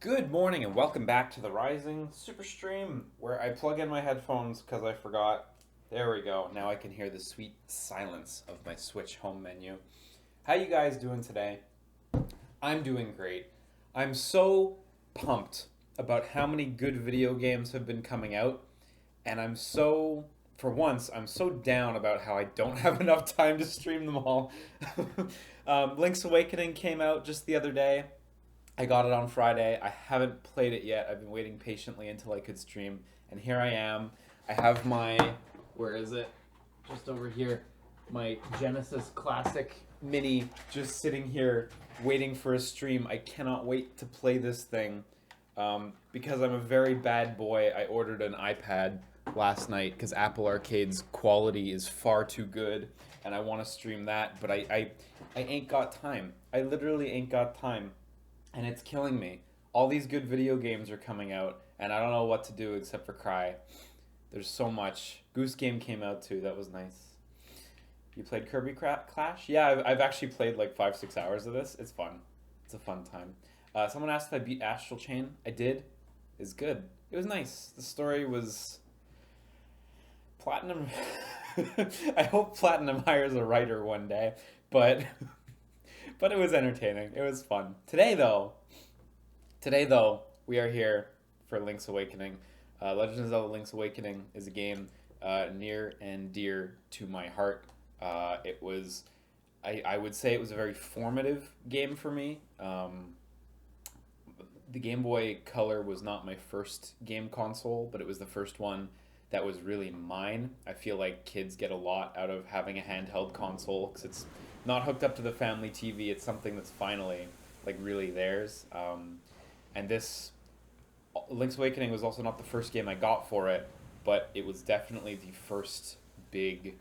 Good morning and welcome back to the Rising SUPERSTREAM, where I plug in my headphones because I forgot. There we go. Now I can hear the sweet silence of my Switch home menu. How you guys doing today? I'm doing great. I'm so pumped about how many good video games have been coming out, and for once, I'm so down about how I don't have enough time to stream them all. Link's Awakening came out just the other day. I got it on Friday. I haven't played it yet. I've been waiting patiently until I could stream, and here I am. I have where is it? Just over here. My Genesis Classic Mini just sitting here waiting for a stream. I cannot wait to play this thing. Because I'm a very bad boy, I ordered an iPad last night because Apple Arcade's quality is far too good, and I want to stream that, but I ain't got time. I literally ain't got time, and it's killing me. All these good video games are coming out, and I don't know what to do except for cry. There's so much. Goose Game came out too. That was nice. You played Clash? Yeah, I've actually played like 5-6 hours of this. It's fun. It's a fun time. Someone asked if I beat Astral Chain. I did. It's good. It was nice. The story was Platinum. I hope Platinum hires a writer one day, but but it was entertaining. It was fun. Today though, we are here for Link's Awakening. Legend of Zelda: Link's Awakening is a game near and dear to my heart. It was, I would say, it was a very formative game for me. The Game Boy Color was not my first game console, but it was the first one that was really mine. I feel like kids get a lot out of having a handheld console because it's not hooked up to the family TV. It's something that's finally like really theirs. And this Link's Awakening was also not the first game I got for it, but it was definitely the first big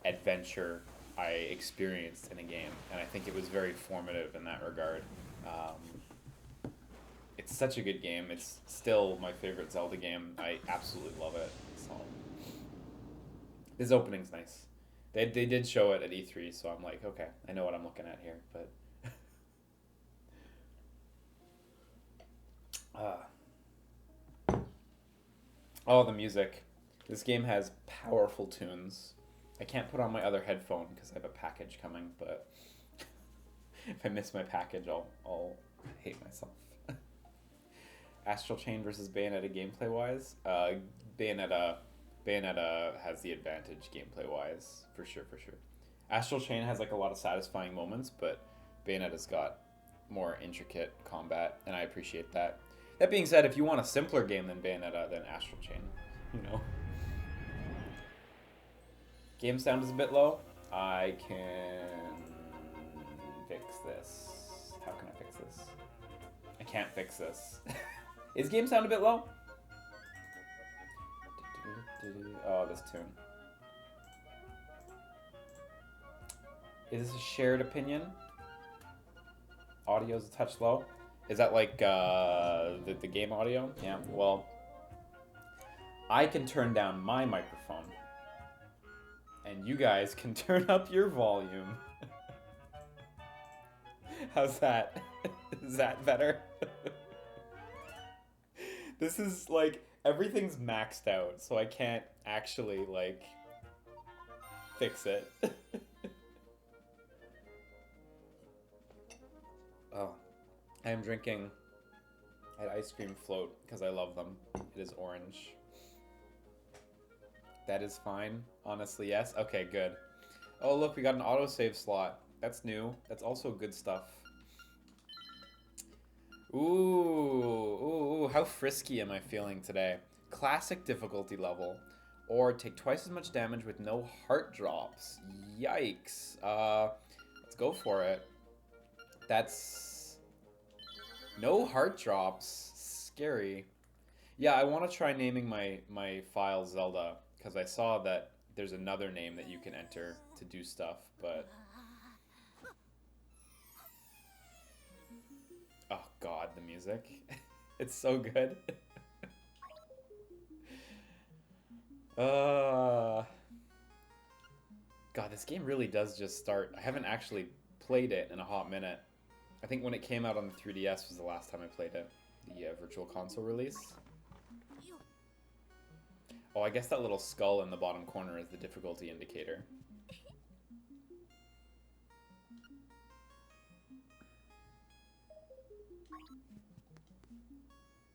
adventure I experienced in a game, and I think it was very formative in that regard. It's such a good game. It's still my favorite Zelda game. I absolutely love it. So this opening's nice. They did show it at E3, so I'm like, okay, I know what I'm looking at here. But oh, the music. This game has powerful tunes. I can't put on my other headphone because I have a package coming, but if I miss my package, I'll hate myself. Astral Chain versus Bayonetta gameplay wise. Bayonetta has the advantage gameplay wise, for sure, for sure. Astral Chain has like a lot of satisfying moments, but Bayonetta's got more intricate combat, and I appreciate that. That being said, if you want a simpler game than Bayonetta, then Astral Chain, you know. Game sound is a bit low. I can fix this. How can I fix this? I can't fix this. Is game sound a bit low? Oh, this tune. Is this a shared opinion? Audio's a touch low. Is that like the game audio? Yeah, well, I can turn down my microphone, and you guys can turn up your volume. How's that? Is that better? This is like, everything's maxed out, so I can't actually like fix it. Oh, I am drinking an ice cream float because I love them. It is orange. That is fine. Honestly, yes. Okay, good. Oh, look, we got an autosave slot. That's new. That's also good stuff. Ooh, how frisky am I feeling today? Classic difficulty level. Or take twice as much damage with no heart drops. Yikes. Let's go for it. That's... no heart drops. Scary. Yeah, I want to try naming my file Zelda, because I saw that there's another name that you can enter to do stuff, but... oh god, the music. It's so good. God, this game really does just start. I haven't actually played it in a hot minute. I think when it came out on the 3DS was the last time I played it. The Virtual Console release. Oh, I guess that little skull in the bottom corner is the difficulty indicator.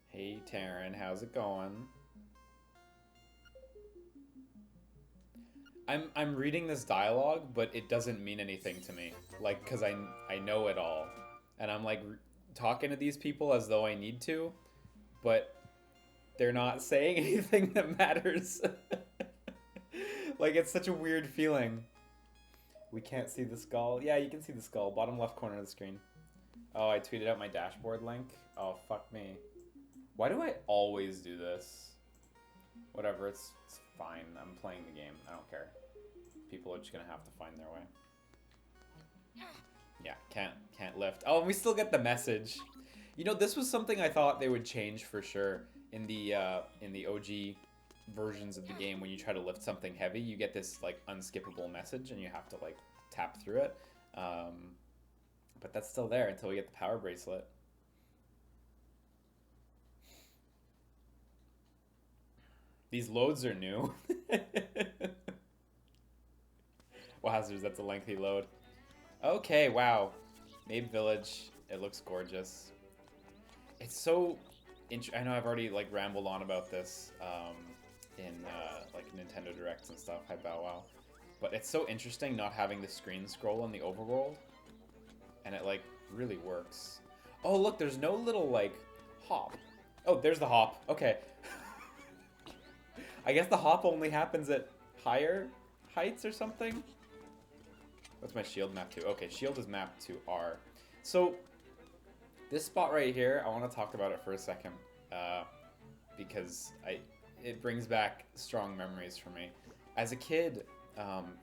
Hey, Taryn, how's it going? I'm reading this dialogue, but it doesn't mean anything to me. Like, because I know it all. And I'm, like, talking to these people as though I need to, but they're not saying anything that matters. Like, it's such a weird feeling. We can't see the skull. Yeah, you can see the skull. Bottom left corner of the screen. Oh, I tweeted out my dashboard link. Oh, fuck me. Why do I always do this? Whatever, it's fine. I'm playing the game. I don't care. People are just gonna have to find their way. Yeah, can't lift. Oh, and we still get the message. You know, this was something I thought they would change for sure in the OG versions of the game. When you try to lift something heavy, you get this like unskippable message, and you have to like tap through it. But that's still there until we get the power bracelet. These loads are new. Wowzers, that's a lengthy load. Okay, wow. Mabe Village. It looks gorgeous. It's so... I know I've already like rambled on about this in like Nintendo Directs and stuff. Hi, Bow Wow. But it's so interesting not having the screen scroll in the overworld. And it like really works. Oh, look, there's no little like hop. Oh, there's the hop. Okay. I guess the hop only happens at higher heights or something? What's my shield mapped to? Okay, shield is mapped to R. So, this spot right here, I want to talk about it for a second. Because it brings back strong memories for me. As a kid,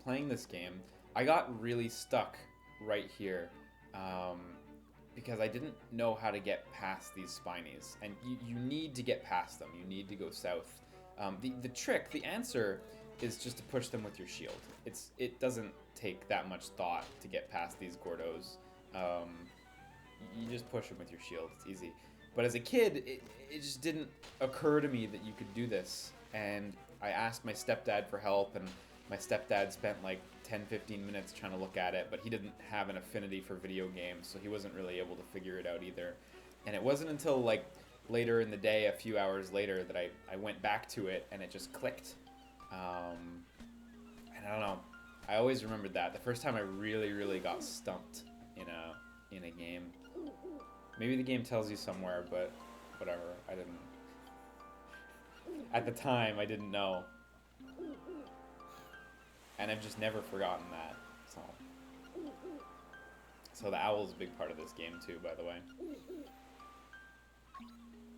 playing this game, I got really stuck right here. Because I didn't know how to get past these spinies. And you need to get past them. You need to go south. The trick, the answer, is just to push them with your shield. It doesn't take that much thought to get past these Gordos. You just push them with your shield. It's easy. But as a kid, it just didn't occur to me that you could do this. And I asked my stepdad for help, and my stepdad spent like 10-15 minutes trying to look at it, but he didn't have an affinity for video games, so he wasn't really able to figure it out either. And it wasn't until like later in the day, a few hours later, that I went back to it and it just clicked. And I don't know. I always remembered that. The first time I really got stumped in a game. Maybe the game tells you somewhere, but whatever. I didn't. At the time, I didn't know. And I've just never forgotten that. So the owl's a big part of this game too, by the way.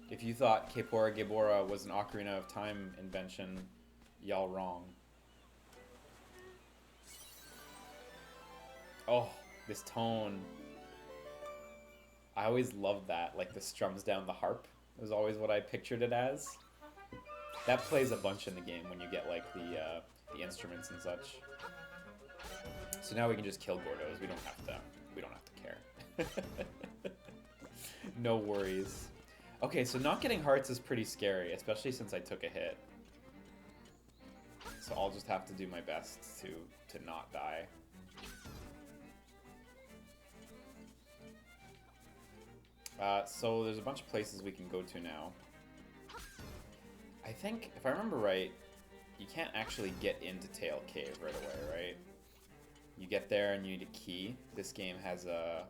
If you thought Kepora Gebora was an Ocarina of Time invention, y'all wrong. Oh, this tone. I always loved that, like the strums down the harp. It was always what I pictured it as. That plays a bunch in the game when you get like the instruments and such. So now we can just kill Gordos. We don't have to care. No worries. Okay, so not getting hearts is pretty scary, especially since I took a hit. So I'll just have to do my best to not die. So there's a bunch of places we can go to now. I think, if I remember right, you can't actually get into Tail Cave right away, right? You get there and you need a key. This game has a...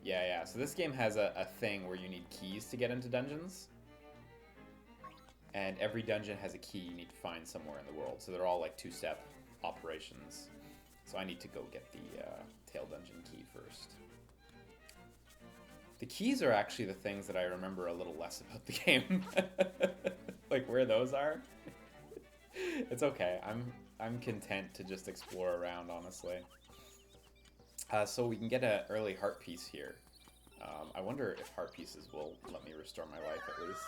Yeah. So this game has a thing where you need keys to get into dungeons. And every dungeon has a key you need to find somewhere in the world. So they're all like two-step operations. So I need to go get the Tail Dungeon key first. The keys are actually the things that I remember a little less about the game. Like where those are. It's okay. I'm content to just explore around, honestly. So we can get an early heart piece here. I wonder if heart pieces will let me restore my life at least.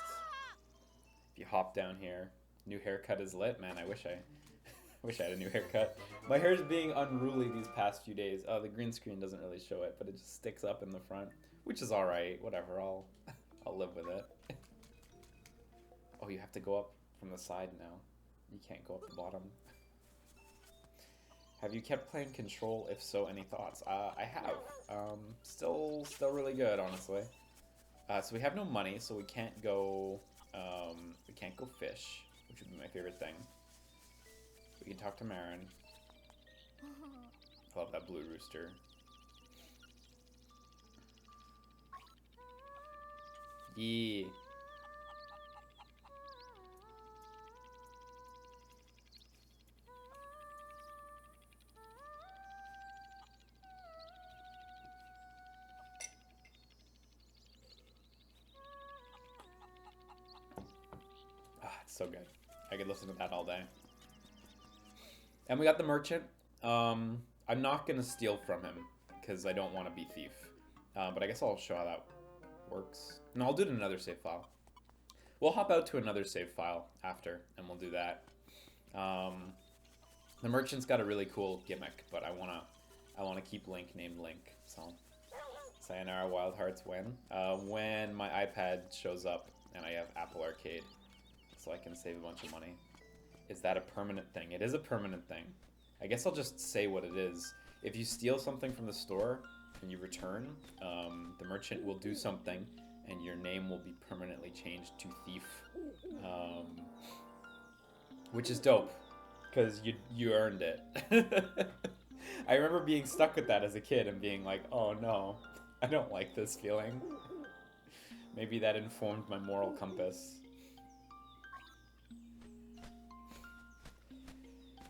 If you hop down here. New haircut is lit. Man, I wish I had a new haircut. My hair's being unruly these past few days. Oh, the green screen doesn't really show it, but it just sticks up in the front. Which is alright, whatever, I'll live with it. Oh, you have to go up from the side now. You can't go up the bottom. Have you kept playing Control? If so, any thoughts? I have. Still really good, honestly. So we have no money, so we can't go fish, which would be my favorite thing. We can talk to Marin. I love that blue rooster. Yeah. It's so good. I could listen to that all day. And we got the merchant. I'm not going to steal from him because I don't want to be thief. But I guess I'll show how that works. And I'll do it in another save file. We'll hop out to another save file after, and we'll do that. The merchant's got a really cool gimmick, but I wanna keep Link named Link. So, sayonara, Wild Hearts when my iPad shows up and I have Apple Arcade, so I can save a bunch of money. Is that a permanent thing? It is a permanent thing. I guess I'll just say what it is. If you steal something from the store and you return, the merchant will do something, and your name will be permanently changed to Thief, which is dope, because you earned it. I remember being stuck with that as a kid and being like, oh no, I don't like this feeling. Maybe that informed my moral compass.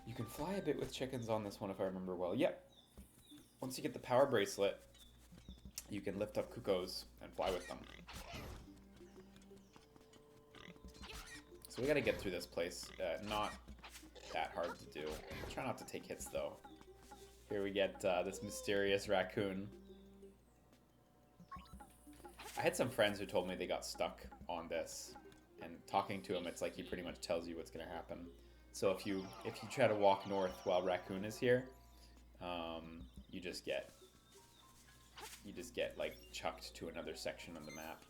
You can fly a bit with chickens on this one if I remember well. Yep. Once you get the power bracelet, you can lift up cuckoos and fly with them. So we gotta get through this place. Not that hard to do. Try not to take hits though. Here we get this mysterious raccoon. I had some friends who told me they got stuck on this, and talking to him, it's like he pretty much tells you what's gonna happen. So if you try to walk north while raccoon is here, you just get like chucked to another section of the map.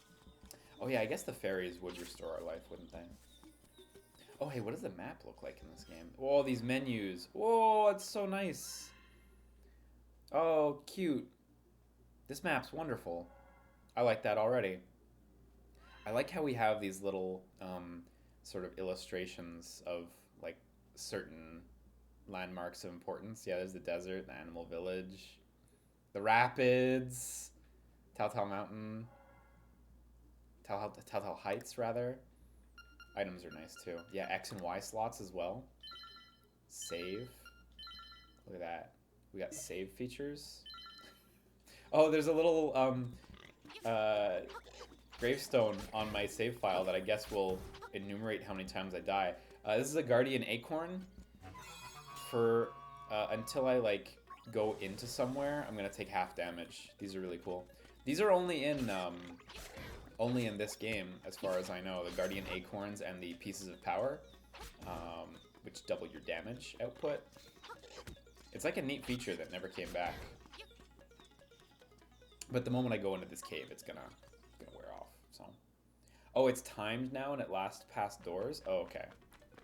Oh yeah, I guess the fairies would restore our life, wouldn't they? Oh hey, what does the map look like in this game? Oh, these menus. Whoa, it's so nice. Oh, cute. This map's wonderful. I like that already. I like how we have these little sort of illustrations of like certain landmarks of importance. Yeah, there's the desert, the animal village, the rapids, Telltale Mountain, Telltale Heights, rather. Items are nice too. Yeah, X and Y slots as well. Save. Look at that. We got save features. Oh, there's a little gravestone on my save file that I guess will enumerate how many times I die. This is a guardian acorn. For until I like go into somewhere, I'm gonna take half damage. These are really cool. These are only in this game, as far as I know. The guardian acorns and the pieces of power, which double your damage output. It's like a neat feature that never came back. But the moment I go into this cave, it's gonna wear off. So, oh, it's timed now and it lasts past doors. Oh, okay.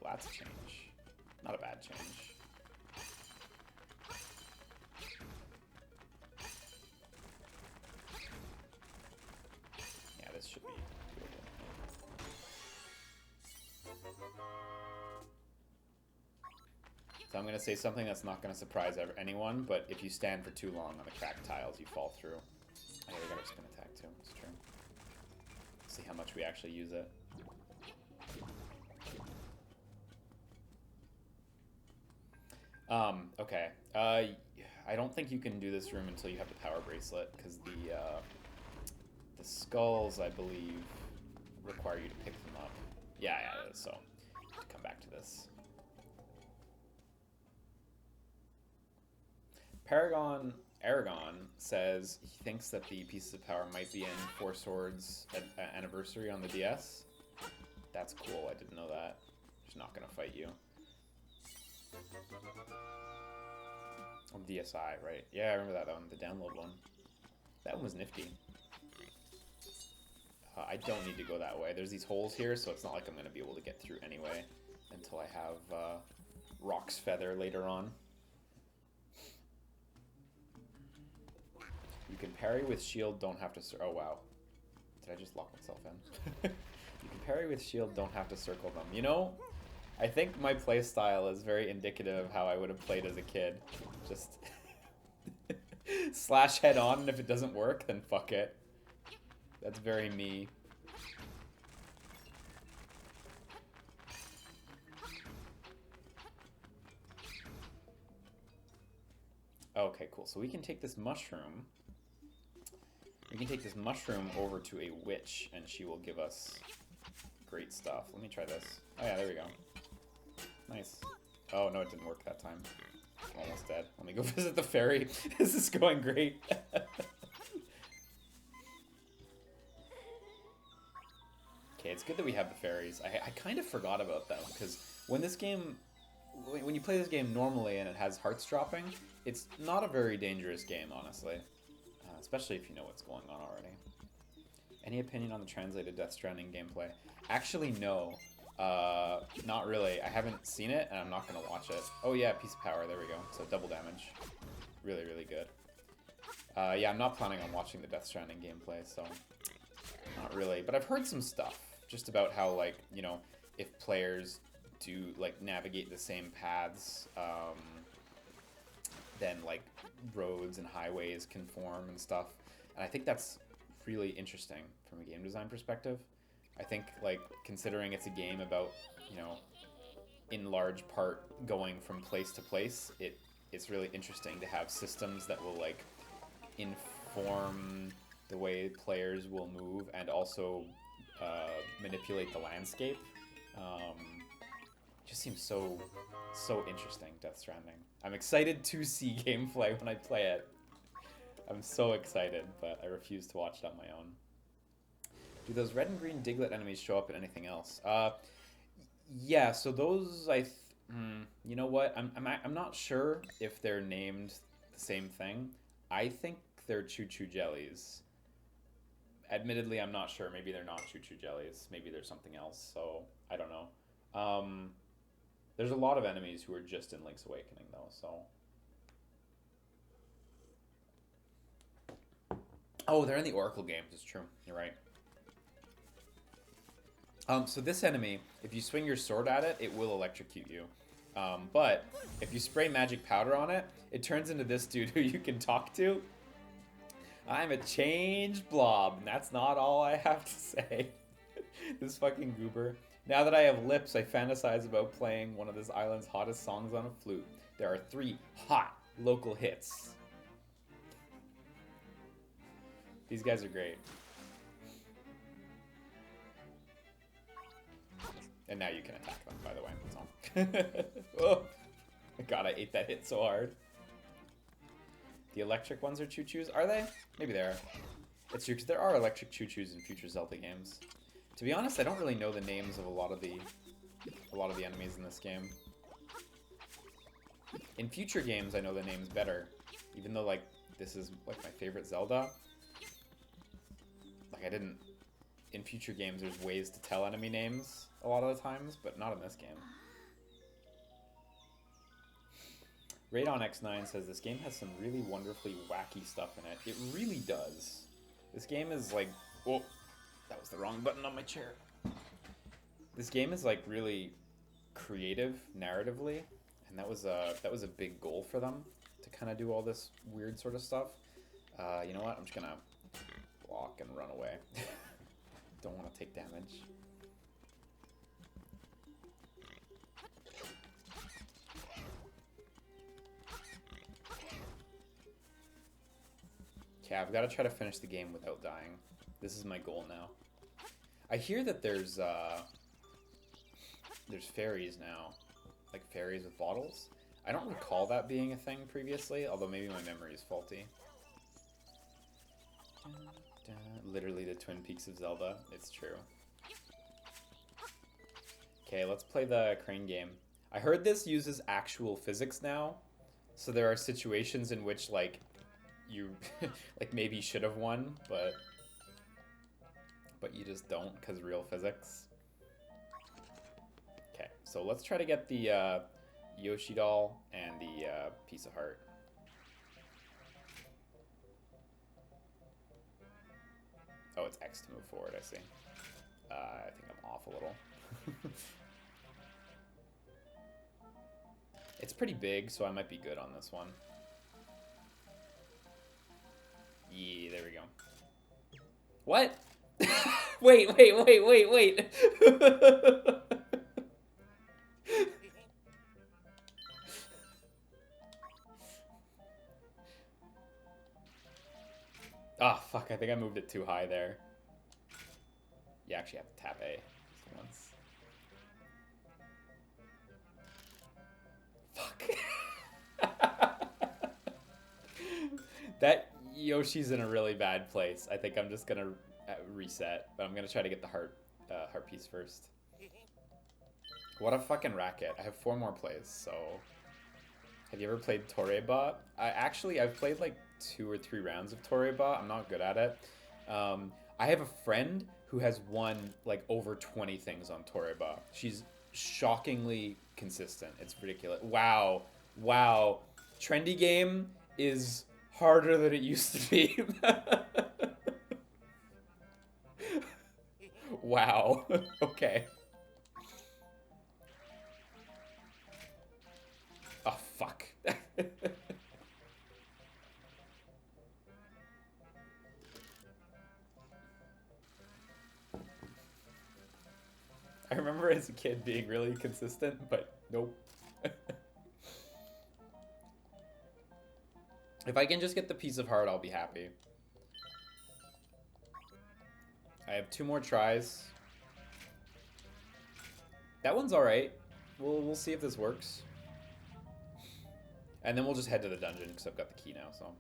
Well, that's a change. Not a bad change. Yeah, this should be doable. So I'm gonna say something that's not gonna surprise anyone, but if you stand for too long on the cracked tiles, you fall through. Oh, we got our spin attack too. It's true. Let's see how much we actually use it. Okay. I don't think you can do this room until you have the power bracelet, because the skulls, I believe, require you to pick them up. Yeah, it is, so come back to this. Aragon says he thinks that the pieces of power might be in Four Swords Anniversary on the DS. That's cool, I didn't know that. She's not gonna fight you. Oh, DSi, right? Yeah, I remember that one, the download one. That one was nifty. I don't need to go that way. There's these holes here, so it's not like I'm going to be able to get through anyway until I have Rock's Feather later on. You can parry with shield, don't have to... Oh, wow. Did I just lock myself in? You can parry with shield, don't have to circle them. You know, I think my playstyle is very indicative of how I would have played as a kid. Just slash head on, and if it doesn't work, then fuck it. That's very me. Okay, cool. So we can take this mushroom. We can take this mushroom over to a witch, and she will give us great stuff. Let me try this. Oh yeah, there we go. Nice. Oh no, it didn't work that time. I'm almost dead. Let me go visit the fairy. This is going great. Okay, it's good that we have the fairies. I kind of forgot about them, because when this game... When you play this game normally and it has hearts dropping, it's not a very dangerous game, honestly. Especially if you know what's going on already. Any opinion on the translated Death Stranding gameplay? Actually, no. Not really. I haven't seen it, and I'm not going to watch it. Oh yeah, piece of power. There we go. So double damage. Really, really good. Yeah, I'm not planning on watching the Death Stranding gameplay, so... Not really. But I've heard some stuff. Just about how, like, you know, if players do, like, navigate the same paths, then, like, roads and highways can form and stuff. And I think that's really interesting from a game design perspective. I think, like, considering it's a game about, you know, in large part going from place to place, it's really interesting to have systems that will, like, inform the way players will move and also manipulate the landscape. Just seems so interesting, Death Stranding. I'm excited to see gameplay when I play it. I'm so excited, but I refuse to watch it on my own. Do those red and green Diglett enemies show up in anything else? Yeah, so those you know what? I'm not sure if they're named the same thing. I think they're Choo Choo Jellies. Admittedly, I'm not sure. Maybe they're not Choo Choo Jellies. Maybe there's something else. So I don't know. There's a lot of enemies who are just in Link's Awakening, though, so... Oh, they're in the Oracle games, it's true. You're right. So this enemy, if you swing your sword at it, it will electrocute you. But if you spray magic powder on it, it turns into this dude who you can talk to. I'm a changed blob, and that's not all I have to say. This fucking goober. Now that I have lips, I fantasize about playing one of this island's hottest songs on a flute. There are 3 hot local hits. These guys are great. And now you can attack them, by the way. So. Oh, God, I ate that hit so hard. The electric ones are choo-choos? Are they? Maybe they are. It's true, because there are electric choo-choos in future Zelda games. To be honest, I don't really know the names of a lot of the enemies in this game. In future games, I know the names better. Even though, like, this is, like, my favorite Zelda. Like, I didn't... In future games, there's ways to tell enemy names a lot of the times, but not in this game. Radon X9 says, this game has some really wonderfully wacky stuff in it. It really does. This game is, like... Oh, that was the wrong button on my chair. This game is, like, really creative narratively, and that was a big goal for them, to kind of do all this weird sort of stuff. You know what? I'm just gonna block and run away. Don't want to take damage. Okay, I've got to try to finish the game without dying. This is my goal now. I hear that there's fairies now. Like fairies with bottles. I don't recall that being a thing previously, although maybe my memory is faulty. Literally the Twin Peaks of Zelda. It's true. Okay, let's play the crane game. I heard this uses actual physics now. So there are situations in which, like, you like maybe should have won, but but you just don't because real physics. Okay, so let's try to get the Yoshi doll and the piece of heart. Oh, it's X to move forward, I see. I think I'm off a little. It's pretty big, so I might be good on this one. Yeah, there we go. What? Wait. Ah, fuck, I think I moved it too high there. You actually have to tap A once. Fuck. That Yoshi's in a really bad place. I think I'm just gonna reset, but I'm gonna try to get the heart piece first. What a fucking racket. I have 4 more plays, so... Have you ever played Toreba? I've played like 2 or 3 rounds of Toreba. I'm not good at it. I have a friend who has won like over 20 things on Toreba. She's shockingly consistent. It's ridiculous. Wow. Trendy game is harder than it used to be. Wow. Okay. Oh, fuck. I remember as a kid being really consistent, but nope. If I can just get the piece of heart, I'll be happy. I have 2 more tries. That one's alright. We'll see if this works. And then we'll just head to the dungeon, because I've got the key now, so...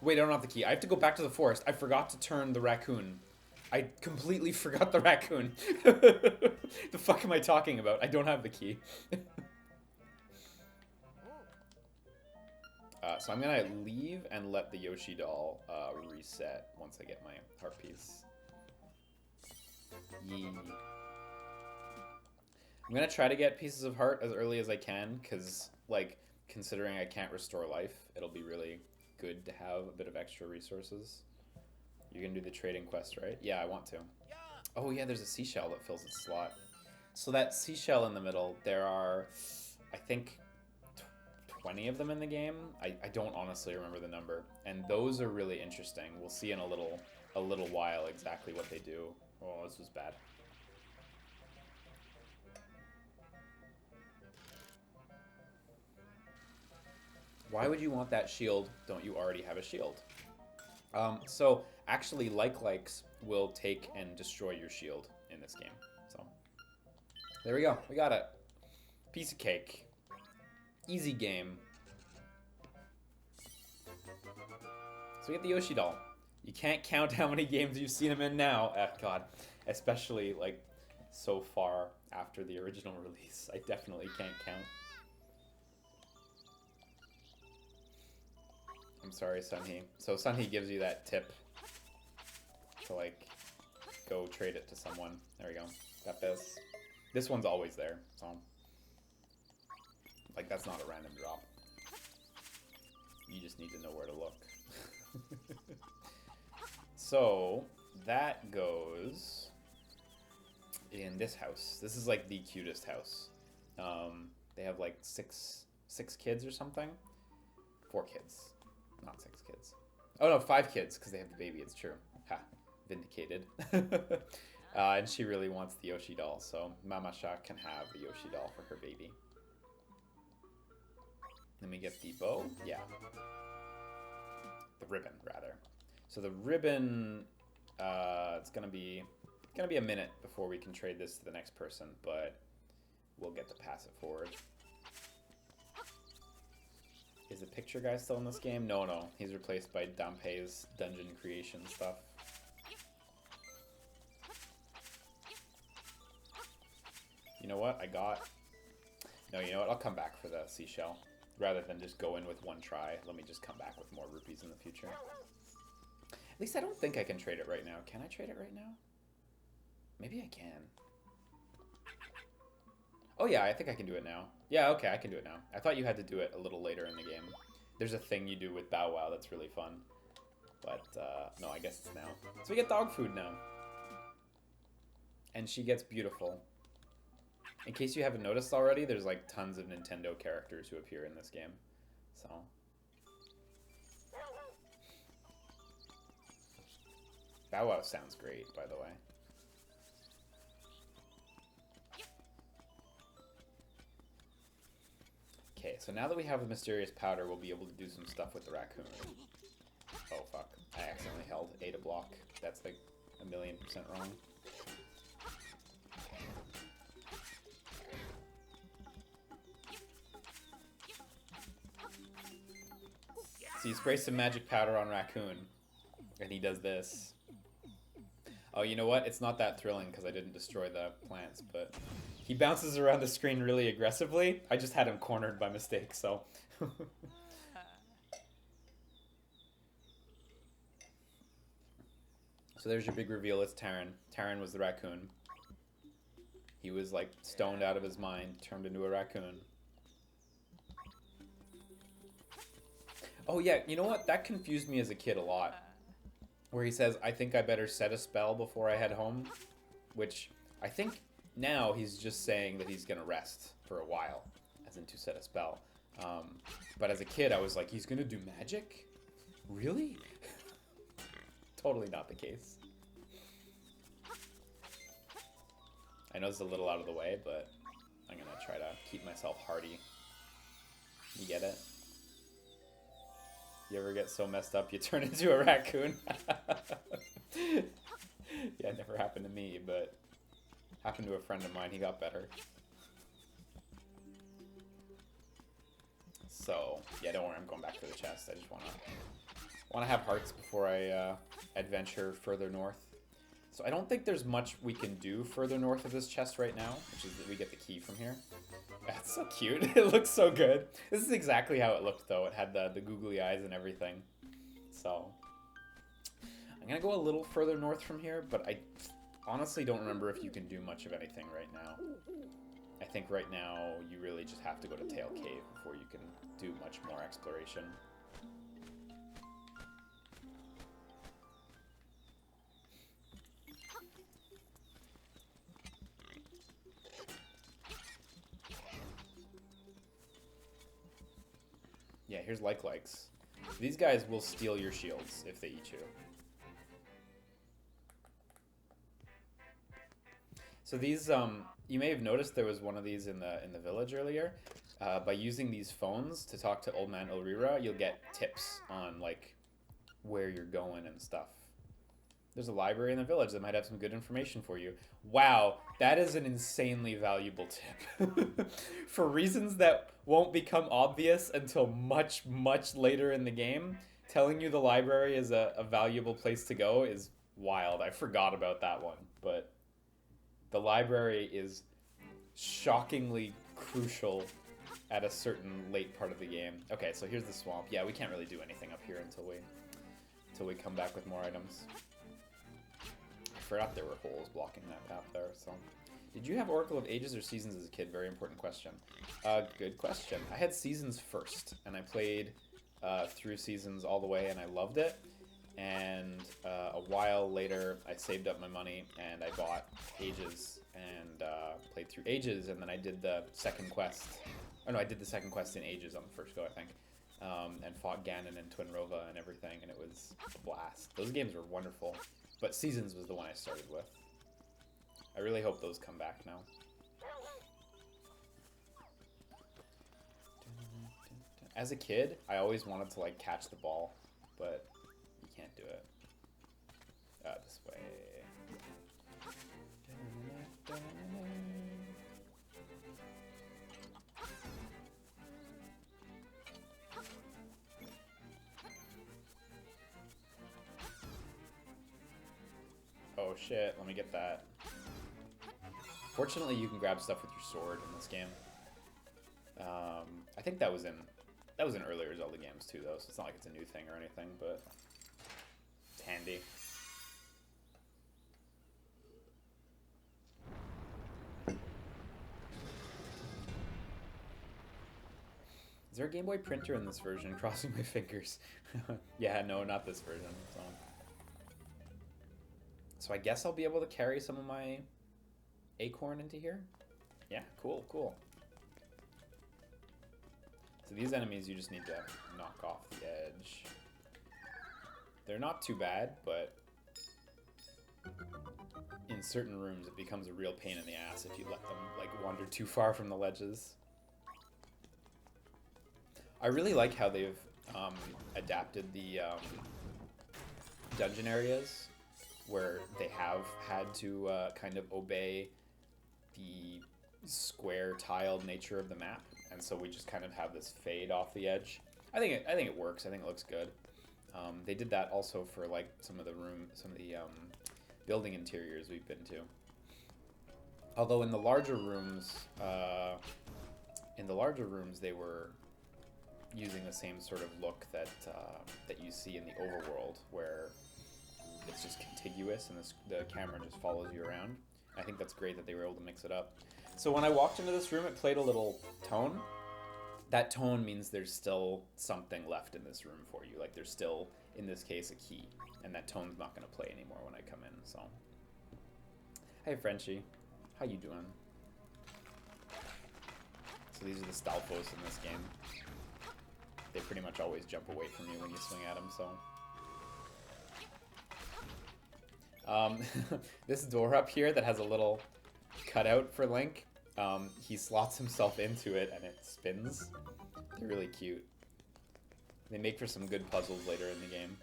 Wait, I don't have the key. I have to go back to the forest. I forgot to turn the raccoon. I completely forgot the raccoon. The fuck am I talking about? I don't have the key. So I'm gonna leave and let the Yoshi doll reset once I get my heart piece. Yee. I'm gonna try to get pieces of heart as early as I can, because, like, considering I can't restore life, it'll be really good to have a bit of extra resources. You're gonna do the trading quest, right? Yeah, I want to. Oh yeah, there's a seashell that fills its slot. So that seashell in the middle, there are, I think, 20 of them in the game. I don't honestly remember the number. And those are really interesting. We'll see in a little while exactly what they do. Oh, this was bad. Why would you want that shield? Don't you already have a shield? So actually, likes will take and destroy your shield in this game. So there we go. We got it. Piece of cake. Easy game. So we get the Yoshi doll. You can't count how many games you've seen him in now. God, especially like so far after the original release. I definitely can't count. I'm sorry, Sunhee. So Sunhee gives you that tip to, like, go trade it to someone. There we go. Got this. This one's always there, so... Like, that's not a random drop. You just need to know where to look. So, that goes in this house. This is, like, the cutest house. They have, like, six kids or something. 4 kids. Not 6 kids. Oh no, 5 kids, because they have the baby, it's true. Ha, vindicated. And she really wants the Yoshi doll, so Mama Sha can have the Yoshi doll for her baby. Let me get the bow. Yeah. The ribbon, rather. So the ribbon, it's gonna be a minute before we can trade this to the next person, but we'll get to pass it forward. Is the picture guy still in this game? No. He's replaced by Dampé's dungeon creation stuff. You know what? No, you know what? I'll come back for the seashell. Rather than just go in with one try, let me just come back with more rupees in the future. least I don't think I can trade it right now. Can I trade it right now? Maybe I can. Oh yeah, I think I can do it now. Yeah, okay, I can do it now. I thought you had to do it a little later in the game. There's a thing you do with Bow Wow that's really fun. But, no, I guess it's now. So we get dog food now. And she gets beautiful. In case you haven't noticed already, there's like tons of Nintendo characters who appear in this game. So... Bow Wow sounds great, by the way. Okay, so now that we have the mysterious powder, we'll be able to do some stuff with the raccoon. Oh, fuck. I accidentally held A to block. That's like 1,000,000% wrong. So you spray some magic powder on raccoon, and he does this. Oh, you know what? It's not that thrilling because I didn't destroy the plants, but he bounces around the screen really aggressively. I just had him cornered by mistake, so... So there's your big reveal. It's Taran. Taran was the raccoon. He was, like, stoned out of his mind, turned into a raccoon. Oh, yeah, you know what? That confused me as a kid a lot. Where he says, I think I better set a spell before I head home. Which, I think now he's just saying that he's going to rest for a while. As in to set a spell. But as a kid, I was like, he's going to do magic? Really? Totally not the case. I know it's a little out of the way, but I'm going to try to keep myself hardy. You get it? You ever get so messed up you turn into a raccoon? Yeah, it never happened to me, but happened to a friend of mine. He got better. So, yeah, don't worry, I'm going back for the chest. I just want to have hearts before I adventure further north. So I don't think there's much we can do further north of this chest right now, which is that we get the key from here. That's so cute. It looks so good. This is exactly how it looked, though. It had the googly eyes and everything. So I'm going to go a little further north from here, but I honestly don't remember if you can do much of anything right now. I think right now you really just have to go to Tail Cave before you can do much more exploration. Yeah, here's likes. These guys will steal your shields if they eat you. So these, you may have noticed there was one of these in the village earlier. By using these phones to talk to Old Man Elrira, you'll get tips on like where you're going and stuff. There's a library in the village that might have some good information for you. Wow, that is an insanely valuable tip. For reasons that won't become obvious until much, much later in the game, telling you the library is a valuable place to go is wild. I forgot about that one, but the library is shockingly crucial at a certain late part of the game. Okay, so here's the swamp. Yeah, we can't really do anything up here until we come back with more items. I forgot there were holes blocking that path there, so... Did you have Oracle of Ages or Seasons as a kid? Very important question. Good question. I had Seasons first, and I played through Seasons all the way, and I loved it. And a while later, I saved up my money, and I bought Ages, and played through Ages, and then I did the second quest. Oh no, I did the second quest in Ages on the first go, I think. And fought Ganon and Twinrova and everything, and it was a blast. Those games were wonderful. But Seasons was the one I started with. I really hope those come back now. As a kid, I always wanted to like catch the ball, but you can't do it. This way. Oh shit, let me get that. Fortunately, you can grab stuff with your sword in this game. I think that was in earlier Zelda games too, though, so it's not like it's a new thing or anything, but It's handy. Is there a Game Boy printer in this version? Crossing my fingers. Yeah, no, not this version. So I guess I'll be able to carry some of my acorn into here. Yeah, cool, cool. So these enemies you just need to knock off the edge. They're not too bad, but in certain rooms it becomes a real pain in the ass if you let them like wander too far from the ledges. I really like how they've adapted the dungeon areas where they have had to kind of obey the square tiled nature of the map, and so we just kind of have this fade off the edge. I think it works. I think it looks good. They did that also for like some of the building interiors we've been to. Although in the larger rooms they were using the same sort of look that you see in the overworld, where it's just contiguous and the camera just follows you around. I think that's great that they were able to mix it up. So when I walked into this room, it played a little tone. That tone means there's still something left in this room for you. Like there's still, in this case, a key, and that tone's not going to play anymore when I come in. So, hey Frenchie, how you doing? So these are the Stalfos in this game. They pretty much always jump away from you when you swing at them, so. This door up here that has a little cutout for Link, he slots himself into it and it spins. They're really cute. They make for some good puzzles later in the game.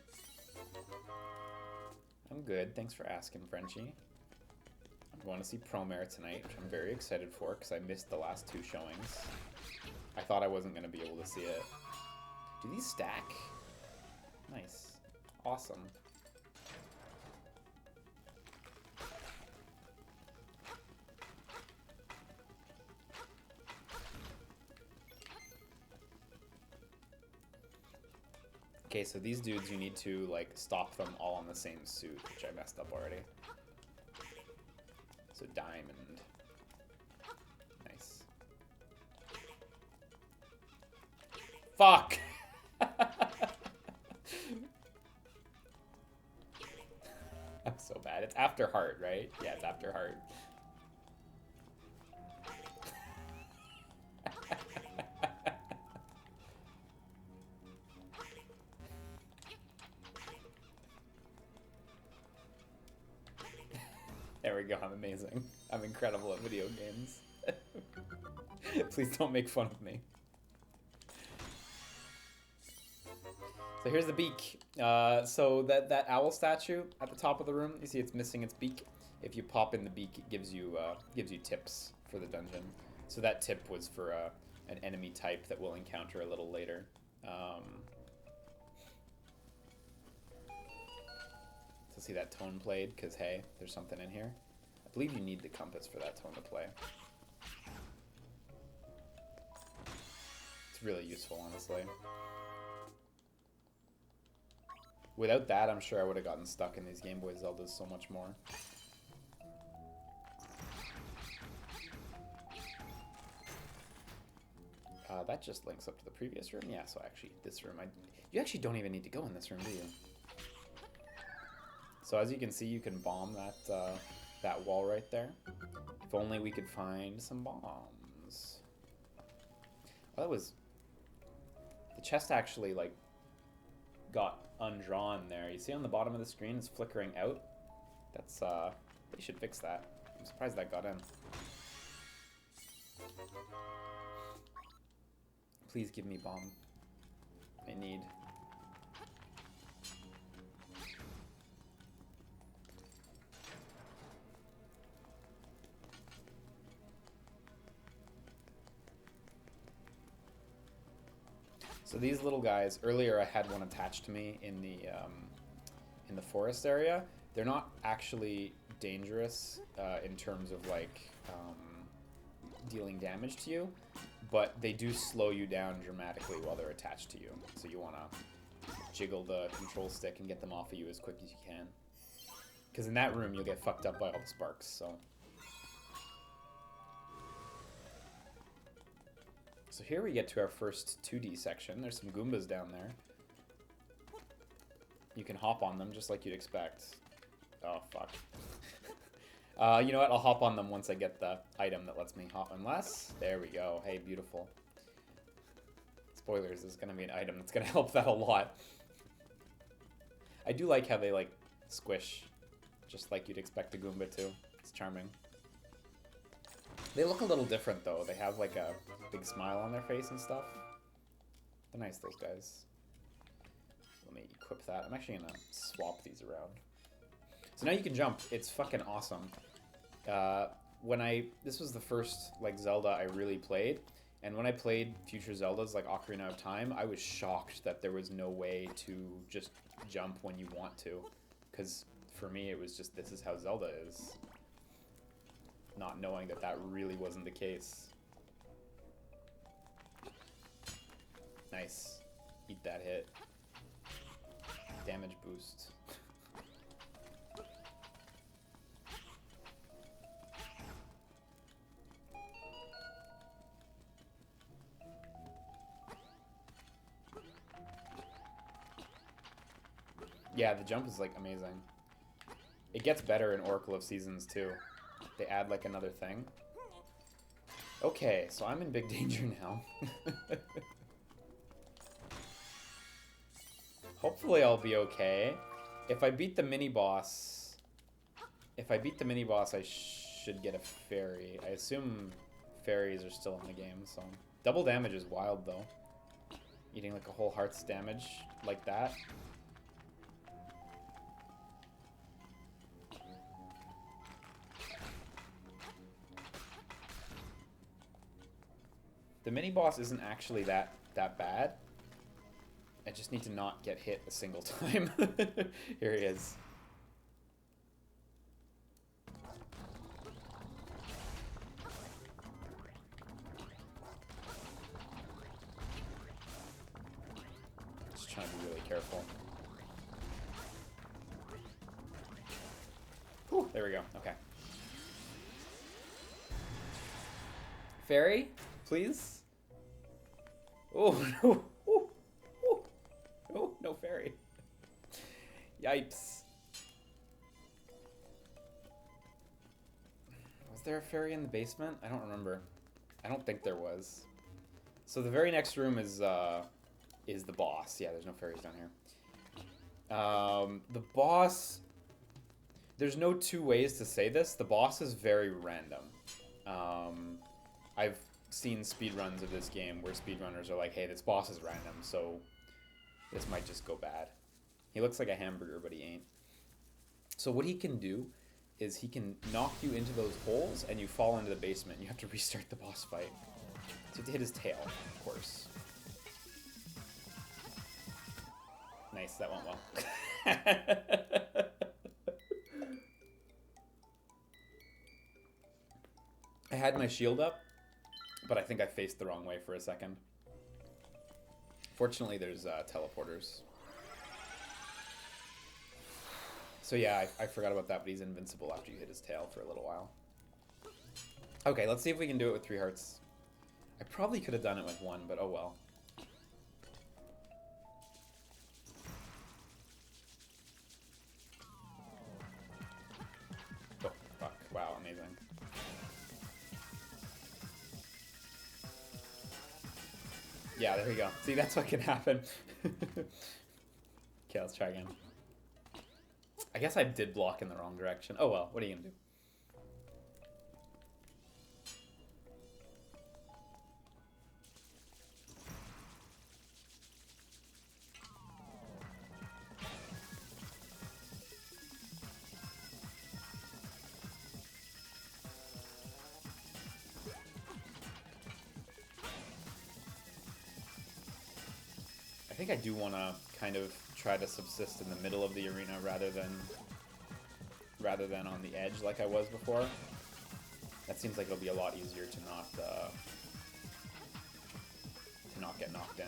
I'm good, thanks for asking, Frenchie. I'm going to see Promare tonight, which I'm very excited for because I missed the last 2 showings. I thought I wasn't going to be able to see it. Do these stack? Nice. Awesome. Okay, so these dudes, you need to, like, stop them all on the same suit, which I messed up already. So diamond. Nice. Fuck! I'm so bad. It's after heart, right? Yeah, it's after heart. There we go, I'm amazing. I'm incredible at video games. Please don't make fun of me. So here's the beak. So that owl statue at the top of the room, you see it's missing its beak. If you pop in the beak, it gives you tips for the dungeon. So that tip was for an enemy type that we'll encounter a little later. So see that tone played, because hey, there's something in here. I believe you need the compass for that tone to play. It's really useful, honestly. Without that, I'm sure I would have gotten stuck in these Game Boy Zeldas so much more. That just links up to the previous room. Yeah, so actually, this room, you actually don't even need to go in this room, do you? So as you can see, you can bomb that wall right there. If only we could find some bombs. Well, that was... The chest actually, like, got undrawn there. You see on the bottom of the screen, it's flickering out. That's, they should fix that. I'm surprised that got in. Please give me bomb. I need... So these little guys, earlier I had one attached to me in the forest area. They're not actually dangerous in terms of like dealing damage to you, but they do slow you down dramatically while they're attached to you. So you wanna jiggle the control stick and get them off of you as quick as you can. Because in that room, you'll get fucked up by all the sparks, so... So here we get to our first 2D section. There's some Goombas down there. You can hop on them just like you'd expect. Oh, fuck. You know what? I'll hop on them once I get the item that lets me hop. Unless... There we go. Hey, beautiful. Spoilers, there's going to be an item that's going to help that a lot. I do like how they, like, squish. Just like you'd expect a Goomba to. It's charming. They look a little different, though. They have, like, a big smile on their face and stuff. They're nice, those guys. Let me equip that. I'm actually going to swap these around. So now you can jump. It's fucking awesome. This was the first, like, Zelda I really played. And when I played future Zeldas, like Ocarina of Time, I was shocked that there was no way to just jump when you want to. Because for me, it was just, this is how Zelda is. Not knowing that that really wasn't the case. Nice. Eat that hit. Damage boost. Yeah, the jump is, like, amazing. It gets better in Oracle of Seasons, too. They add, like, another thing. Okay, so I'm in big danger now. Hopefully I'll be okay. If I beat the mini-boss... I should get a fairy. I assume fairies are still in the game, so... Double damage is wild, though. Eating, like, a whole heart's damage like that. The mini-boss isn't actually that bad. I just need to not get hit a single time. Here he is. Just trying to be really careful. Whew, there we go. Okay. Fairy, please? Oh, no. Oh, oh. Oh, no fairy. Yipes. Was there a fairy in the basement? I don't remember. I don't think there was. So the very next room is the boss. Yeah, there's no fairies down here. The boss... There's no two ways to say this. The boss is very random. I've seen speedruns of this game where speedrunners are like, hey, this boss is random, so this might just go bad. He looks like a hamburger, but he ain't. So what he can do is he can knock you into those holes and you fall into the basement. You have to restart the boss fight. So you have to hit his tail, of course. Nice, that went well. I had my shield up, but I think I faced the wrong way for a second. Fortunately, there's teleporters. So yeah, I forgot about that, but he's invincible after you hit his tail for a little while. Okay, let's see if we can do it with 3 hearts. I probably could have done it with 1, but oh well. Oh, fuck. Wow, amazing. Yeah, there we go. See, that's what can happen. Okay, let's try again. I guess I did block in the wrong direction. Oh well, what are you gonna do? I think I do want to kind of try to subsist in the middle of the arena rather than on the edge like I was before. That seems like it'll be a lot easier to not get knocked in.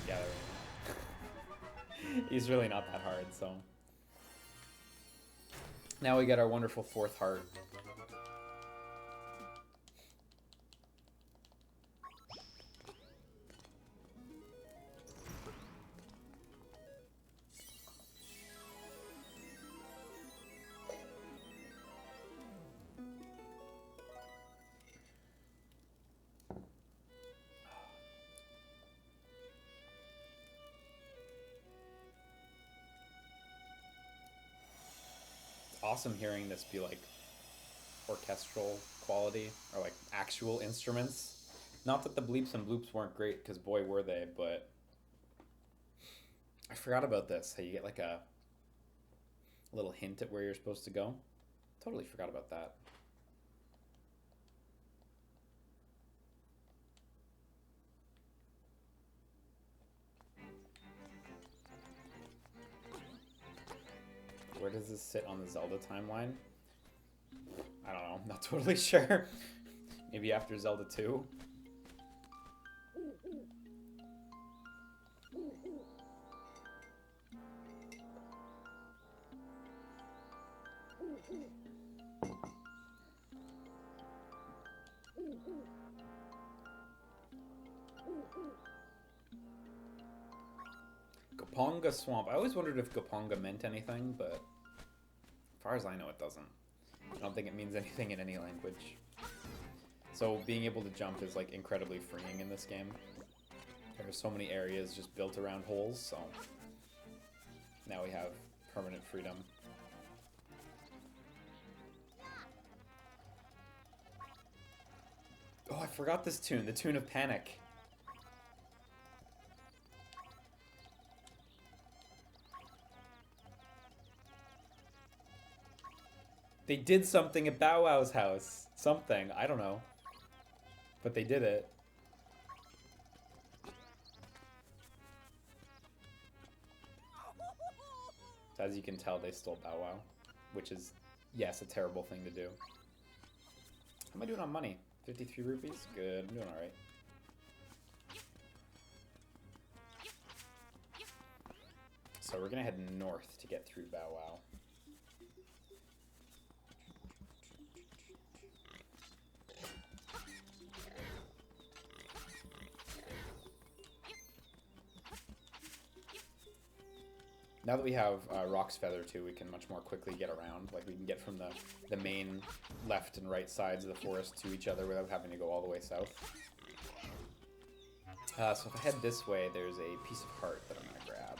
Yeah, there we go. He's really not that hard, so. Now we get our wonderful 4th heart. Awesome hearing this be like orchestral quality or like actual instruments. Not that the bleeps and bloops weren't great, because boy were they, but I forgot about this. How you get like a little hint at where you're supposed to go. Totally forgot about that. Where does this sit on the Zelda timeline? I don't know. I'm not totally sure. Maybe after Zelda 2? Goponga Swamp. I always wondered if Goponga meant anything, but as far as I know, it doesn't. I don't think it means anything in any language. So being able to jump is like incredibly freeing in this game. There are so many areas just built around holes, so now we have permanent freedom. Oh, I forgot this tune, the tune of Panic. They did something at Bow Wow's house. Something, I don't know. But they did it. So as you can tell, they stole Bow Wow. Which is, yes, a terrible thing to do. How am I doing on money? 53 rupees? Good, I'm doing alright. So we're gonna head north to get through Bow Wow. Now that we have Rock's Feather too, we can much more quickly get around. Like we can get from the main left and right sides of the forest to each other without having to go all the way south. So if I head this way, there's a piece of heart that I'm going to grab.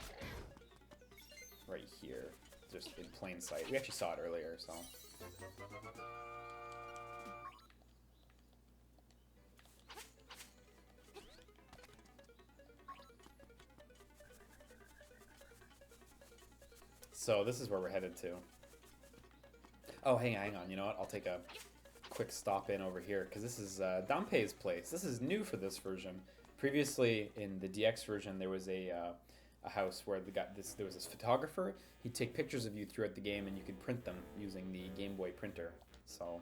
Right here. Just in plain sight. We actually saw it earlier, so... So this is where we're headed to. Oh, hang on. You know what? I'll take a quick stop in over here, because this is Dampé's place. This is new for this version. Previously, in the DX version, there was a house where there was this photographer. He'd take pictures of you throughout the game, and you could print them using the Game Boy printer. So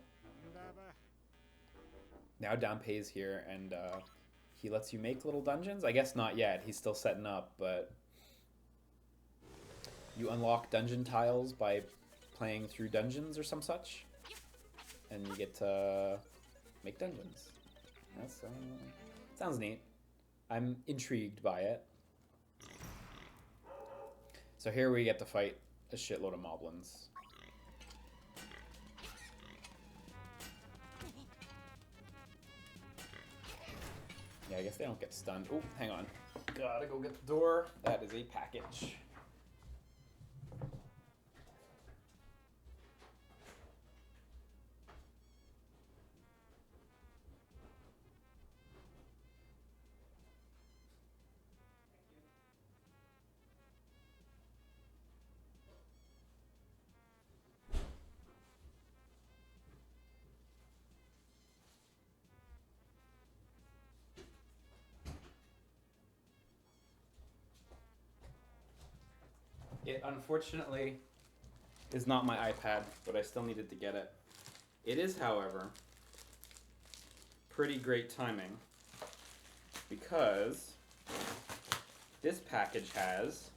now Dampé's here, and he lets you make little dungeons. I guess not yet. He's still setting up, but you unlock dungeon tiles by playing through dungeons or some such, and you get to make dungeons. That's sounds neat. I'm intrigued by it. So here we get to fight a shitload of moblins. Yeah, I guess they don't get stunned. Oh, hang on. Gotta go get the door. That is a package. It unfortunately is not my iPad, but I still needed to get it. It is, however, pretty great timing, because This package has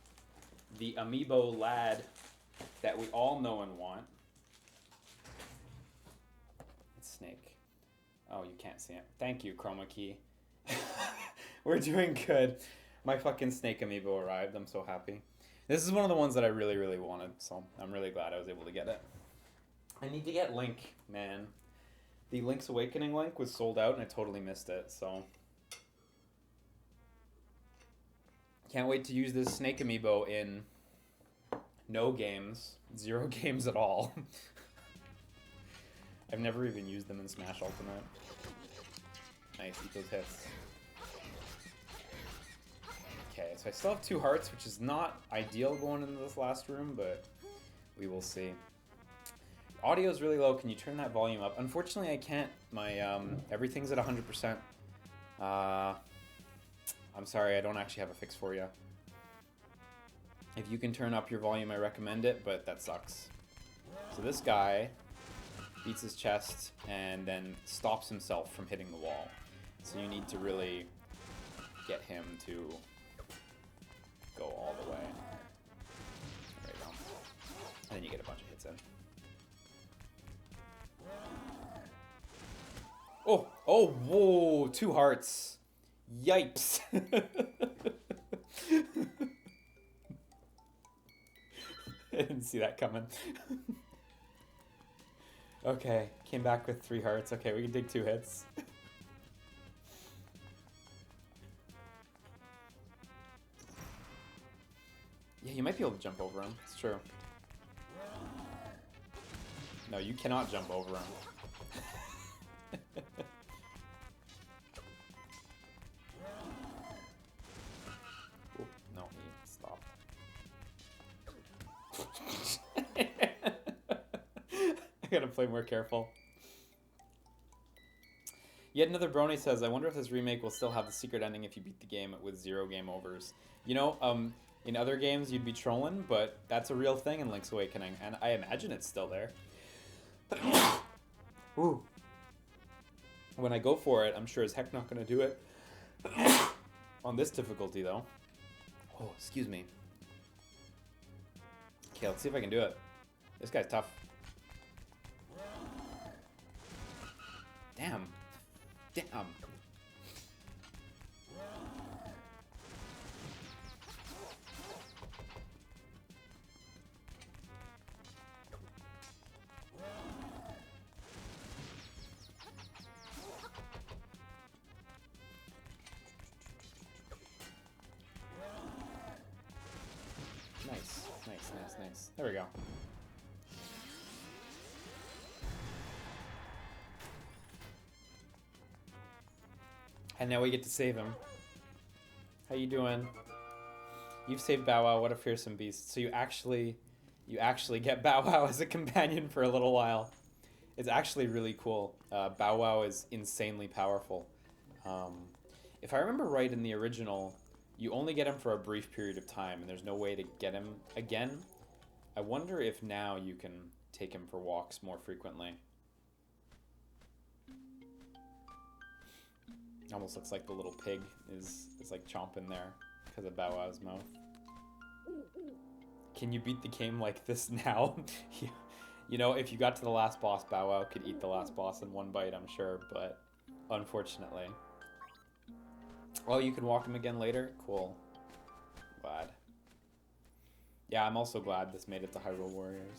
the amiibo lad that we all know and want. It's Snake. Oh, you can't see it. Thank you, Chroma Key. We're doing good. My fucking Snake amiibo arrived. I'm so happy. This is one of the ones that I really, really wanted, so I'm really glad I was able to get it. I need to get Link, man. The Link's Awakening Link was sold out and I totally missed it, so... Can't wait to use this Snake amiibo in no games. 0 games at all. I've never even used them in Smash Ultimate. Nice, eat those hits. Okay, so I still have 2 hearts, which is not ideal going into this last room, but we will see. Audio is really low. Can you turn that volume up? Unfortunately, I can't. My everything's at 100%. I'm sorry, I don't actually have a fix for you. If you can turn up your volume, I recommend it, but that sucks. So this guy beats his chest and then stops himself from hitting the wall. So you need to really get him to go all the way. There you go. And then you get a bunch of hits in. Oh! Oh, whoa! 2 hearts. Yipes! I didn't see that coming. Okay, came back with 3 hearts. Okay, we can dig 2 hits. Yeah, you might be able to jump over him. It's true. No, you cannot jump over him. Oop, no, he stopped. I gotta play more careful. Yet another brony says, I wonder if this remake will still have the secret ending if you beat the game with 0 game overs. You know, in other games you'd be trolling, but that's a real thing in Link's Awakening, and I imagine it's still there. Ooh. When I go for it, I'm sure as heck not gonna do it. On this difficulty, though. Oh, excuse me. Okay, let's see if I can do it. This guy's tough. Damn. Damn. Nice. There we go. And now we get to save him. How you doing? You've saved Bow Wow. What a fearsome beast. So you actually get Bow Wow as a companion for a little while. It's actually really cool. Bow Wow is insanely powerful. If I remember right, in the original, you only get him for a brief period of time, and there's no way to get him again. I wonder if now you can take him for walks more frequently. Almost looks like the little pig is like chomping there because of Bow Wow's mouth. Can you beat the game like this now? You know, if you got to the last boss, Bow Wow could eat the last boss in one bite, I'm sure, but unfortunately. Oh, you can walk him again later? Cool. Glad. Yeah, I'm also glad this made it to Hyrule Warriors.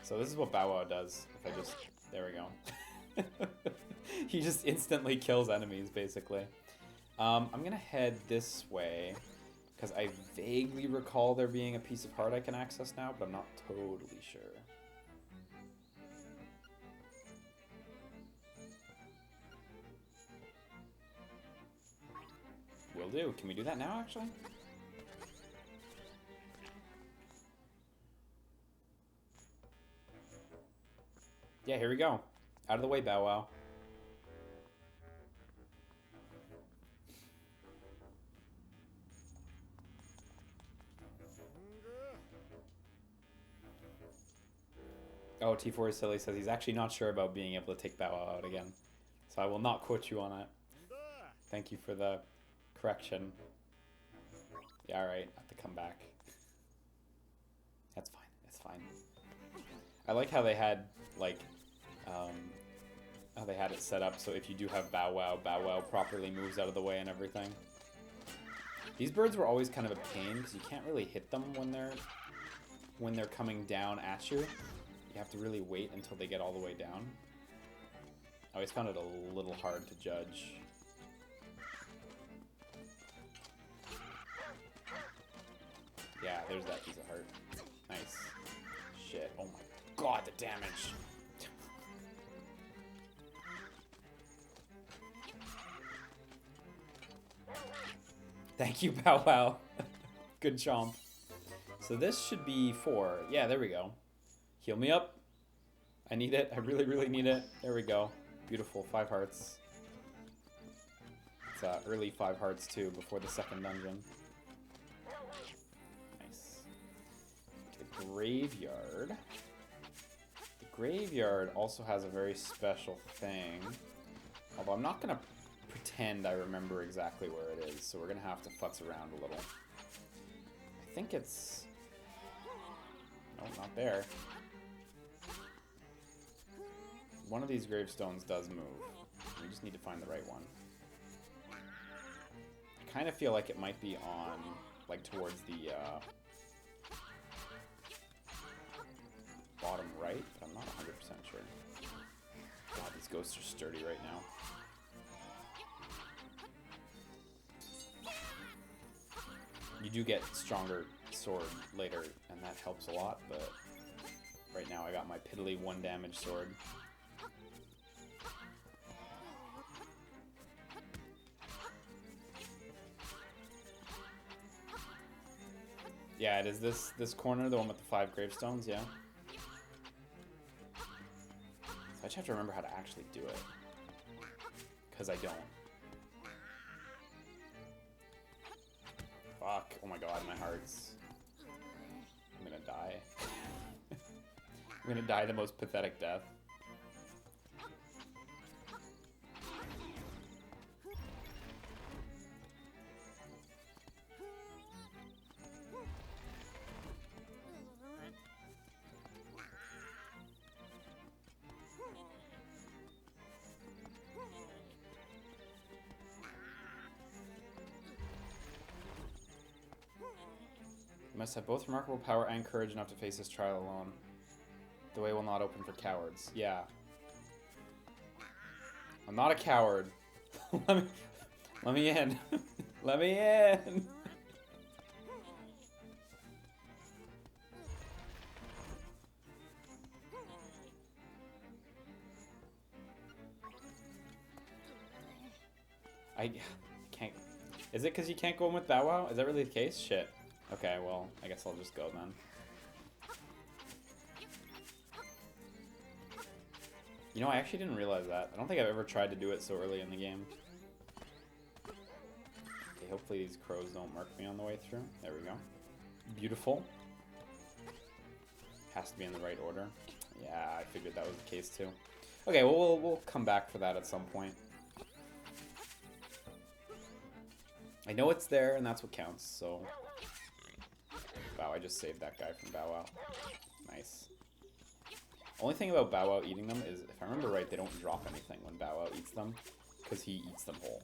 So this is what Bow Wow does. If I just... There we go. He just instantly kills enemies, basically. I'm gonna head this way, because I vaguely recall there being a piece of heart I can access now, but I'm not totally sure. Will do. Can we do that now, actually? Yeah, here we go. Out of the way, Bow Wow. Oh, T4 is silly, says he's actually not sure about being able to take Bow Wow out again. So I will not quote you on it. Thank you for the correction. Yeah, alright. I have to come back. That's fine. That's fine. I like how they had, like, how they had it set up so if you do have Bow Wow properly moves out of the way and everything. These birds were always kind of a pain because you can't really hit them when they're coming down at you. You have to really wait until they get all the way down. I always found it a little hard to judge. Yeah, there's that piece of heart. Nice. Shit. Oh my god, the damage. Thank you, Bow Wow. Good chomp. So this should be 4. Yeah, there we go. Heal me up. I need it. I really, really need it. There we go. Beautiful. 5 hearts. It's early 5 hearts, too, before the second dungeon. Nice. The graveyard. The graveyard also has a very special thing. Although I'm not going to pretend I remember exactly where it is, so we're going to have to futz around a little. I think it's... No, not there. One of these gravestones does move. We just need to find the right one. I kind of feel like it might be on, like, towards the bottom right, but I'm not 100% sure. God, these ghosts are sturdy right now. You do get stronger sword later, and that helps a lot, but right now I got my piddly 1 damage sword. Yeah, it is this corner, the one with the 5 gravestones, yeah. So I just have to remember how to actually do it. Because I don't. Fuck. Oh my god, my heart's... I'm gonna die. I'm gonna die the most pathetic death. You must have both remarkable power and courage enough to face this trial alone. The way will not open for cowards. Yeah. I'm not a coward. let me in. Let me in. I can't... Is it because you can't go in with Bow Wow? Is that really the case? Shit. Okay, well, I guess I'll just go then. You know, I actually didn't realize that. I don't think I've ever tried to do it so early in the game. Okay, hopefully these crows don't mark me on the way through. There we go. Beautiful. Has to be in the right order. Yeah, I figured that was the case too. Okay, well, we'll come back for that at some point. I know it's there, and that's what counts, so... Wow, I just saved that guy from Bow Wow. Nice. Only thing about Bow Wow eating them is, if I remember right, they don't drop anything when Bow Wow eats them, because he eats them whole.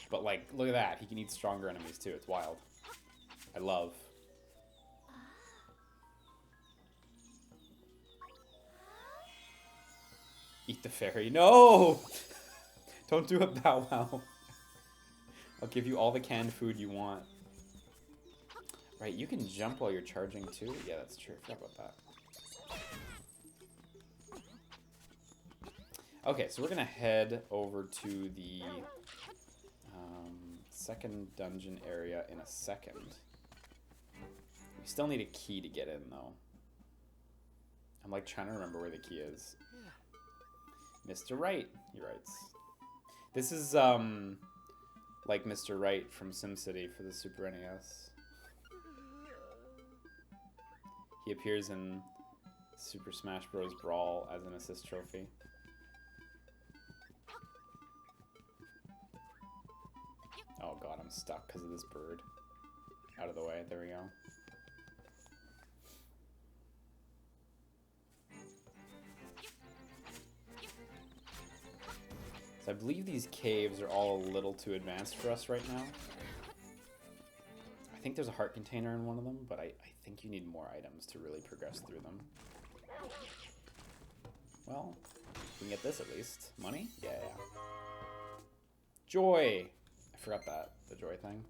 But, like, look at that. He can eat stronger enemies, too. It's wild. I love. Eat the fairy. No! Don't do it, Bow Wow. I'll give you all the canned food you want. Right, you can jump while you're charging too? Yeah, that's true. I forgot about that. Okay, so we're going to head over to the second dungeon area in a second. We still need a key to get in, though. I'm, like, trying to remember where the key is. Mr. Wright, he writes. This is, like Mr. Wright from SimCity for the Super NES. He appears in Super Smash Bros. Brawl as an assist trophy. I'm stuck because of this bird. Out of the way. There we go. So I believe these caves are all a little too advanced for us right now. I think there's a heart container in one of them, but I think you need more items to really progress through them. Well, we can get this at least. Money? Yeah. Joy! I forgot that, the joy thing.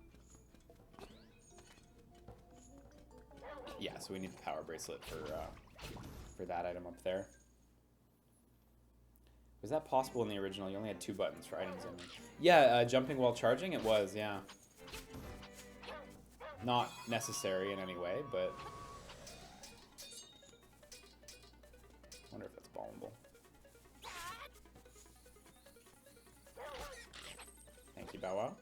Yeah, so we need the power bracelet for that item up there. Was that possible in the original? You only had 2 buttons for items in. Yeah, jumping while charging, it was, yeah. Not necessary in any way, but... I wonder if that's bombable. Thank you, Bow Wow.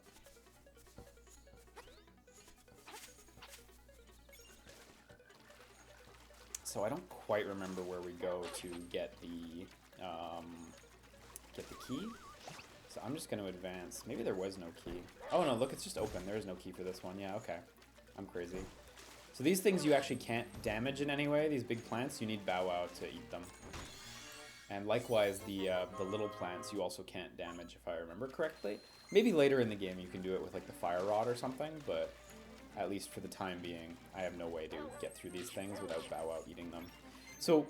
So I don't quite remember where we go to get the key. So I'm just going to advance. Maybe there was no key. Oh no, look, it's just open. There is no key for this one. Yeah, okay. I'm crazy. So these things you actually can't damage in any way. These big plants, you need Bow Wow to eat them. And likewise, the little plants you also can't damage, if I remember correctly. Maybe later in the game you can do it with like the fire rod or something, but at least for the time being, I have no way to get through these things without Bow Wow eating them. So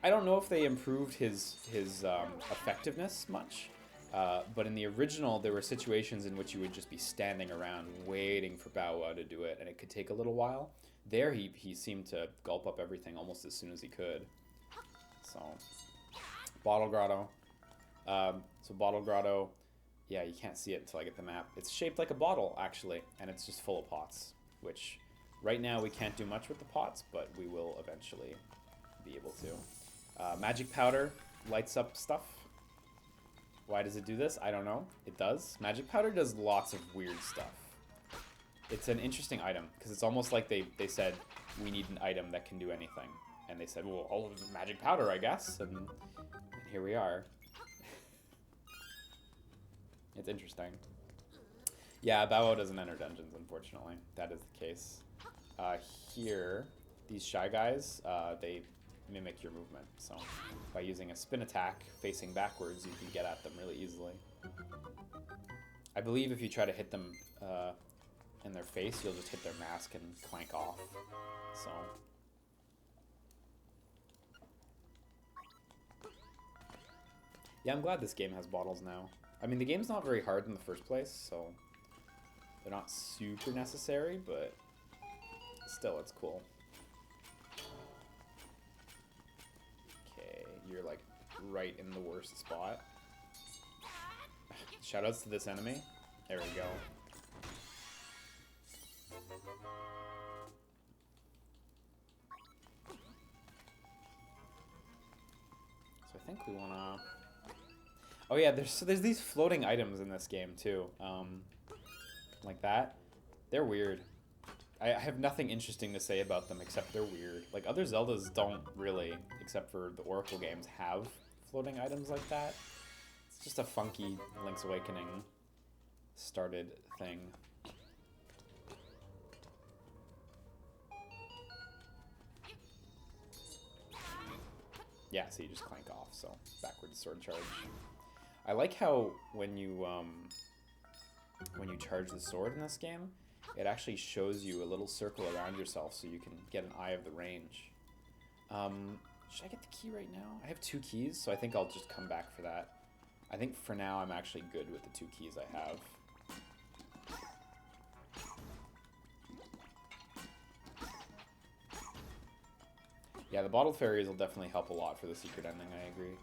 I don't know if they improved his effectiveness much, but in the original, there were situations in which you would just be standing around waiting for Bow Wow to do it, and it could take a little while. There, he seemed to gulp up everything almost as soon as he could. So, Bottle Grotto. So Bottle Grotto, yeah, you can't see it until I get the map. It's shaped like a bottle, actually, and it's just full of pots, which right now we can't do much with the pots, but we will eventually be able to. Magic powder lights up stuff. Why does it do this? I don't know. It does. Magic powder does lots of weird stuff. It's an interesting item, because it's almost like they said, we need an item that can do anything. And they said, well, all of the magic powder, I guess. And here we are. It's interesting. Yeah, Bow Wow doesn't enter dungeons, unfortunately. That is the case. Here, these Shy Guys, they mimic your movement. So by using a spin attack facing backwards, you can get at them really easily. I believe if you try to hit them in their face, you'll just hit their mask and clank off. So... yeah, I'm glad this game has bottles now. I mean, the game's not very hard in the first place, so they're not super necessary, but still, it's cool. Okay, you're like right in the worst spot. Shoutouts to this enemy. There we go. So I think we wanna... oh yeah, there's these floating items in this game too, like that. They're weird. I have nothing interesting to say about them except they're weird. Like other Zeldas don't really, except for the Oracle games, have floating items like that. It's just a funky Link's Awakening started thing. Yeah, so you just clank off, so backwards sword charge. I like how when you charge the sword in this game, it actually shows you a little circle around yourself so you can get an eye of the range. Should I get the key right now? I have 2 keys, so I think I'll just come back for that. I think for now I'm actually good with the 2 keys I have. Yeah, the bottle fairies will definitely help a lot for the secret ending, I agree.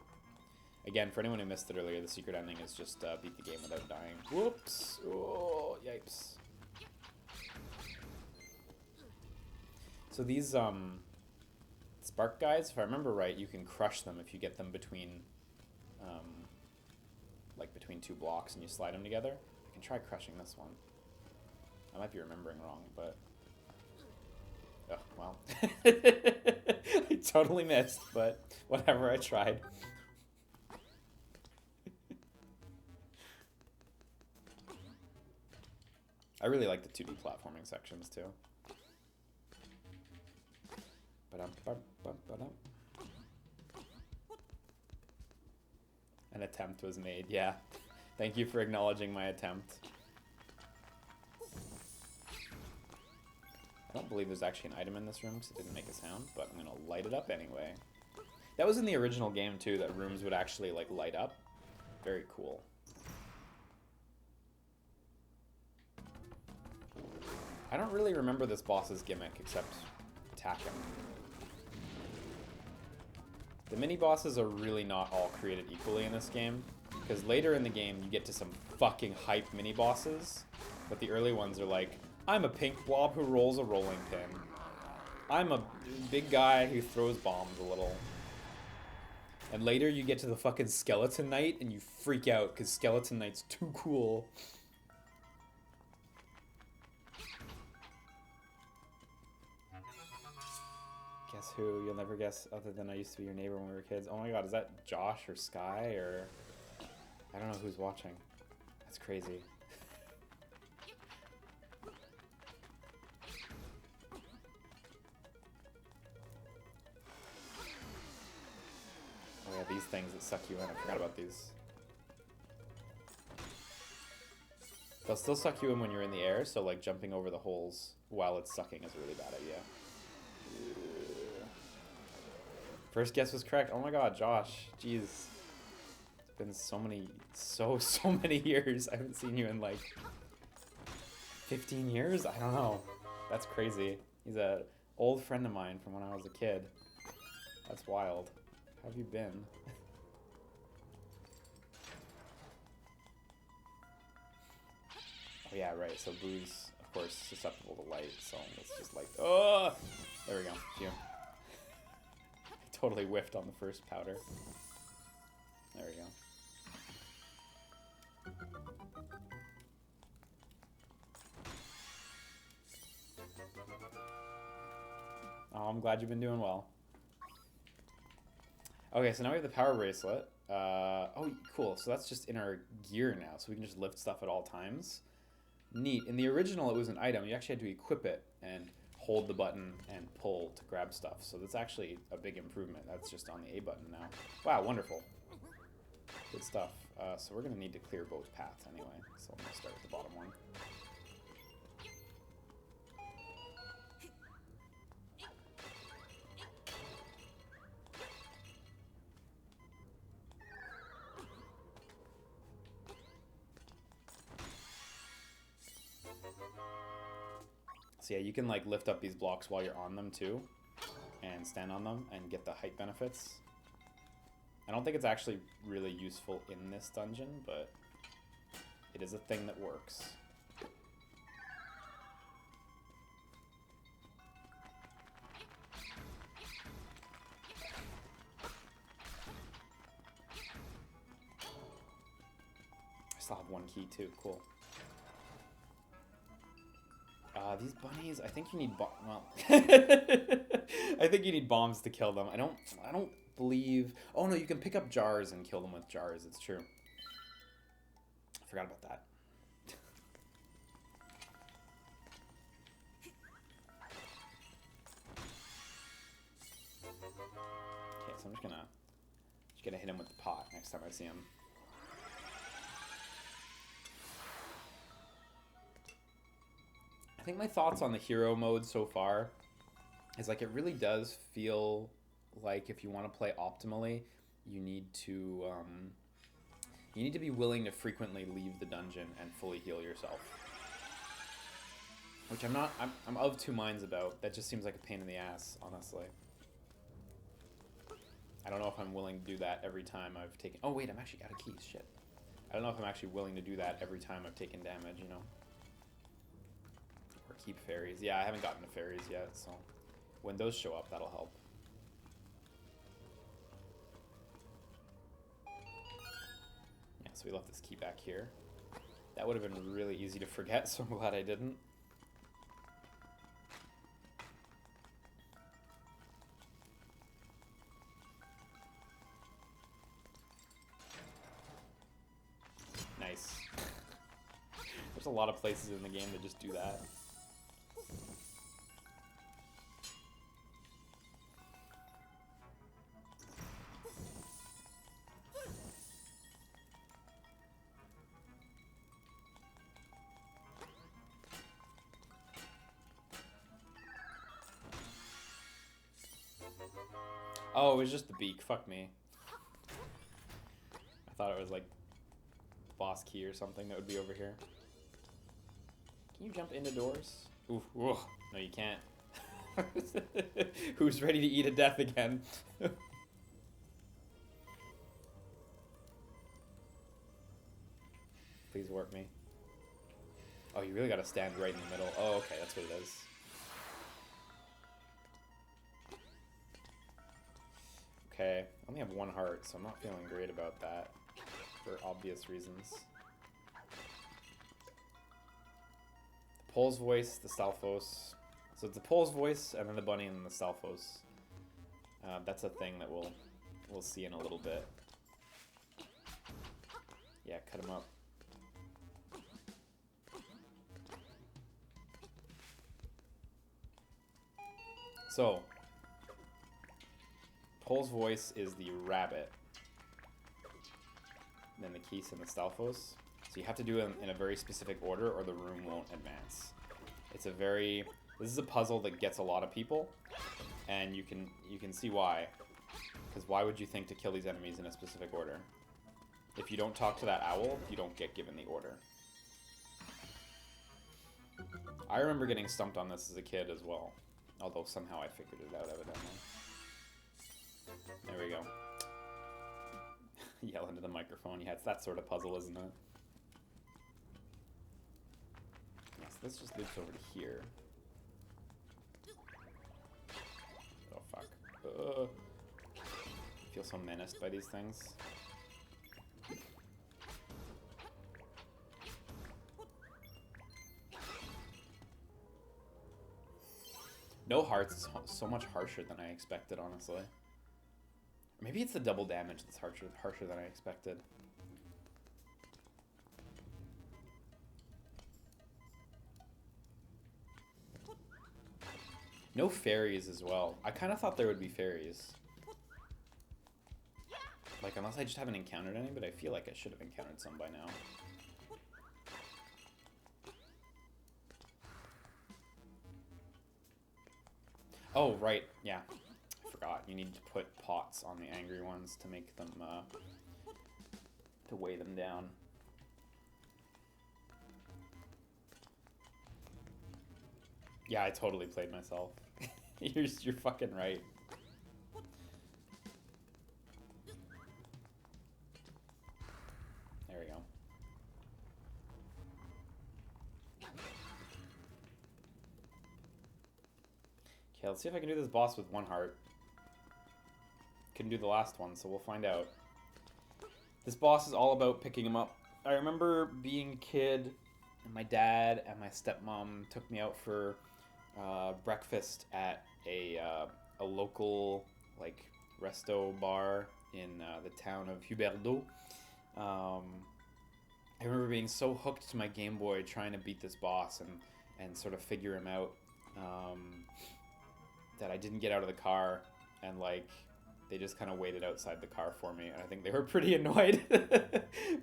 Again, for anyone who missed it earlier, the secret ending is just beat the game without dying. Whoops! Oh, yipes. So these spark guys, if I remember right, you can crush them if you get them between, like between 2 blocks and you slide them together. I can try crushing this one. I might be remembering wrong, but... oh, well. I totally missed, but whatever, I tried. I really like the 2D platforming sections too. An attempt was made, yeah. Thank you for acknowledging my attempt. I don't believe there's actually an item in this room because it didn't make a sound, but I'm gonna light it up anyway. That was in the original game too, that rooms would actually like light up. Very cool. I don't really remember this boss's gimmick except attack him. The mini-bosses are really not all created equally in this game, because later in the game you get to some fucking hype mini-bosses, but the early ones are like, I'm a pink blob who rolls a rolling pin. I'm a big guy who throws bombs a little. And later you get to the fucking Skeleton Knight and you freak out because Skeleton Knight's too cool. Guess who? You'll never guess other than I used to be your neighbor when we were kids. Oh my god, is that Josh or Sky or... I don't know who's watching. That's crazy. Oh yeah, these things that suck you in. I forgot about these. They'll still suck you in when you're in the air, so like jumping over the holes while it's sucking is a really bad idea. First guess was correct. Oh my god, Josh. Jeez. It's been so many years. I haven't seen you in like 15 years? I don't know. That's crazy. He's an old friend of mine from when I was a kid. That's wild. How have you been? Oh yeah, right. So Boo's, of course, susceptible to light. So let's just like, oh, there we go. Phew. I totally whiffed on the first powder. There we go. Oh, I'm glad you've been doing well. Okay, so now we have the power bracelet. Oh, cool. So that's just in our gear now, so we can just lift stuff at all times. Neat. In the original, it was an item. You actually had to equip it and hold the button and pull to grab stuff. So that's actually a big improvement. That's just on the A button now. Wow, wonderful. Good stuff. So we're going to need to clear both paths anyway. So I'm going to start with the bottom one. So yeah, you can like lift up these blocks while you're on them too, and stand on them and get the height benefits. I don't think it's actually really useful in this dungeon, but it is a thing that works. I still have one key too, cool. These bunnies, I think you need well, I think you need bombs to kill them. I don't believe... Oh no, you can pick up jars and kill them with jars, it's true. I forgot about that. Okay, so I'm just gonna hit him with the pot next time I see him. I think my thoughts on the hero mode so far is like it really does feel like if you want to play optimally, you need to be willing to frequently leave the dungeon and fully heal yourself. Which I'm of two minds about. That just seems like a pain in the ass, honestly. I don't know if I'm willing to do that every time I've taken... Oh wait, I'm actually out of keys, shit. I don't know if I'm actually willing to do that every time I've taken damage, you know? Or keep fairies. Yeah, I haven't gotten to fairies yet, so when those show up, that'll help. Yeah, so we left this key back here. That would have been really easy to forget, so I'm glad I didn't. Nice. There's a lot of places in the game that just do that. Oh, it was just the beak. Fuck me. I thought it was like boss key or something that would be over here. Can you jump into doors? Ooh, ooh. No, you can't. Who's ready to eat a death again? Please warp me. Oh, you really gotta stand right in the middle. Oh, okay, that's what it is. Okay, I only have one heart, so I'm not feeling great about that, for obvious reasons. The Pole's voice, the Stalfos. So it's the Pole's voice, and then the bunny, and then the Stalfos. That's a thing that we'll see in a little bit. Yeah, cut him up. So, Pole's voice is the rabbit. And then the Keese and the Stalfos. So you have to do it in a very specific order or the room won't advance. It's a very... This is a puzzle that gets a lot of people. And you can see why. Because why would you think to kill these enemies in a specific order? If you don't talk to that owl, you don't get given the order. I remember getting stumped on this as a kid as well. Although somehow I figured it out, evidently. There we go. Yell into the microphone. Yeah, it's that sort of puzzle, isn't it? Yes, this just loops over to here. Oh, fuck. I feel so menaced by these things. No hearts is so much harsher than I expected, honestly. Maybe it's the double damage that's harsher than I expected. No fairies as well. I kind of thought there would be fairies. Like, unless I just haven't encountered any, but I feel like I should have encountered some by now. Oh, right. Yeah. I forgot. You need to put pots on the angry ones to make them, to weigh them down. Yeah, I totally played myself. You're fucking right. There we go. Okay, let's see if I can do this boss with one heart. Couldn't do the last one, so we'll find out. This boss is all about picking him up. I remember being a kid, and my dad and my stepmom took me out for breakfast at a local, like, resto bar in the town of Huberdeau. I remember being so hooked to my Game Boy trying to beat this boss and sort of figure him out, that I didn't get out of the car, and, like, they just kind of waited outside the car for me, and I think they were pretty annoyed.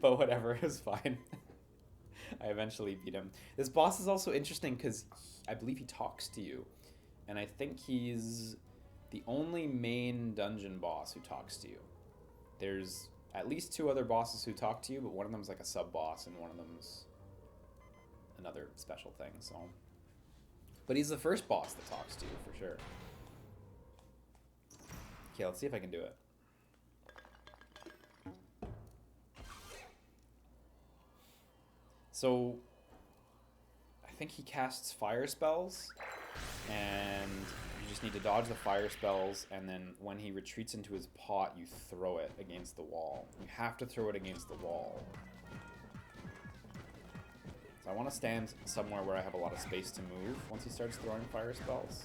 But whatever, it was fine. I eventually beat him. This boss is also interesting because I believe he talks to you. And I think he's the only main dungeon boss who talks to you. There's at least 2 other bosses who talk to you, but one of them's like a sub-boss and one of them's another special thing, so... But he's the first boss that talks to you, for sure. Okay, let's see if I can do it. So, I think he casts fire spells, and you just need to dodge the fire spells, and then when he retreats into his pot, you throw it against the wall. You have to throw it against the wall. So I want to stand somewhere where I have a lot of space to move once he starts throwing fire spells.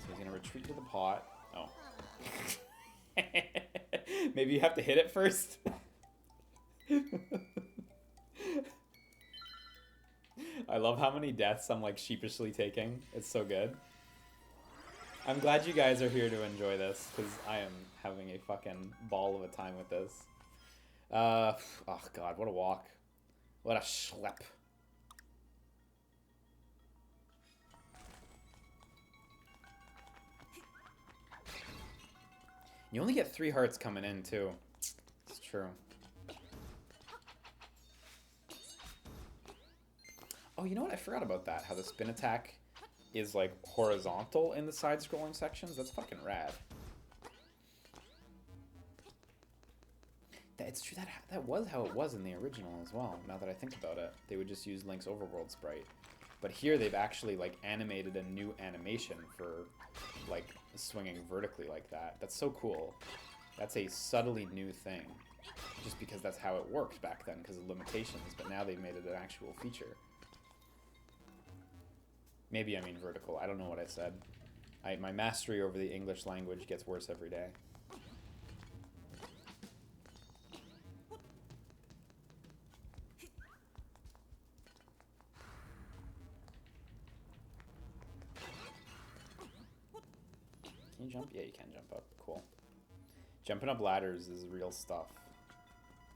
So he's going to retreat to the pot. Oh. Maybe you have to hit it first? I love how many deaths I'm like sheepishly taking. It's so good. I'm glad you guys are here to enjoy this, because I am having a fucking ball of a time with this. Oh god, what a walk. What a schlep. You only get 3 hearts coming in, too. It's true. Oh, you know what? I forgot about that. How the spin attack is, like, horizontal in the side-scrolling sections. That's fucking rad. It's true. That was how it was in the original as well, now that I think about it. They would just use Link's overworld sprite. But here they've actually, like, animated a new animation for, like, swinging vertically like that. That's so cool. That's a subtly new thing. Just because that's how it worked back then, because of limitations. But now they've made it an actual feature. Maybe I mean vertical. I don't know what I said. My mastery over the English language gets worse every day. Can you jump? Yeah, you can jump up. Cool. Jumping up ladders is real stuff.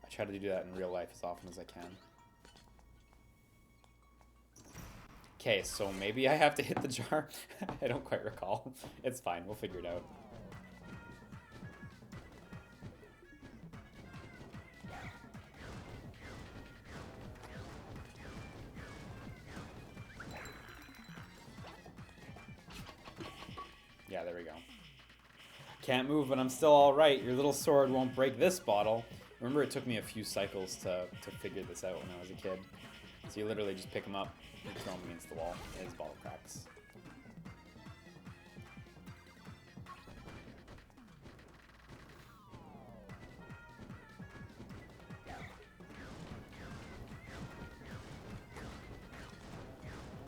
I try to do that in real life as often as I can. Okay, so maybe I have to hit the jar. I don't quite recall. It's fine, we'll figure it out. Yeah, there we go. Can't move, but I'm still alright. Your little sword won't break this bottle. Remember, it took me a few cycles to figure this out when I was a kid. So you literally just pick them up and throw them against the wall, and his bottle cracks.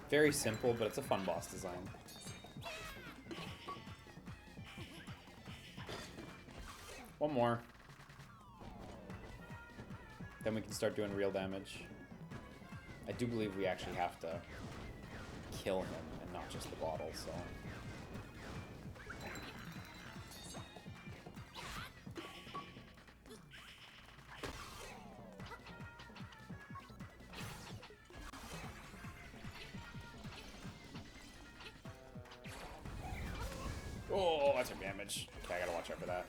Very simple, but it's a fun boss design. One more. Then we can start doing real damage. I do believe we actually have to kill him and not just the bottle, so... Oh, that's took damage. Okay, I gotta watch out for that.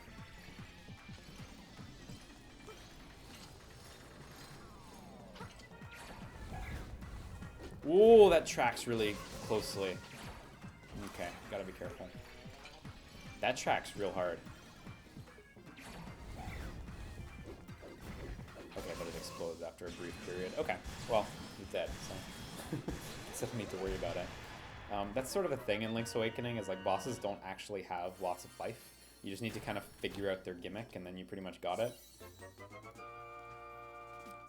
Ooh, that tracks really closely. Okay, gotta be careful. That tracks real hard. Okay, but it explodes after a brief period. Okay, well, he's dead, so... Doesn't need to worry about it. That's sort of a thing in Link's Awakening, is like bosses don't actually have lots of life. You just need to kind of figure out their gimmick, and then you pretty much got it.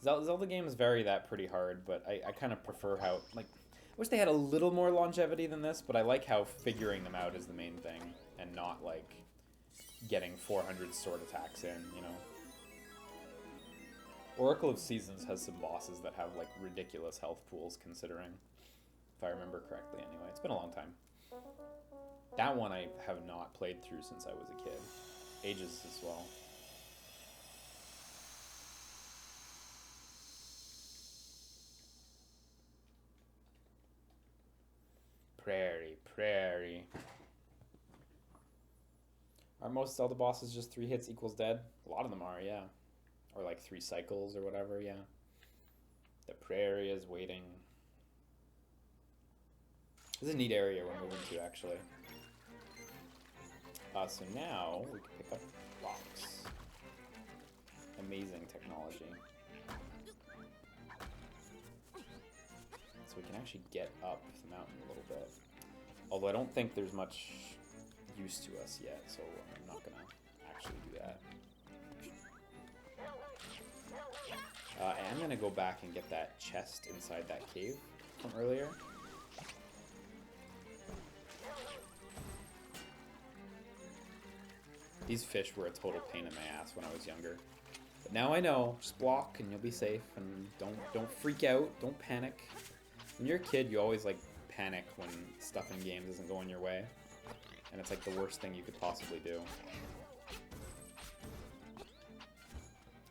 Zelda games vary that pretty hard, but I kind of prefer how, like, I wish they had a little more longevity than this, but I like how figuring them out is the main thing, and not, like, getting 400 sword attacks in, you know? Oracle of Seasons has some bosses that have, like, ridiculous health pools, considering, if I remember correctly anyway. It's been a long time. That one I have not played through since I was a kid. Ages as well. Prairie, prairie. Are most Zelda bosses just 3 hits equals dead? A lot of them are, yeah. Or like 3 cycles or whatever, yeah. The prairie is waiting. This is a neat area we're moving to, actually. So now we can pick up rocks. Amazing technology. So we can actually get up the mountain a little bit. Although I don't think there's much use to us yet, so I'm not gonna actually do that. I am gonna go back and get that chest inside that cave from earlier. These fish were a total pain in my ass when I was younger. But now I know. Just block and you'll be safe, and don't freak out. Don't panic. When you're a kid, you always like panic when stuff in games isn't going your way, and it's like the worst thing you could possibly do.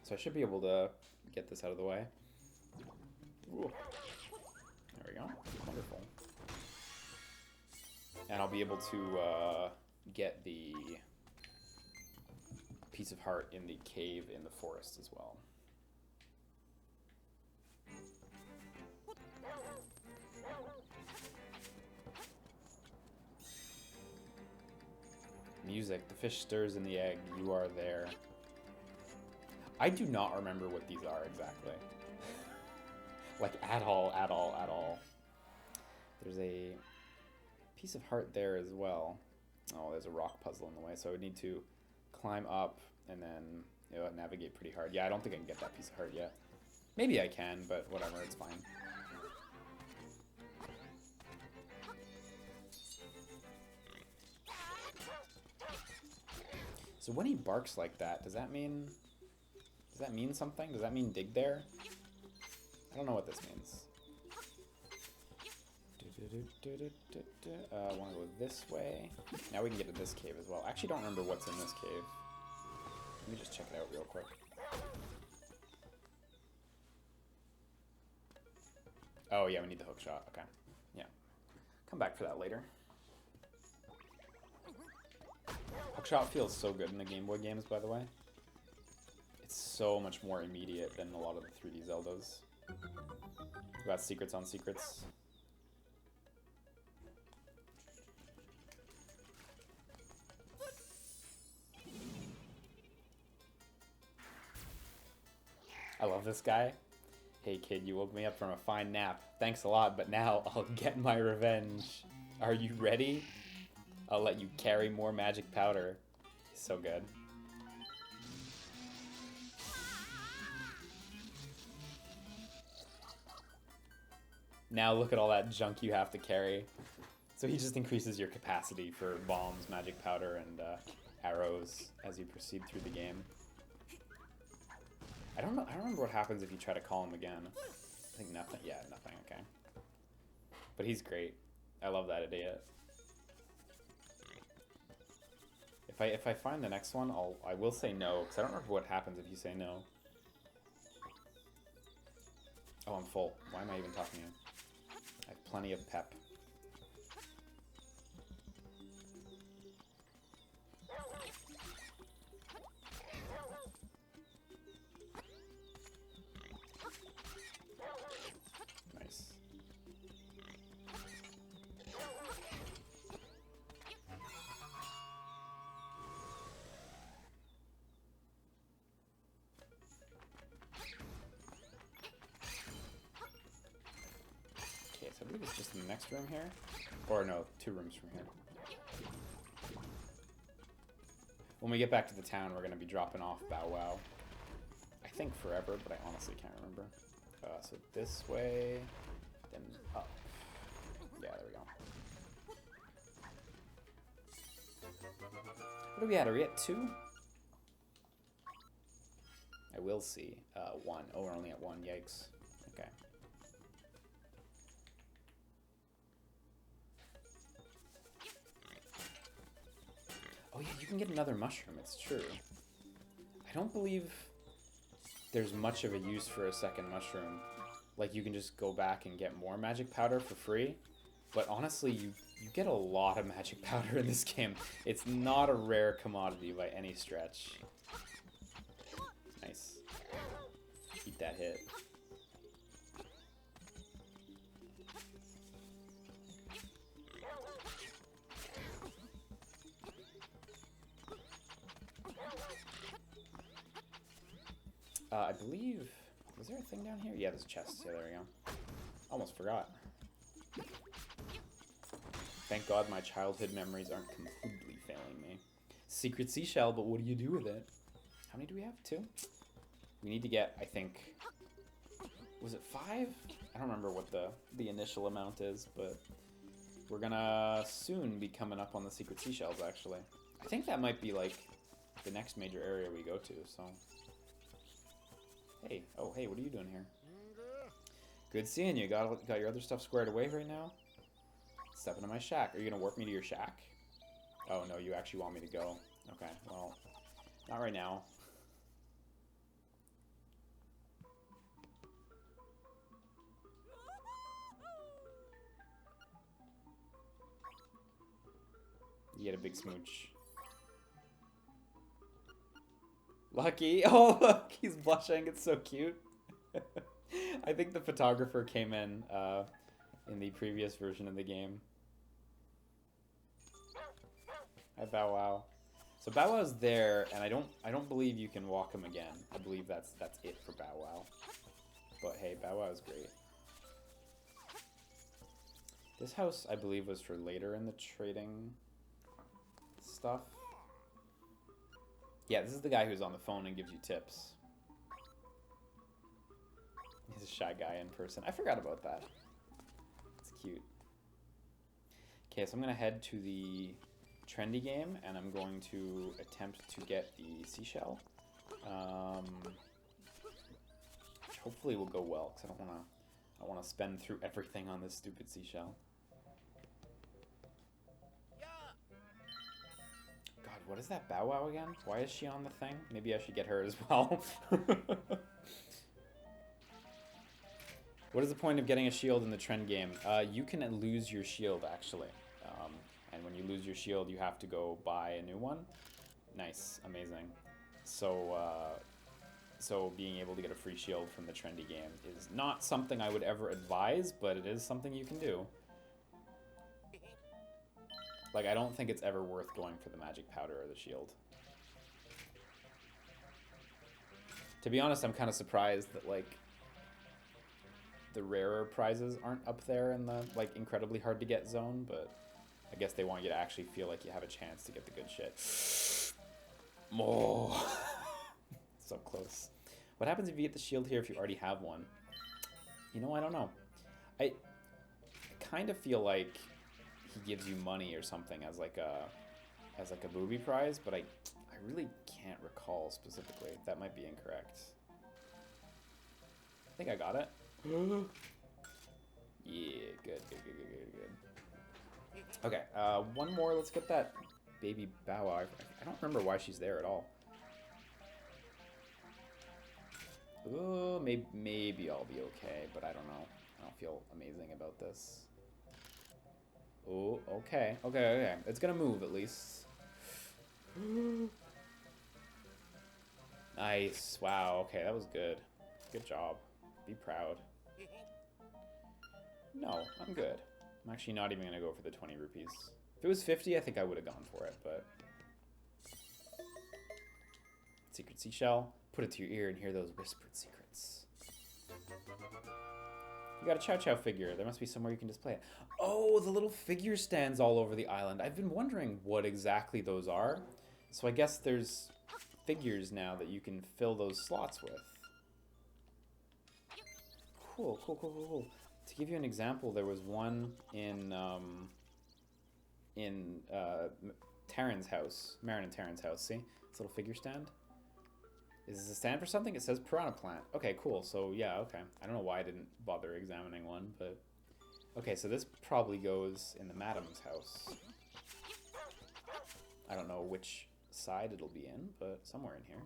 So I should be able to get this out of the way. Ooh. There we go. Wonderful. And I'll be able to get the piece of heart in the cave in the forest as well. Music. The fish stirs in the egg. You are there. I do not remember what these are exactly. Like, at all, at all, at all. There's a piece of heart there as well. Oh, there's a rock puzzle in the way, so I would need to climb up and then, you know, navigate pretty hard. Yeah, I don't think I can get that piece of heart yet. Maybe I can, but whatever, it's fine. So when he barks like that, does that mean something? Does that mean dig there? I don't know what this means. I want to go this way. Now we can get to this cave as well. I actually don't remember what's in this cave. Let me just check it out real quick. Oh yeah, we need the hook shot. Okay. Yeah. Come back for that later. Hookshot feels so good in the Game Boy games, by the way. It's so much more immediate than a lot of the 3D Zeldas. We got secrets on secrets. I love this guy. Hey kid, you woke me up from a fine nap. Thanks a lot, but now I'll get my revenge. Are you ready? I'll let you carry more magic powder. He's so good. Now look at all that junk you have to carry. So he just increases your capacity for bombs, magic powder, and arrows as you proceed through the game. I don't know. I don't remember what happens if you try to call him again. I think nothing. Yeah, nothing. Okay. But he's great. I love that idiot. If I find the next one, I will say no, because I don't remember what happens if you say no. Oh, I'm full. Why am I even talking to you? I have plenty of pep. Nice. Okay, so I believe it's just in the next room here. Or no, 2 rooms from here. When we get back to the town, we're going to be dropping off Bow Wow. I think forever, but I honestly can't remember. So this way, then up. Yeah, there we go. What are we at? Are we at 2? I will see. 1. Oh, we're only at 1. Yikes. Okay. Oh yeah, you can get another mushroom, it's true. I don't believe there's much of a use for a second mushroom. Like, you can just go back and get more magic powder for free. But honestly, you get a lot of magic powder in this game. It's not a rare commodity by any stretch. Nice. Eat that hit. I believe... Was there a thing down here? Yeah, there's a chest. Yeah, there we go. Almost forgot. Thank God my childhood memories aren't completely failing me. Secret seashell, but what do you do with it? How many do we have? 2? We need to get, I think... Was it 5? I don't remember what the initial amount is, but... We're gonna soon be coming up on the secret seashells, actually. I think that might be, like, the next major area we go to, so... Hey, oh, hey, what are you doing here? Good seeing you. Got your other stuff squared away right now? Step into my shack. Are you gonna warp me to your shack? Oh, no, you actually want me to go. Okay, well, not right now. You get a big smooch. Lucky. Oh, look, he's blushing. It's so cute. I think the photographer came in the previous version of the game. Hi, Bow Wow. So Bow Wow's there, and I don't believe you can walk him again. I believe that's it for Bow Wow. But hey, Bow Wow's great. This house, I believe, was for later in the trading stuff. Yeah, this is the guy who's on the phone and gives you tips. He's a shy guy in person. I forgot about that. It's cute. Okay, so I'm going to head to the trendy game, and I'm going to attempt to get the seashell. Which hopefully will go well, because I don't want to spend through everything on this stupid seashell. God, what is that Bow Wow again? Why is she on the thing? Maybe I should get her as well. What is the point of getting a shield in the trend game? You can lose your shield, actually. And when you lose your shield, you have to go buy a new one. Nice. Amazing. So, so being able to get a free shield from the trendy game is not something I would ever advise, but it is something you can do. Like, I don't think it's ever worth going for the magic powder or the shield. To be honest, I'm kind of surprised that, like, the rarer prizes aren't up there in the, like, incredibly hard to get zone, but I guess they want you to actually feel like you have a chance to get the good shit. More. So close. What happens if you get the shield here if you already have one? You know, I don't know. I kind of feel like he gives you money or something as like a booby prize, but I really can't recall specifically. That might be incorrect. I think I got it. Yeah, good. Okay, one more. Let's get that baby Bow Wow. I don't remember why she's there at all. Ooh, maybe I'll be okay, but I don't know. I don't feel amazing about this. Oh, okay. It's gonna move at least. Nice. Wow. Okay, that was good. Good job. Be proud. No, I'm good. I'm actually not even gonna go for the 20 rupees. If it was 50, I think I would have gone for it, but... Secret seashell. Put it to your ear and hear those whispered secrets. You got a Chow Chow figure. There must be somewhere you can display it. Oh, the little figure stands all over the island. I've been wondering what exactly those are. So I guess there's figures now that you can fill those slots with. Cool. To give you an example, there was one in Taryn's house, Marin and Taryn's house. See? This little figure stand. Is this a stand for something? It says piranha plant. Okay, cool. So, yeah, okay. I don't know why I didn't bother examining one, but... Okay, so this probably goes in the madam's house. I don't know which side it'll be in, but somewhere in here.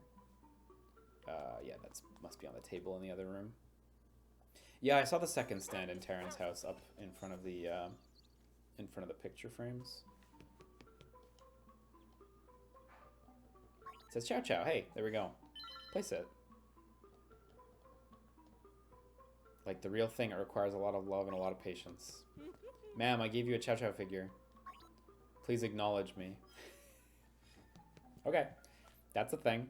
Yeah, that must be on the table in the other room. Yeah, I saw the second stand in Taryn's house up in front of the picture frames. It says Chow Chow. Hey, there we go. Place it. Like the real thing, it requires a lot of love and a lot of patience. Ma'am, I gave you a Chow Chow figure. Please acknowledge me. Okay, that's a thing.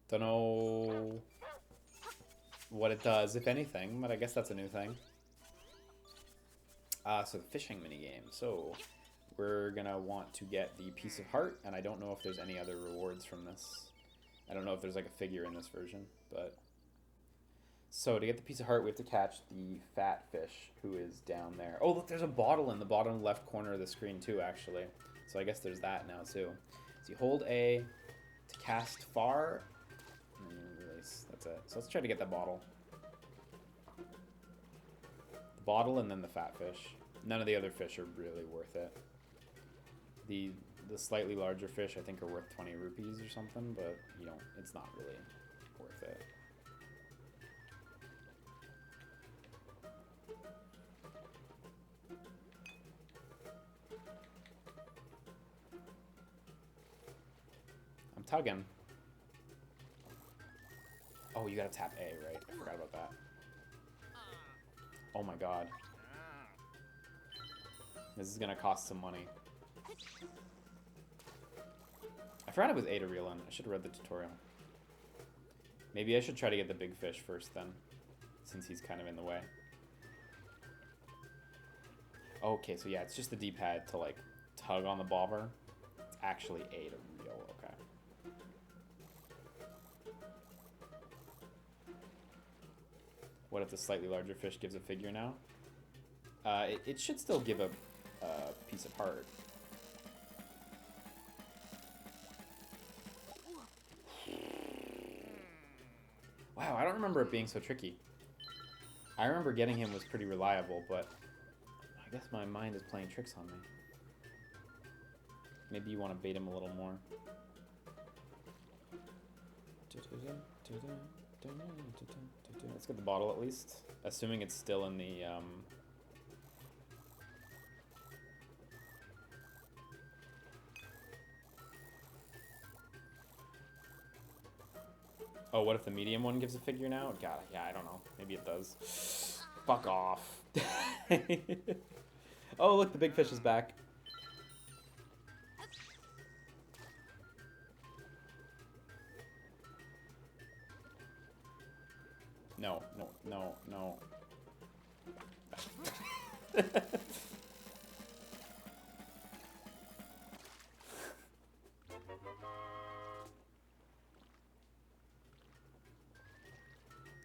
Don't know what it does, if anything, but I guess that's a new thing. So the fishing minigame. So we're gonna want to get the piece of heart, and I don't know if there's any other rewards from this. I don't know if there's like a figure in this version, but... So to get the piece of heart, we have to catch the fat fish who is down there. Oh, look, there's a bottle in the bottom left corner of the screen too, actually. So I guess there's that now too. So you hold A to cast far, and you release. That's That's it. So let's try to get the bottle. The bottle and then the fat fish. None of the other fish are really worth it. The slightly larger fish I think are worth 20 rupees or something, but you know, it's not really worth it. I'm tugging. Oh, you gotta tap A, right? I forgot about that. Oh my god. This is gonna cost some money. I forgot it was A to reel in. I should have read the tutorial. Maybe I should try to get the big fish first then, since he's kind of in the way. Okay, so yeah, it's just the D-pad to like tug on the bobber. It's actually A to reel, okay. What if the slightly larger fish gives a figure now? It should still give a piece of heart. Wow, I don't remember it being so tricky. I remember getting him was pretty reliable, but I guess my mind is playing tricks on me. Maybe you want to bait him a little more. Let's get the bottle at least. Assuming it's still in the... Oh, what if the medium one gives a figure now? God, yeah, I don't know. Maybe it does. Fuck off. Oh, look, the big fish is back. No, no, no, no.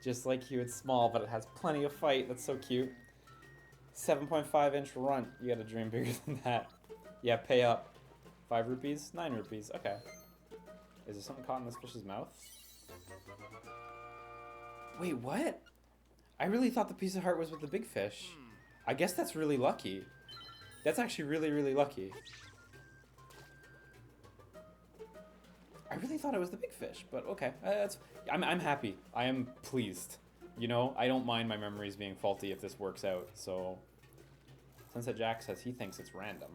Just like you, it's small, but it has plenty of fight. That's so cute. 7.5-inch runt. You got a dream bigger than that. Yeah, pay up. 5 rupees? 9 rupees. Okay. Is there something caught in this fish's mouth? Wait, what? I really thought the piece of heart was with the big fish. I guess that's really lucky. That's actually really, really lucky. I really thought it was the big fish, but okay. I'm happy. I am pleased. You know, I don't mind my memories being faulty if this works out, so... Sunset Jack says he thinks it's random.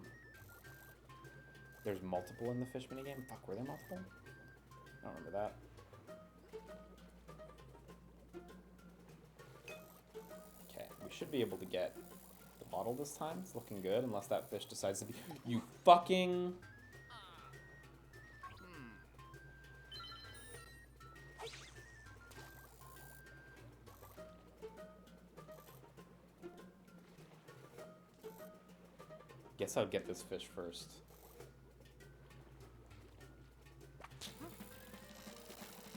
There's multiple in the fish minigame? Fuck, were there multiple? I don't remember that. Okay, we should be able to get the bottle this time. It's looking good, unless that fish decides to be... You fucking... Guess I'll get this fish first.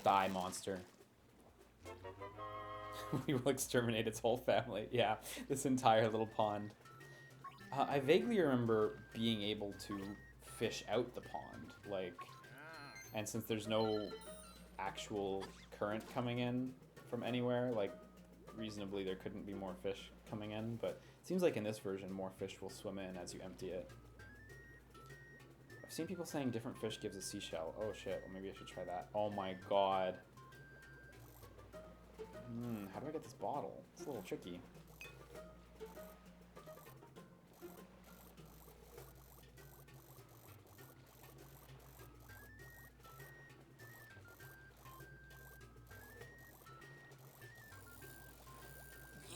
Die, monster. We will exterminate its whole family. Yeah, this entire little pond. I vaguely remember being able to fish out the pond, like, and since there's no actual current coming in from anywhere, like, reasonably there couldn't be more fish coming in, but it seems like in this version more fish will swim in as you empty it. I've seen people saying different fish gives a seashell. Oh shit, well maybe I should try that. Oh my god. How do I get this bottle? It's a little tricky.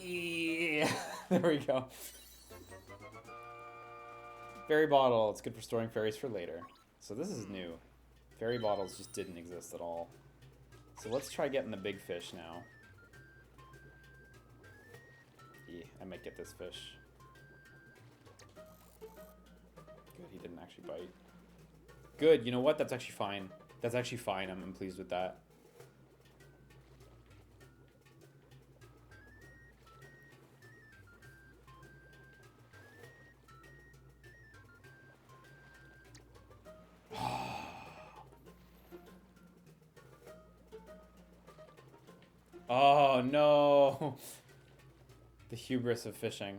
Yeah, there we go. Fairy bottle. It's good for storing fairies for later. So this is new. Fairy bottles just didn't exist at all. So let's try getting the big fish now. Yeah, I might get this fish. Good, he didn't actually bite. Good, you know what? That's actually fine. That's actually fine. I'm pleased with that. Oh, no. The hubris of fishing.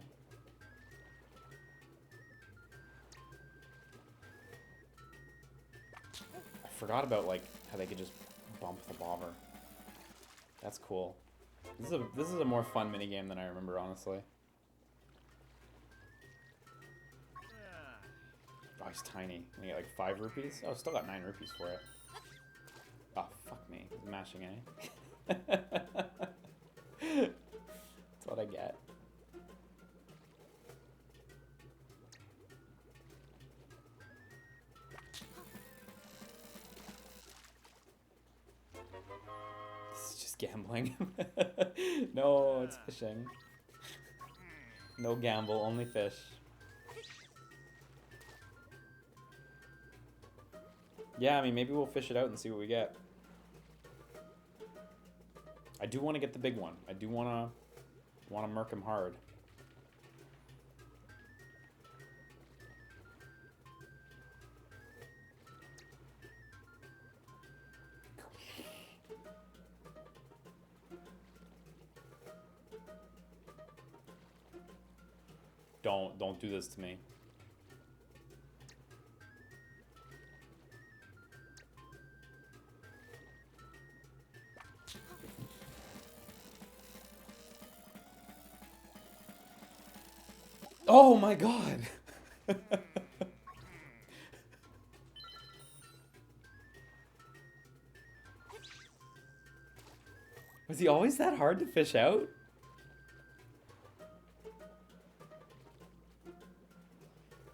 I forgot about, like, how they could just bump the bobber. That's cool. This is a more fun minigame than I remember, honestly. Oh, he's tiny. I get like 5 rupees? Oh, still got 9 rupees for it. Oh, fuck me. He's mashing A. That's what I get. This is just gambling. No, it's fishing. No gamble, only fish. Yeah, I mean, maybe we'll fish it out and see what we get. I do want to get the big one. I do want to murk him hard. Don't do this to me. Oh my god! Was he always that hard to fish out?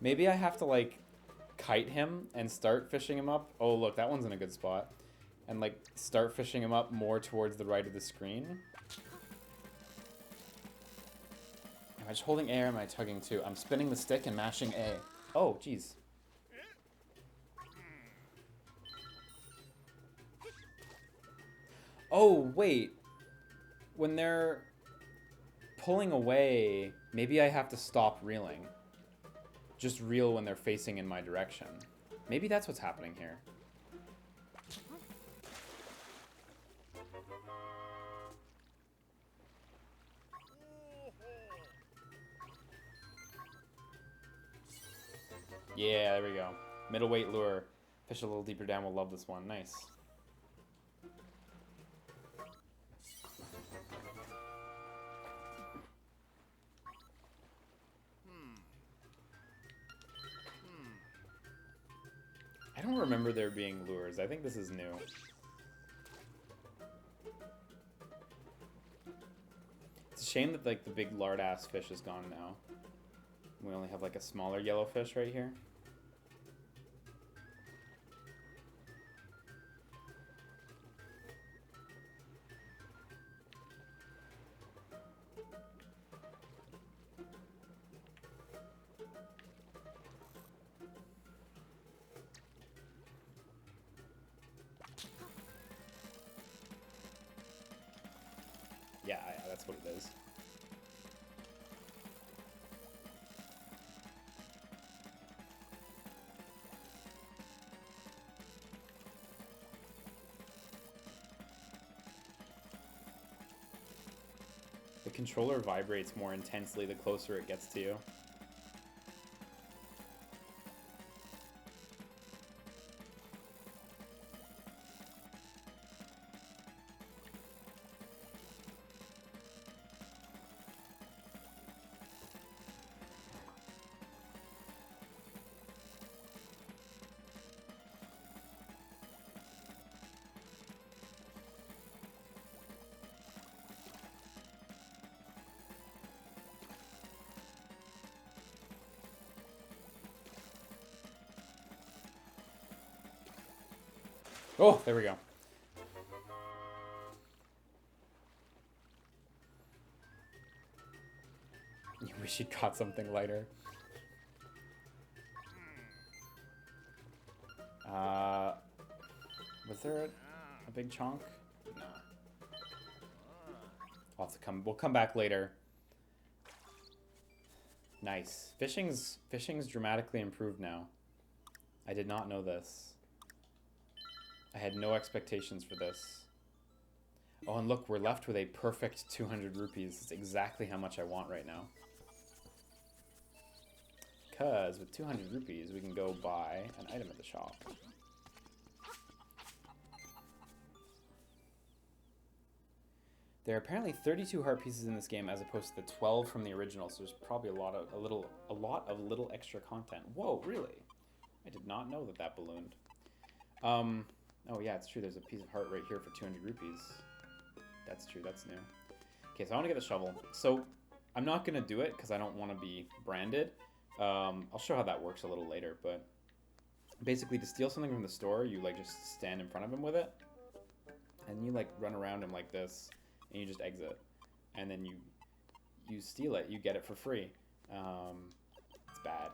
Maybe I have to, like, kite him and start fishing him up. Oh, look, that one's in a good spot. And, like, start fishing him up more towards the right of the screen. Am I just holding A or am I tugging too? I'm spinning the stick and mashing A. Oh, jeez. Oh, wait. When they're pulling away, maybe I have to stop reeling. Just reel when they're facing in my direction. Maybe that's what's happening here. Yeah, there we go. Middleweight lure. Fish a little deeper down will love this one. Nice. I don't remember there being lures. I think this is new. It's a shame that, like, the big lard-ass fish is gone now. We only have, like, a smaller yellow fish right here. Yeah, that's what it is. The controller vibrates more intensely the closer it gets to you. Oh, there we go. You wish you'd caught something lighter. Was there a big chunk? No. I'll have to come. We'll come back later. Nice. Fishing's dramatically improved now. I did not know this. I had no expectations for this. Oh, and look, we're left with a perfect 200 rupees. It's exactly how much I want right now. Because with 200 rupees, we can go buy an item at the shop. There are apparently 32 heart pieces in this game as opposed to the 12 from the original, so there's probably a lot of little extra content. Whoa, really? I did not know that ballooned. Oh yeah, it's true. There's a piece of heart right here for 200 rupees. That's true. That's new. Okay, so I want to get the shovel. So I'm not gonna do it because I don't want to be branded. I'll show how that works a little later, but basically to steal something from the store, you like just stand in front of him with it, and you like run around him like this. And you just exit, and then you steal it. You get it for free. It's bad.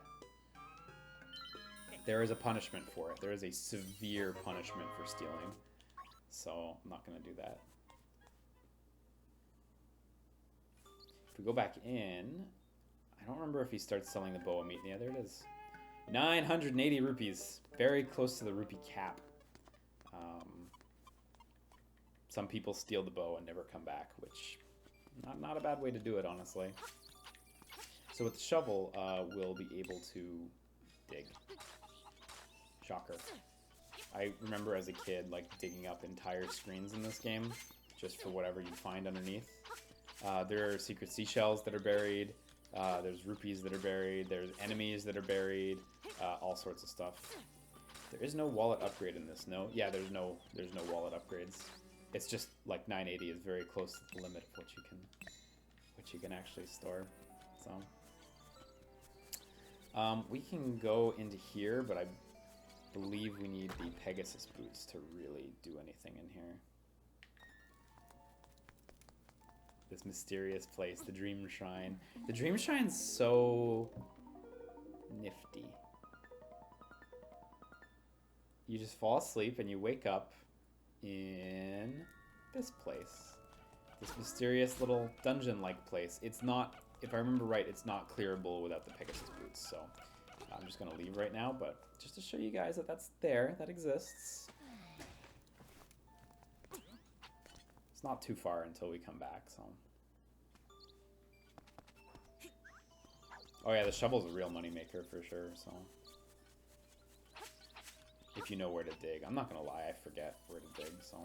There is a punishment for it. There is a severe punishment for stealing. So I'm not going to do that. If we go back in, I don't remember if he starts selling the bow immediately. Yeah, there it is. 980 rupees. Very close to the rupee cap. Some people steal the bow and never come back, which not a bad way to do it, honestly. So with the shovel, we'll be able to dig. Shocker. I remember as a kid, like, digging up entire screens in this game, just for whatever you find underneath. There are secret seashells that are buried. There's rupees that are buried. There's enemies that are buried. All sorts of stuff. There is no wallet upgrade in this, no? Yeah, there's no wallet upgrades. It's just like 980 is very close to the limit of what you can actually store. So we can go into here, but I believe we need the Pegasus boots to really do anything in here. This mysterious place, the Dream Shrine. The Dream Shrine's so nifty. You just fall asleep and you wake up in this place. This mysterious little dungeon-like place. It's not, if I remember right, it's not clearable without the Pegasus boots, so I'm just going to leave right now, but just to show you guys that that's there, that exists. It's not too far until we come back, so. Oh yeah, the shovel's a real moneymaker for sure, so. If you know where to dig. I'm not going to lie, I forget where to dig, so.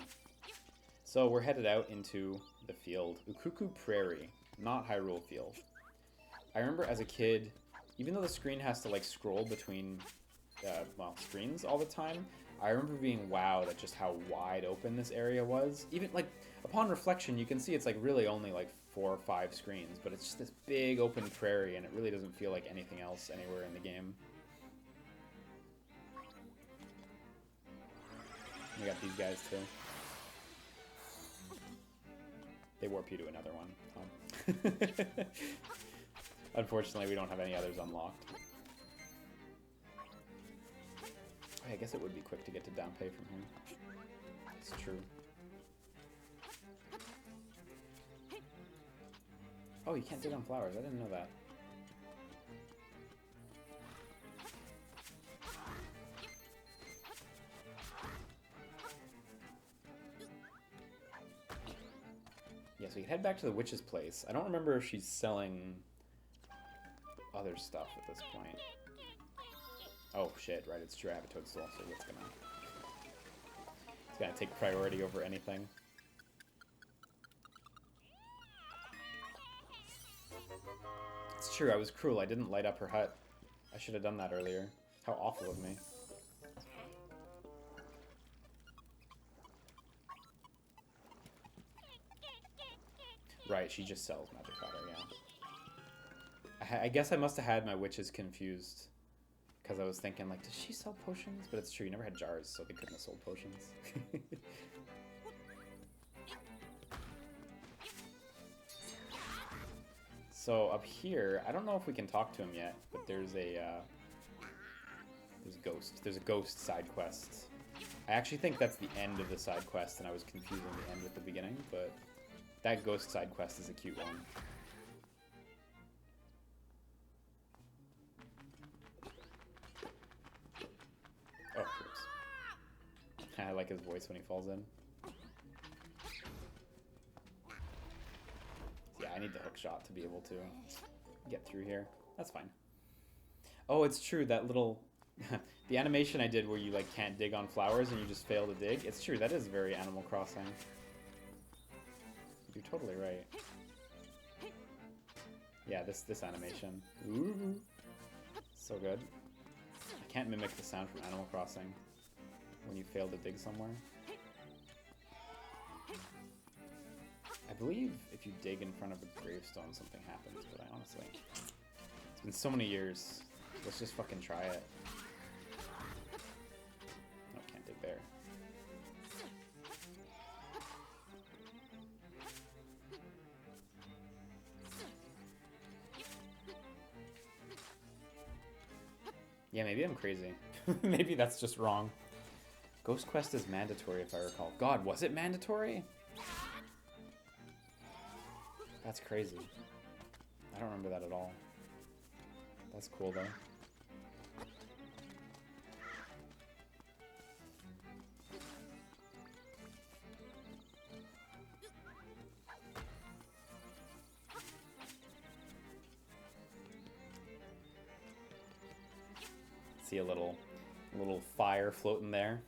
So we're headed out into the field. Ukuku Prairie, not Hyrule Field. I remember as a kid, even though the screen has to like scroll between, screens all the time, I remember being wowed at just how wide open this area was. Even like, upon reflection, you can see it's like really only like 4 or 5 screens, but it's just this big open prairie and it really doesn't feel like anything else anywhere in the game. We got these guys too. They warp you to another one. Oh. Unfortunately, we don't have any others unlocked. I guess it would be quick to get to Dampé from here. It's true. Oh, you can't dig on flowers. I didn't know that. Yeah, so you can head back to the witch's place. I don't remember if she's selling other stuff at this point. Oh shit, right, it's true, I have a toadstool, so it's gonna take priority over anything. It's true, I was cruel, I didn't light up her hut. I should have done that earlier. How awful of me. Right, she just sells magic powder, yeah. I guess I must have had my witches confused. Because I was thinking, like, does she sell potions? But it's true, you never had jars, so they couldn't have sold potions. So up here, I don't know if we can talk to him yet, but there's a ghost. There's a ghost side quest. I actually think that's the end of the side quest, and I was confusing the end with the beginning, but that ghost side quest is a cute one. Oh, oops. I like his voice when he falls in. need the hook shot to be able to get through here. That's fine. Oh, it's true, that little... the animation I did where you like can't dig on flowers and you just fail to dig. It's true, that is very Animal Crossing. You're totally right. Yeah, this animation. Ooh. So good. I can't mimic the sound from Animal Crossing when you fail to dig somewhere. I believe if you dig in front of a gravestone, something happens, but I honestly... It's been so many years. Let's just fucking try it. No, can't dig there. Yeah, maybe I'm crazy. Maybe that's just wrong. Ghost Quest is mandatory, if I recall. God, was it mandatory? That's crazy. I don't remember that at all. That's cool, though. See a little fire floating there.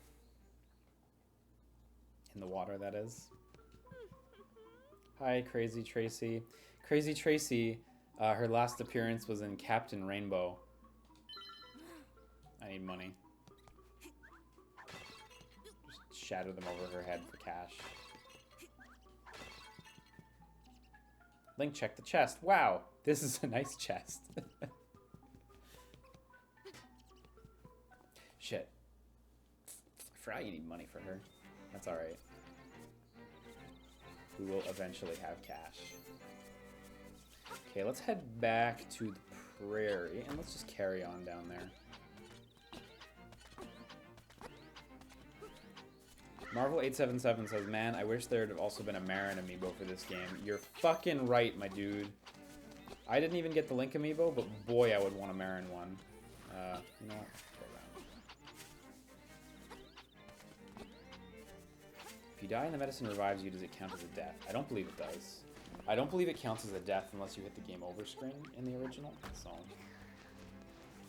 In the water, that is. Hi, Crazy Tracy. Crazy Tracy, her last appearance was in Captain Rainbow. I need money. Just shatter them over her head for cash. Link, check the chest. Wow, this is a nice chest. Shit. I forgot you need money for her. That's alright. We will eventually have cash. Okay, let's head back to the prairie, and let's just carry on down there. Marvel877 says, man, I wish there would have also been a Marin amiibo for this game. You're fucking right, my dude. I didn't even get the Link amiibo, but boy, I would want a Marin one. You know what? Go around. If you die and the medicine revives you, does it count as a death? I don't believe it does. I don't believe it counts as a death unless you hit the game over screen in the original, so...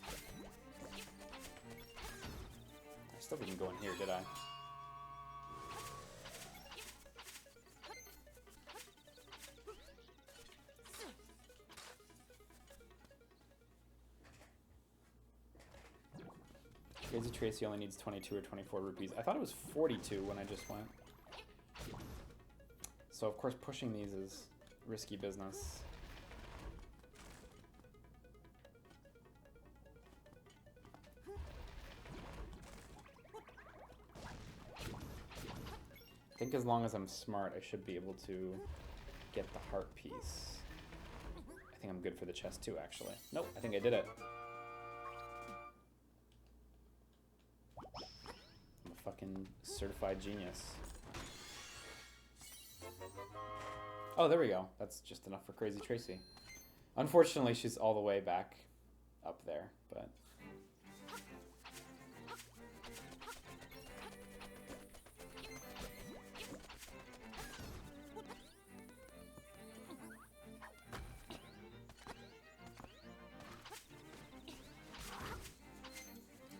I still didn't go in here, did I? Crazy Tracy only needs 22 or 24 rupees. I thought it was 42 when I just went. So of course pushing these is risky business. I think as long as I'm smart, I should be able to get the heart piece. I think I'm good for the chest too, actually. Nope, I think I did it. I'm a fucking certified genius. Oh, there we go. That's just enough for Crazy Tracy. Unfortunately, she's all the way back up there, but...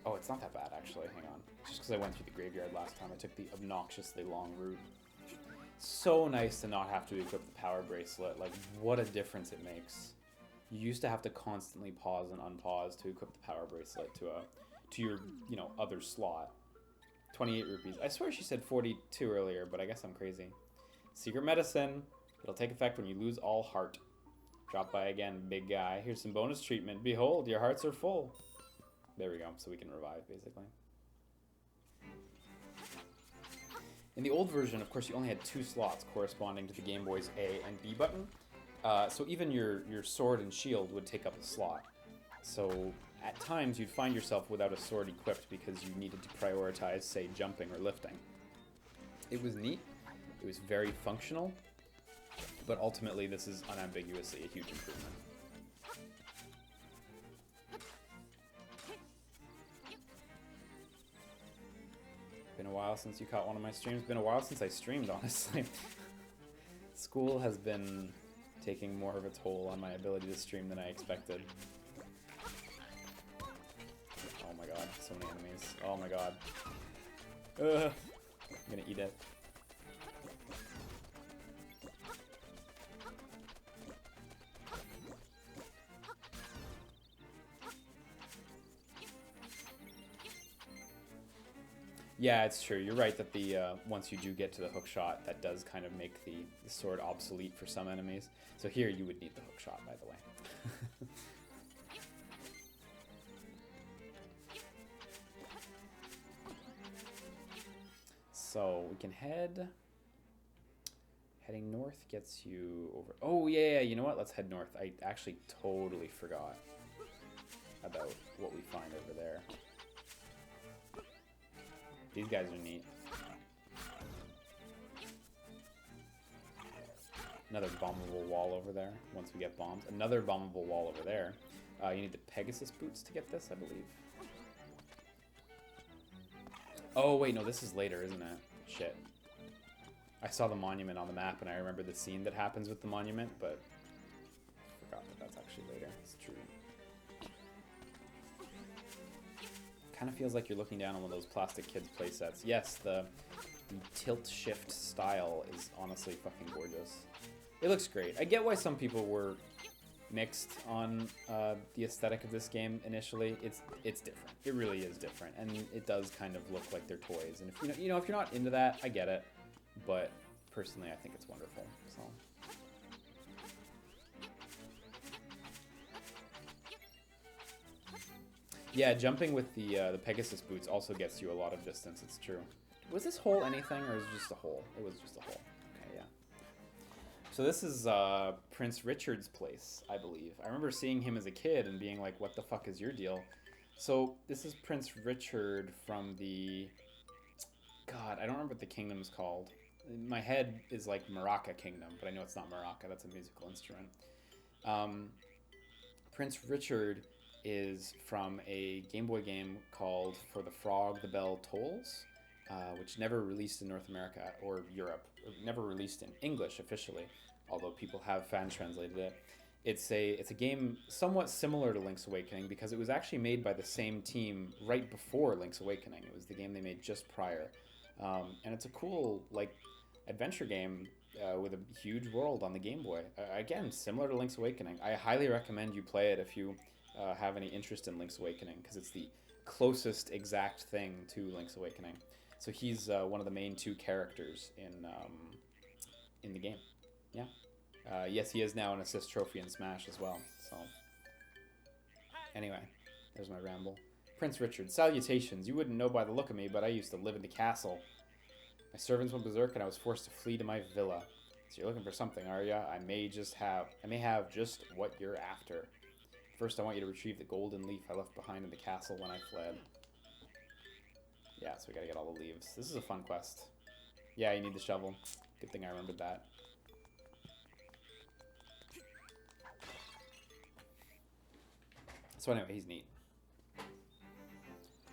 Oh, it's not that bad, actually. Hang on. Just because I went through the graveyard last time, I took the obnoxiously long route. So nice to not have to equip the power bracelet. Like, what a difference it makes. You used to have to constantly pause and unpause to equip the power bracelet to your, you know, other slot. 28 rupees. I swear she said 42 earlier, but I guess I'm crazy. Secret medicine. It'll take effect when you lose all heart. Drop by again, big guy. Here's some bonus treatment. Behold, your hearts are full. There we go, so we can revive, basically. In the old version, of course, you only had 2 slots corresponding to the Game Boy's A and B button. So even your sword and shield would take up a slot. So at times, you'd find yourself without a sword equipped because you needed to prioritize, say, jumping or lifting. It was neat. It was very functional. But ultimately, this is unambiguously a huge improvement. Been a while since you caught one of my streams. Been a while since I streamed, honestly. School has been taking more of a toll on my ability to stream than I expected. Oh my god, so many enemies. Oh my god. Ugh. I'm gonna eat it. Yeah, it's true. You're right that the once you do get to the hook shot, that does kind of make the sword obsolete for some enemies. So here you would need the hook shot, by the way. So we can heading north gets you over. Oh yeah, you know what? Let's head north. I actually totally forgot about what we find over there. These guys are neat. Another bombable wall over there, once we get bombs. Another bombable wall over there. You need the Pegasus boots to get this, I believe. Oh, wait, no, this is later, isn't it? Shit. I saw the monument on the map, and I remember the scene that happens with the monument, but I forgot that that's actually later. It's true. Kind of feels like you're looking down on one of those Plastic Kids playsets. Yes, the tilt shift style is honestly fucking gorgeous. It looks great. I get why some people were mixed on the aesthetic of this game initially. It's different. It really is different, and it does kind of look like they're toys. And if you know if you're not into that, I get it. But personally, I think it's wonderful. So. Yeah, jumping with the Pegasus boots also gets you a lot of distance. It's true. Was this hole anything, or is it just a hole? It was just a hole. Okay, yeah. So this is Prince Richard's place, I believe. I remember seeing him as a kid and being like, what the fuck is your deal? So this is Prince Richard from the... God, I don't remember what the kingdom is called. In my head is like Maraca Kingdom, but I know it's not Maraca. That's a musical instrument. Prince Richard is from a Game Boy game called For the Frog, the Bell Tolls, which never released in North America or Europe. Never released in English officially, although people have fan translated it. It's a game somewhat similar to Link's Awakening because it was actually made by the same team right before Link's Awakening. It was the game they made just prior. And it's a cool, like, adventure game with a huge world on the Game Boy. Again, similar to Link's Awakening. I highly recommend you play it if you have any interest in Link's Awakening, because it's the closest exact thing to Link's Awakening. So he's one of the main two characters in the game. Yeah. Yes, he is now an assist trophy in Smash as well. So anyway, there's my ramble. Prince Richard, salutations. You wouldn't know by the look of me, but I used to live in the castle. My servants went berserk, and I was forced to flee to my villa. So you're looking for something, are ya? I may have just what you're after. First, I want you to retrieve the golden leaf I left behind in the castle when I fled. Yeah, so we gotta get all the leaves. This is a fun quest. Yeah, you need the shovel. Good thing I remembered that. So anyway, he's neat.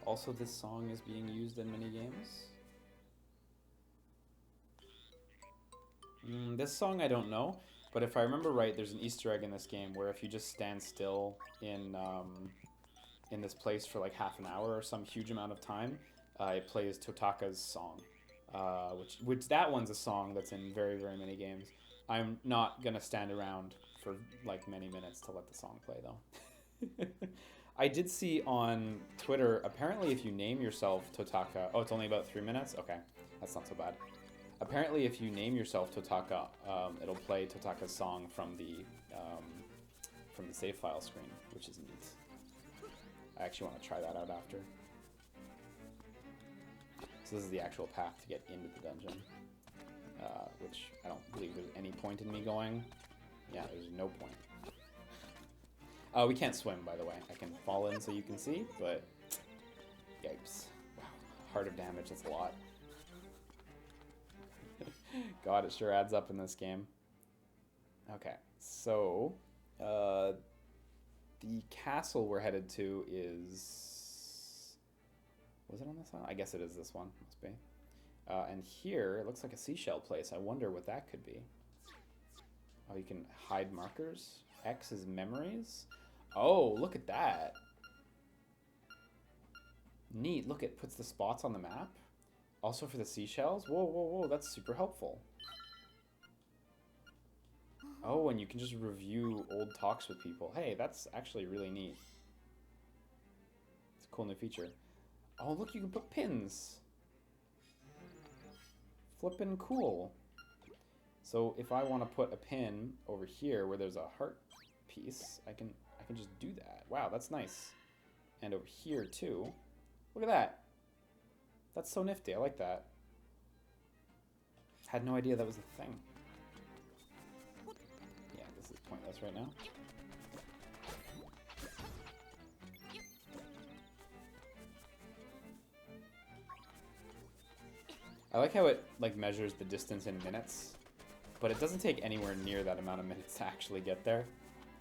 Also, this song is being used in many games. This song I don't know, but if I remember right, there's an Easter egg in this game where if you just stand still in this place for like half an hour or some huge amount of time, it plays Totaka's song, which that one's a song that's in very, very many games. I'm not gonna stand around for like many minutes to let the song play though. I did see on Twitter, apparently if you name yourself Totaka... Oh, it's only about 3 minutes? Okay, that's not so bad. Apparently if you name yourself Totaka, it'll play Totaka's song from the save file screen, which is neat. I actually want to try that out after. So this is the actual path to get into the dungeon, which I don't believe there's any point in me going. Yeah, there's no point. We can't swim, by the way. I can fall in so you can see, but yikes. Wow, heart of damage, that's a lot. God, it sure adds up in this game. Okay, so the castle we're headed to is... Was it on this one? I guess it is this one, must be. And here, it looks like a seashell place. I wonder what that could be. Oh, you can hide markers. X is memories. Oh, look at that. Neat. Look, it puts the spots on the map. Also for the seashells. Whoa, whoa, whoa. That's super helpful. Oh, and you can just review old talks with people. Hey, that's actually really neat. It's a cool new feature. Oh, look, you can put pins. Flippin' cool. So if I want to put a pin over here where there's a heart piece, I can just do that. Wow, that's nice. And over here too. Look at that. That's so nifty. I like that. Had no idea that was a thing. Yeah, this is pointless right now. I like how it like measures the distance in minutes, but it doesn't take anywhere near that amount of minutes to actually get there.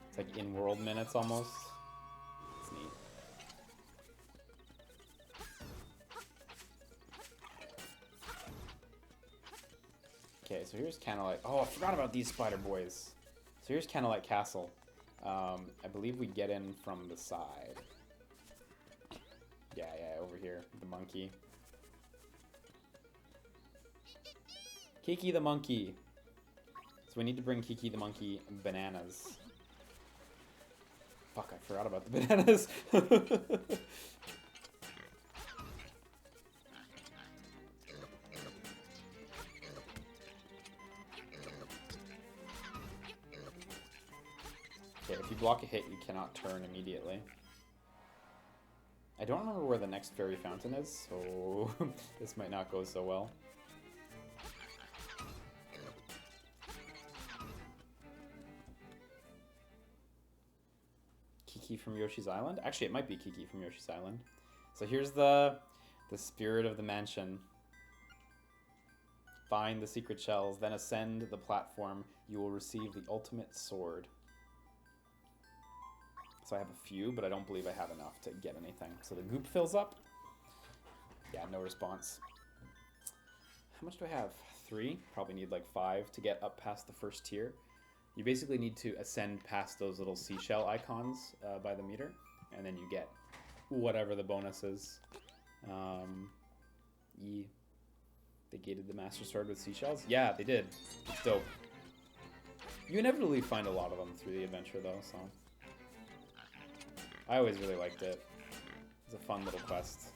It's like in-world minutes almost. It's neat. Okay, so here's Candlelight. Oh, I forgot about these spider boys. So here's Candlelight Castle. I believe we get in from the side. Yeah, over here. The monkey. Kiki the monkey. So we need to bring Kiki the monkey bananas. Fuck, I forgot about the bananas. Okay, if you block a hit, you cannot turn immediately. I don't remember where the next fairy fountain is, so this might not go so well. Kiki from Yoshi's Island? Actually, it might be Kiki from Yoshi's Island. So here's the spirit of the mansion. Find the secret shells, then ascend the platform. You will receive the ultimate sword. So I have a few, but I don't believe I have enough to get anything. So the goop fills up. Yeah, no response. How much do I have? 3? Probably need like 5 to get up past the first tier. You basically need to ascend past those little seashell icons by the meter, and then you get whatever the bonus is. They gated the Master Sword with seashells? Yeah, they did. It's dope. You inevitably find a lot of them through the adventure, though, so... I always really liked it. It's a fun little quest.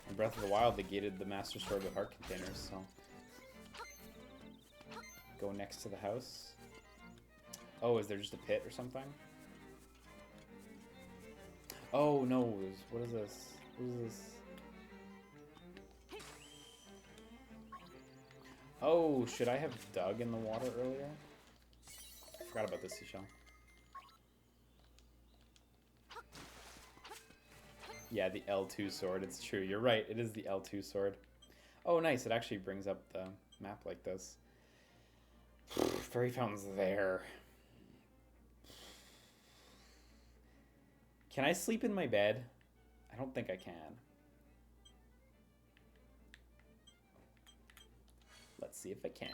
In Breath of the Wild, they gated the Master Sword with heart containers, so... Go next to the house. Oh, is there just a pit or something? Oh, no. What is this? What is this? Oh, should I have dug in the water earlier? I forgot about this seashell. Yeah, the L2 sword. It's true. You're right. It is the L2 sword. Oh, nice. It actually brings up the map like this. Fairy fountain's there. Can I sleep in my bed? I don't think I can. Let's see if I can.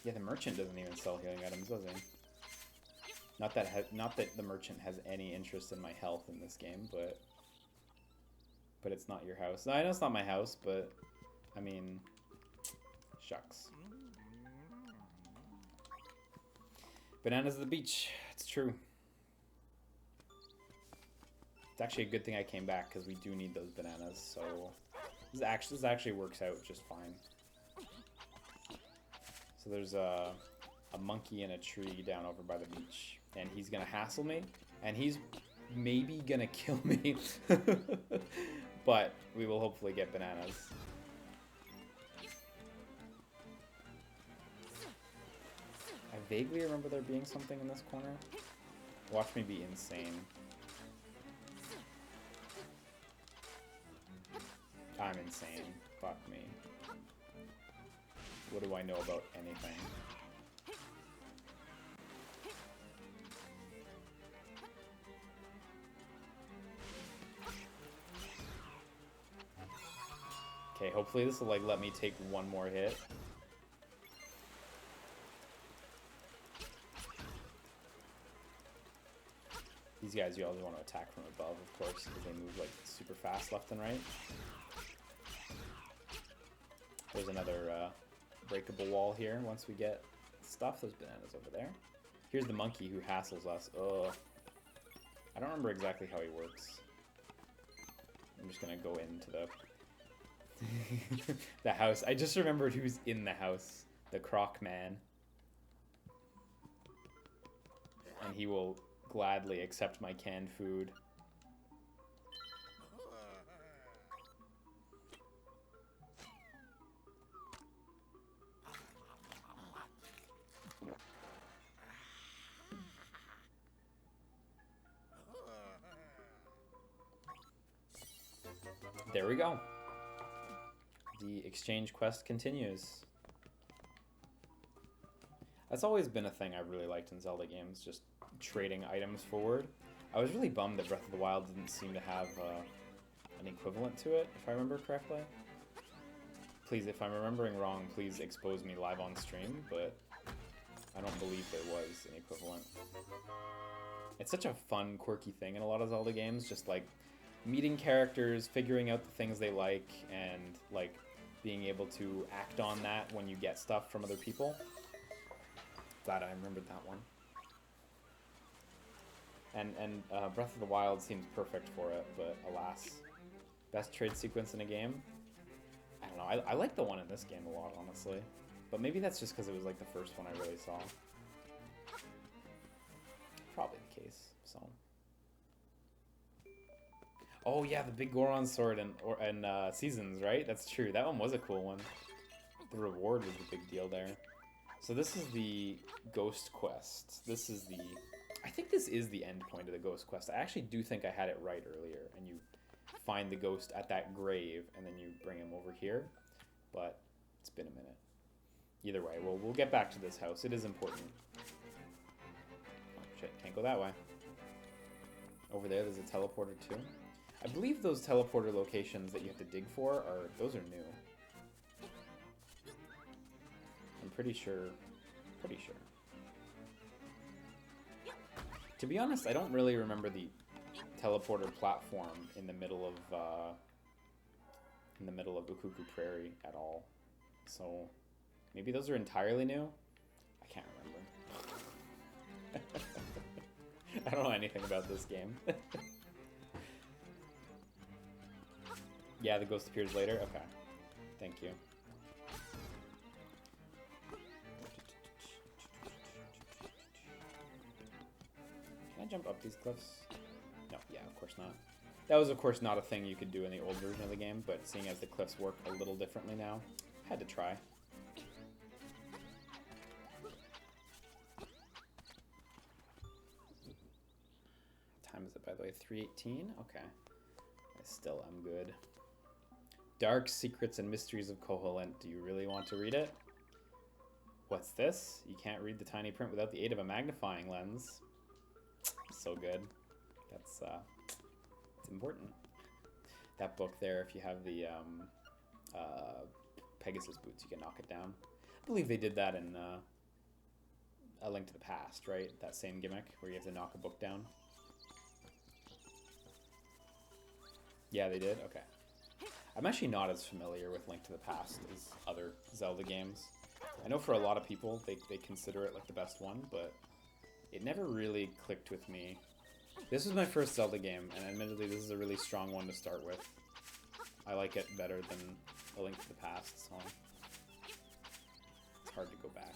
Yeah, the merchant doesn't even sell healing items, does he? Not that the merchant has any interest in my health in this game, but it's not your house. I know it's not my house, but I mean, shucks. Bananas at the beach. It's true. It's actually a good thing I came back because we do need those bananas. So this actually works out just fine. So there's a monkey in a tree down over by the beach, and he's gonna hassle me, and he's maybe gonna kill me. But we will hopefully get bananas. I vaguely remember there being something in this corner, Watch me be insane. I'm insane. Fuck me. What do I know about anything? Okay, hopefully this will like let me take one more hit. These guys you always want to attack from above, of course, because they move like super fast left and right. There's another breakable wall here once we get stuff. Those bananas over there. Here's the monkey who hassles us. Ugh. I don't remember exactly how he works. I'm just gonna go into the the house. I just remembered who's in the house. The Croc Man. And he will gladly accept my canned food. There we go. The exchange quest continues. That's always been a thing I've really liked in Zelda games, just trading items forward. I was really bummed that Breath of the Wild didn't seem to have an equivalent to it, if I remember correctly. Please, if I'm remembering wrong, please expose me live on stream, but I don't believe there was an equivalent. It's such a fun, quirky thing in a lot of Zelda games, just like meeting characters, figuring out the things they like, and like being able to act on that when you get stuff from other people. Glad I remembered that one. And Breath of the Wild seems perfect for it, but alas. Best trade sequence in a game? I don't know, I like the one in this game a lot, honestly. But maybe that's just because it was like the first one I really saw. Probably the case, so. Oh yeah, the big Goron sword and Seasons, right? That's true, that one was a cool one. The reward was the big deal there. So this is the Ghost Quest. This is the... I think this is the end point of the Ghost Quest. I actually do think I had it right earlier, and you find the ghost at that grave, and then you bring him over here. But it's been a minute. Either way, we'll get back to this house. It is important. Oh shit, can't go that way. Over there, there's a teleporter too. I believe those teleporter locations that you have to dig for those are new. I'm pretty sure. To be honest, I don't really remember the teleporter platform in the middle of Ukuku Prairie at all. So maybe those are entirely new? I can't remember. I don't know anything about this game. Yeah, the ghost appears later? Okay. Thank you. Can I jump up these cliffs? No, yeah, of course not. That was, of course, not a thing you could do in the old version of the game, but seeing as the cliffs work a little differently now, had to try. What time is it, by the way? 3:18? Okay. I still am good. Dark Secrets and Mysteries of Koholint. Do you really want to read it? What's this? You can't read the tiny print without the aid of a magnifying lens. So good. That's it's important. That book there, if you have the Pegasus boots, you can knock it down. I believe they did that in A Link to the Past, right? That same gimmick where you have to knock a book down. Yeah, they did? Okay. I'm actually not as familiar with Link to the Past as other Zelda games. I know for a lot of people, they consider it like the best one, but it never really clicked with me. This was my first Zelda game, and admittedly this is a really strong one to start with. I like it better than A Link to the Past, so it's hard to go back.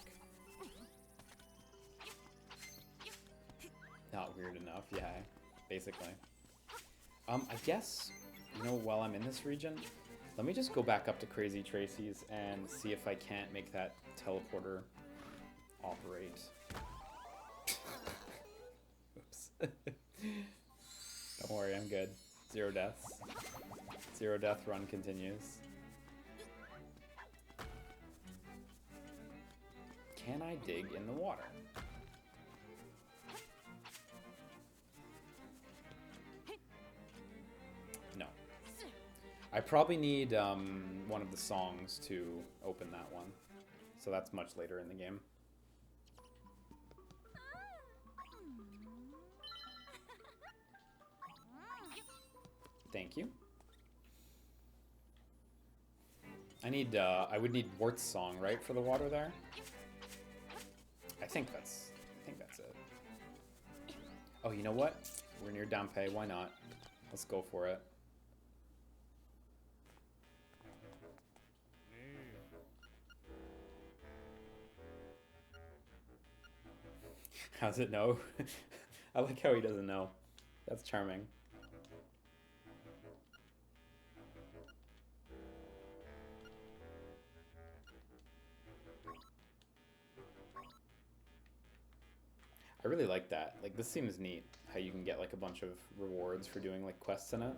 Not weird enough, yeah, basically. I guess, you know, while I'm in this region, let me just go back up to Crazy Tracy's and see if I can't make that teleporter operate. Oops. Don't worry, I'm good. 0 deaths. 0 death run continues. Can I dig in the water? No. I probably need one of the songs to open that one. So that's much later in the game. Thank you. I would need Wart's song, right, for the water there? I think that's it. Oh, you know what? We're near Dampé, why not? Let's go for it. How's it know? I like how he doesn't know. That's charming. I really like that. Like, this seems neat, how you can get, like, a bunch of rewards for doing, like, quests in it.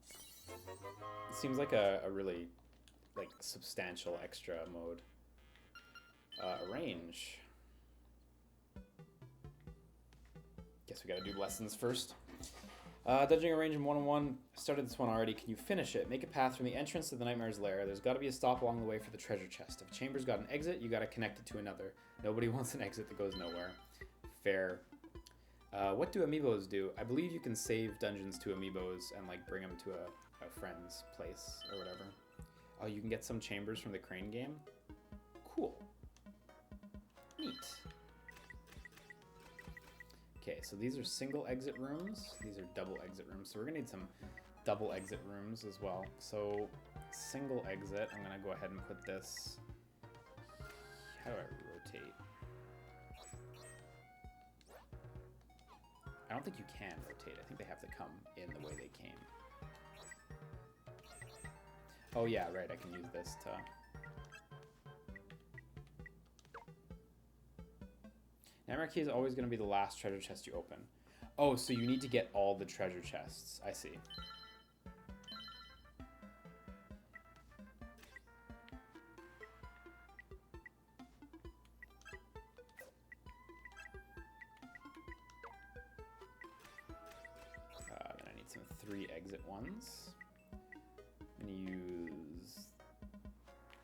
It seems like a really, like, substantial extra mode. Arrange. Guess we gotta do lessons first. Dodging a range in 101. Started this one already. Can you finish it? Make a path from the entrance to the Nightmare's lair. There's got to be a stop along the way for the treasure chest. If a chamber's got an exit, you got to connect it to another. Nobody wants an exit that goes nowhere. Fair. What do amiibos do? I believe you can save dungeons to amiibos and like bring them to a friend's place or whatever. Oh, you can get some chambers from the crane game? Cool. Neat. Okay, so these are single exit rooms. These are double exit rooms. So we're gonna need some double exit rooms as well. So single exit, I'm gonna go ahead and put this. How do I rotate? I don't think you can rotate. I think they have to come in the way they came. Oh yeah, right, I can use this to... Nightmare Key is always going to be the last treasure chest you open. Oh, so you need to get all the treasure chests. I see. Then I need some 3 exit ones. I'm going to use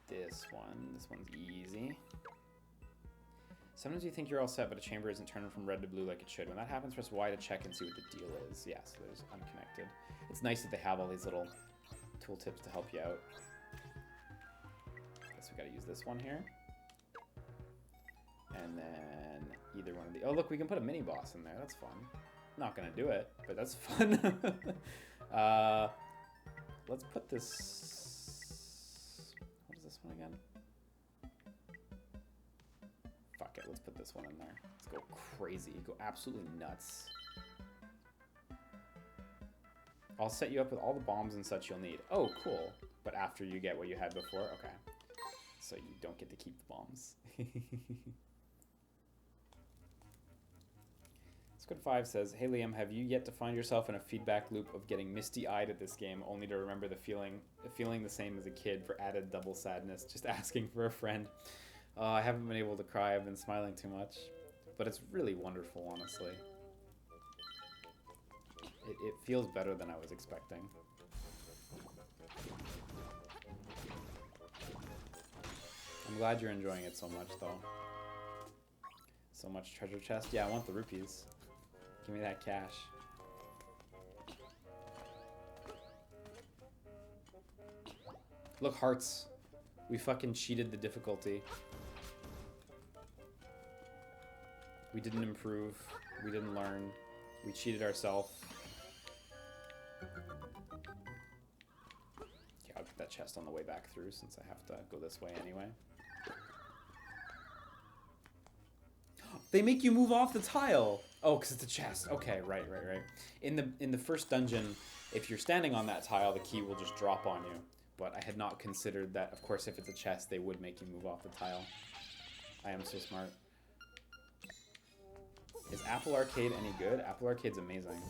this one. This one's easy. Sometimes you think you're all set, but a chamber isn't turning from red to blue like it should. When that happens, press Y to check and see what the deal is. Yeah, so there's unconnected. It's nice that they have all these little tooltips to help you out. Guess we gotta use this one here. And then either one of the... Oh, look, we can put a mini-boss in there. That's fun. Not gonna do it, but that's fun. Let's put this... What is this one again? Fuck it, let's put this one in there. Let's go crazy, go absolutely nuts. I'll set you up with all the bombs and such you'll need. Oh, cool. But after you get what you had before? Okay. So you don't get to keep the bombs. Squid5 says, hey Liam, have you yet to find yourself in a feedback loop of getting misty-eyed at this game, only to remember feeling the same as a kid for added double sadness, just asking for a friend? I haven't been able to cry, I've been smiling too much. But it's really wonderful, honestly. It feels better than I was expecting. I'm glad you're enjoying it so much, though. So much treasure chest. Yeah, I want the rupees. Give me that cash. Look, hearts. We fucking cheated the difficulty. We didn't improve. We didn't learn. We cheated ourselves. Okay, I'll get that chest on the way back through since I have to go this way anyway. They make you move off the tile! Oh, because it's a chest. Okay, right. In the first dungeon, if you're standing on that tile, the key will just drop on you. But I had not considered that, of course, if it's a chest, they would make you move off the tile. I am so smart. Is Apple Arcade any good? Apple Arcade's amazing.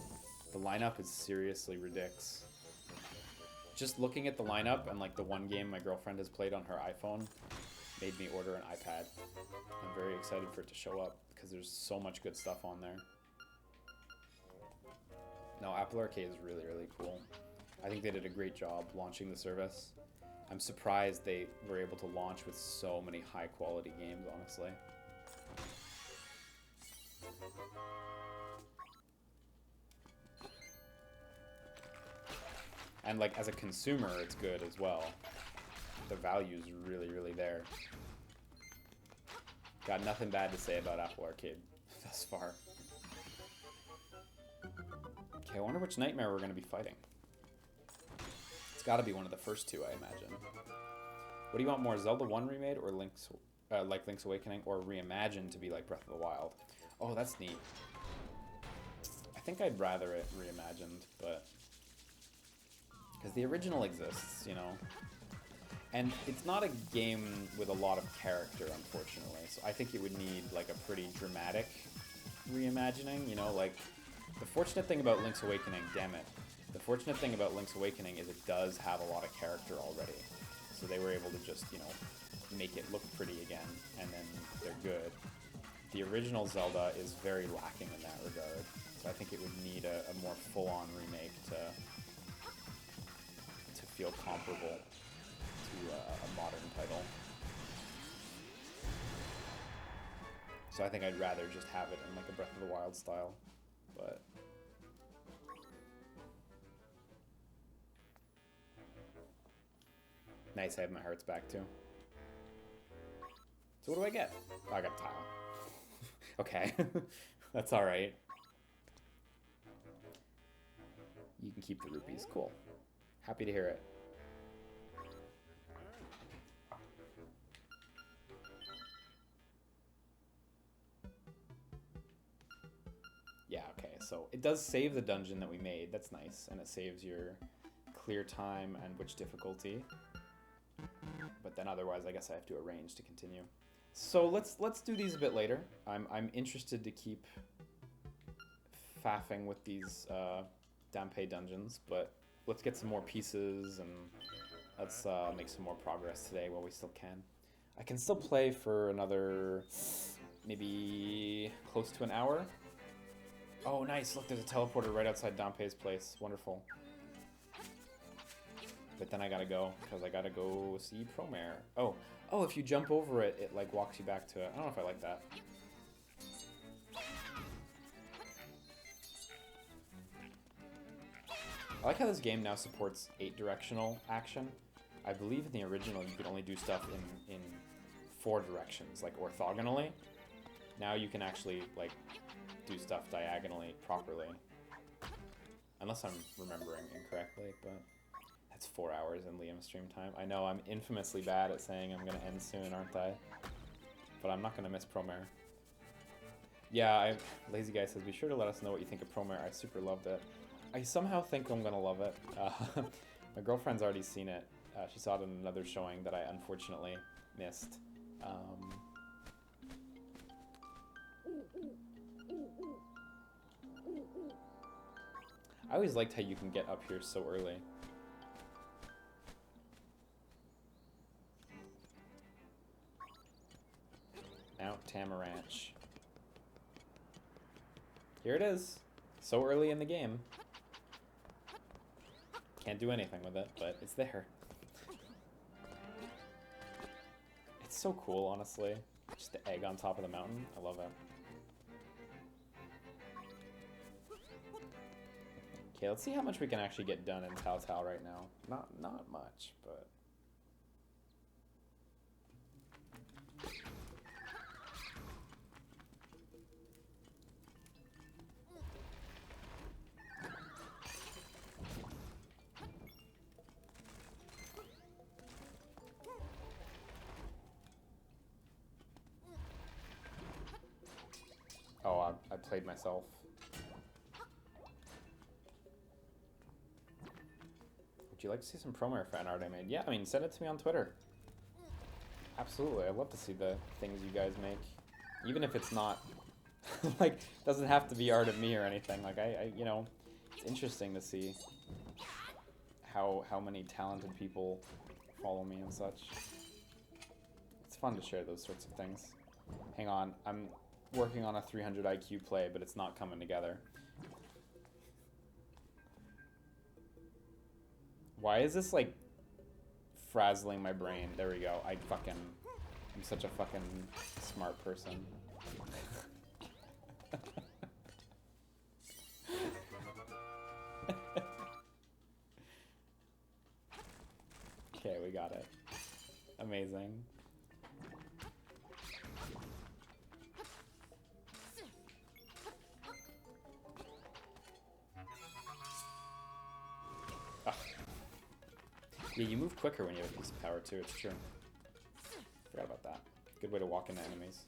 The lineup is seriously ridiculous. Just looking at the lineup and like the one game my girlfriend has played on her iPhone made me order an iPad. I'm very excited for it to show up because there's so much good stuff on there. No, Apple Arcade is really, really cool. I think they did a great job launching the service. I'm surprised they were able to launch with so many high quality games, honestly. And like as a consumer, it's good as well. The value's really, really there. Got nothing bad to say about Apple Arcade thus far. Okay, I wonder which nightmare we're going to be fighting. It's got to be one of the first two, I imagine. What do you want more, Zelda 1 remade or Link's Awakening, or reimagined to be like Breath of the Wild? Oh, that's neat. I think I'd rather it reimagined, but... because the original exists, you know? And it's not a game with a lot of character, unfortunately, so I think it would need like a pretty dramatic reimagining, you know? Like, the fortunate thing about Link's Awakening, damn it, the fortunate thing about Link's Awakening is it does have a lot of character already. So they were able to just, you know, make it look pretty again, and then they're good. The original Zelda is very lacking in that regard, so I think it would need a more full-on remake to feel comparable to a modern title. So I think I'd rather just have it in like a Breath of the Wild style, but... nice, I have my hearts back too. So what do I get? Oh, I got a tile. Okay, that's alright. You can keep the rupees, cool. Happy to hear it. Yeah, okay, so it does save the dungeon that we made, that's nice, and it saves your clear time and which difficulty. But then otherwise, I guess I have to arrange to continue. So let's do these a bit later. I'm interested to keep faffing with these Dampé dungeons, but let's get some more pieces and let's make some more progress today while we still can. I can still play for another maybe close to an hour. Oh, nice! Look, there's a teleporter right outside Dampé's place. Wonderful. But then I gotta go, because I gotta go see Promare. Oh, if you jump over it, it like walks you back to it. I don't know if I like that. I like how this game now supports 8-directional action. I believe in the original you could only do stuff in 4 directions, like orthogonally. Now you can actually like do stuff diagonally properly. Unless I'm remembering incorrectly, but... that's 4 hours in Liam's stream time. I know I'm infamously bad at saying I'm going to end soon, aren't I? But I'm not going to miss Promare. Yeah, Lazy Guy says, be sure to let us know what you think of Promare. I super loved it. I somehow think I'm going to love it. My girlfriend's already seen it. She saw it in another showing that I unfortunately missed. I always liked how you can get up here so early. Mount Tamaranch. Here it is. So early in the game. Can't do anything with it, but it's there. It's so cool, honestly. Just the egg on top of the mountain. I love it. Okay, let's see how much we can actually get done in Tao Tao right now. Not much, but... oh, I played myself. Would you like to see some Promare fan art I made? Yeah, I mean, send it to me on Twitter. Absolutely, I'd love to see the things you guys make. Even if it's not Like, doesn't have to be art of me or anything. Like, you know, it's interesting to see how many talented people follow me and such. It's fun to share those sorts of things. Hang on, I'm working on a 300 IQ play, but it's not coming together. Why is this, like, frazzling my brain? There we go. I'm such a fucking smart person. Okay, we got it. Amazing. Ugh. Yeah, you move quicker when you have a piece of power too, it's true. Forgot about that. Good way to walk into enemies.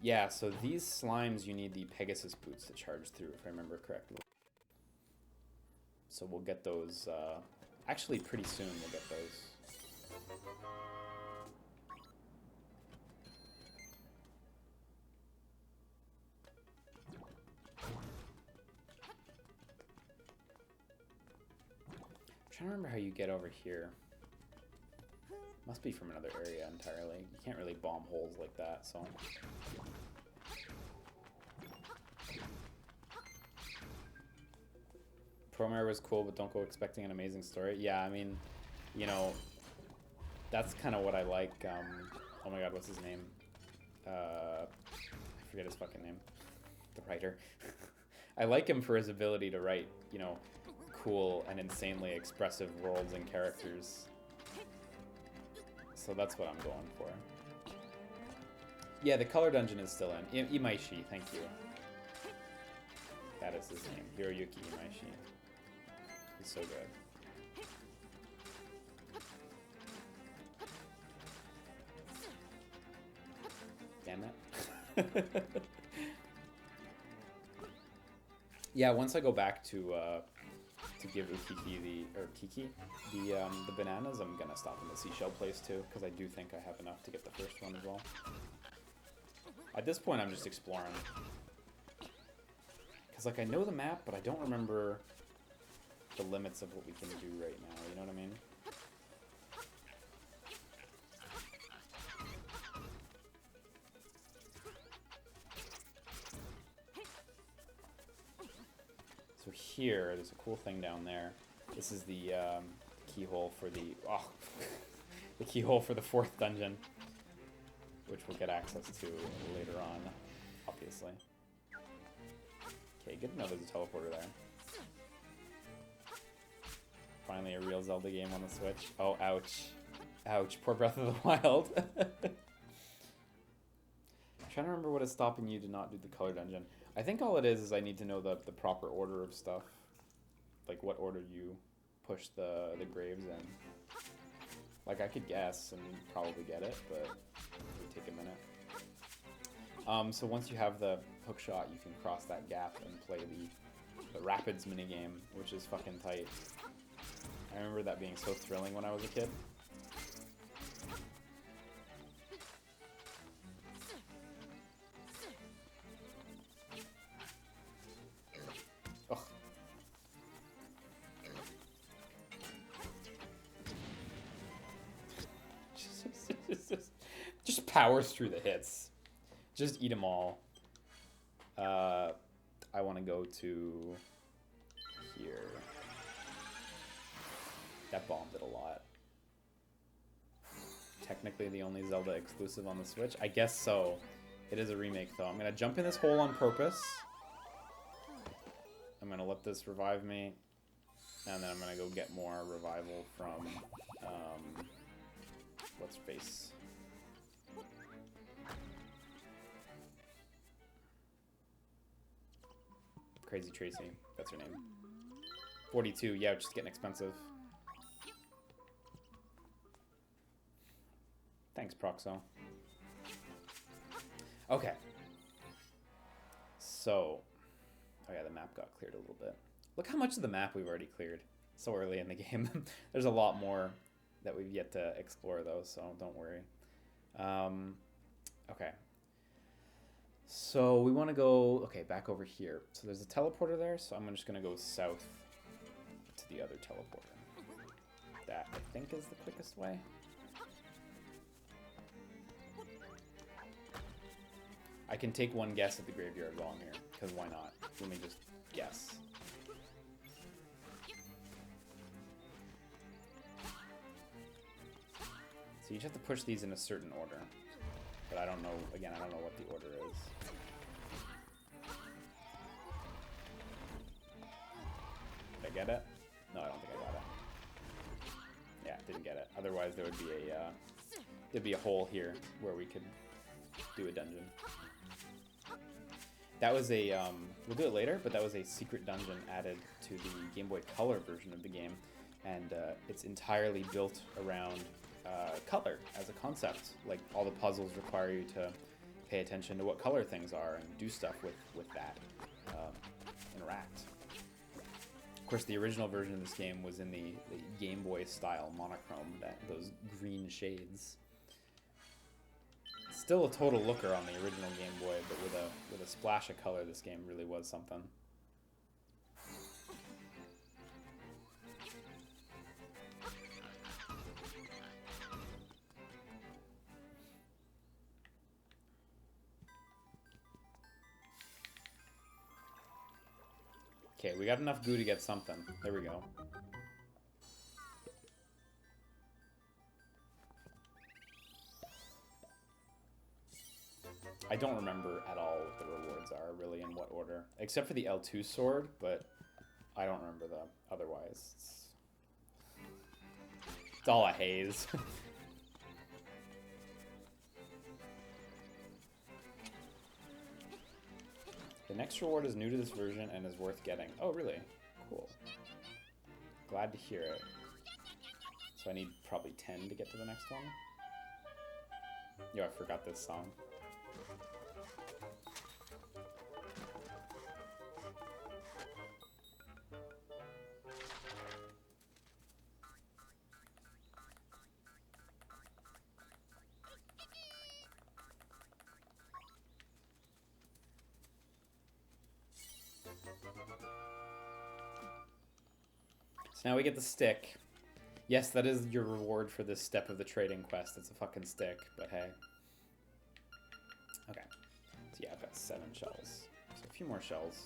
Yeah, so these slimes you need the Pegasus boots to charge through, if I remember correctly. So we'll get those, actually pretty soon we'll get those. I'm trying to remember how you get over here. Must be from another area entirely. You can't really bomb holes like that, so... Promare was cool, but don't go expecting an amazing story. Yeah, I mean, you know, that's kind of what I like. Oh my god, what's his name? I forget his fucking name. The writer. I like him for his ability to write, you know, cool and insanely expressive worlds and characters. So that's what I'm going for. Yeah, the color dungeon is still in. Imaishi, thank you. That is his name. Hiroyuki Imaishi. He's so good. Damn it. Yeah, once I go back to give Ukiki Kiki the bananas, I'm gonna stop in the seashell place too, because I do think I have enough to get the first one as well. At this point, I'm just exploring. Because, like, I know the map, but I don't remember the limits of what we can do right now, you know what I mean? So here, there's a cool thing down there. This is the keyhole for the... Oh, the keyhole for the 4th dungeon, which we'll get access to later on, obviously. Okay, good to know there's a teleporter there. Finally a real Zelda game on the Switch. Oh, ouch. Ouch, poor Breath of the Wild. I'm trying to remember what is stopping you to not do the color dungeon. I think all it is I need to know the proper order of stuff. Like what order you push the graves in. Like I could guess and probably get it, but it would take a minute. So once you have the hook shot, you can cross that gap and play the rapids minigame, which is fucking tight. I remember that being so thrilling when I was a kid. Ugh. Just powers through the hits. Just eat them all. I want to go to here. That bombed it a lot. Technically the only Zelda exclusive on the Switch? I guess so. It is a remake though. I'm going to jump in this hole on purpose. I'm going to let this revive me. And then I'm going to go get more revival from... what's face? Crazy Tracy. That's her name. 42. Yeah, just getting expensive. Thanks, Proxo. Okay. So, oh yeah, the map got cleared a little bit. Look how much of the map we've already cleared so early in the game. There's a lot more that we've yet to explore, though, so don't worry. Okay. So we want to go, okay, back over here. So there's a teleporter there, so I'm just going to go south to the other teleporter. That, I think, is the quickest way. I can take one guess at the graveyard while I'm here, because why not? Let me just guess. So you just have to push these in a certain order. But I don't know, again, I don't know what the order is. Did I get it? No, I don't think I got it. Yeah, didn't get it. Otherwise there would be there'd be a hole here where we could do a dungeon. That was a, we'll do it later, but that was a secret dungeon added to the Game Boy Color version of the game. And it's entirely built around color as a concept. Like, all the puzzles require you to pay attention to what color things are and do stuff with that, interact. Of course, the original version of this game was in the Game Boy style monochrome, those green shades. Still a total looker on the original Game Boy, but with a splash of color, this game really was something. Okay, we got enough goo to get something. There we go. I don't remember at all what the rewards are, really, in what order. Except for the L2 sword, but I don't remember the otherwise. It's all a haze. The next reward is new to this version and is worth getting. Oh, really? Cool. Glad to hear it. So I need probably 10 to get to the next one. Yo, I forgot this song. So now we get the stick. Yes, that is your reward for this step of the trading quest. It's a fucking stick, but hey. Okay. So yeah, I've got 7 shells. So a few more shells.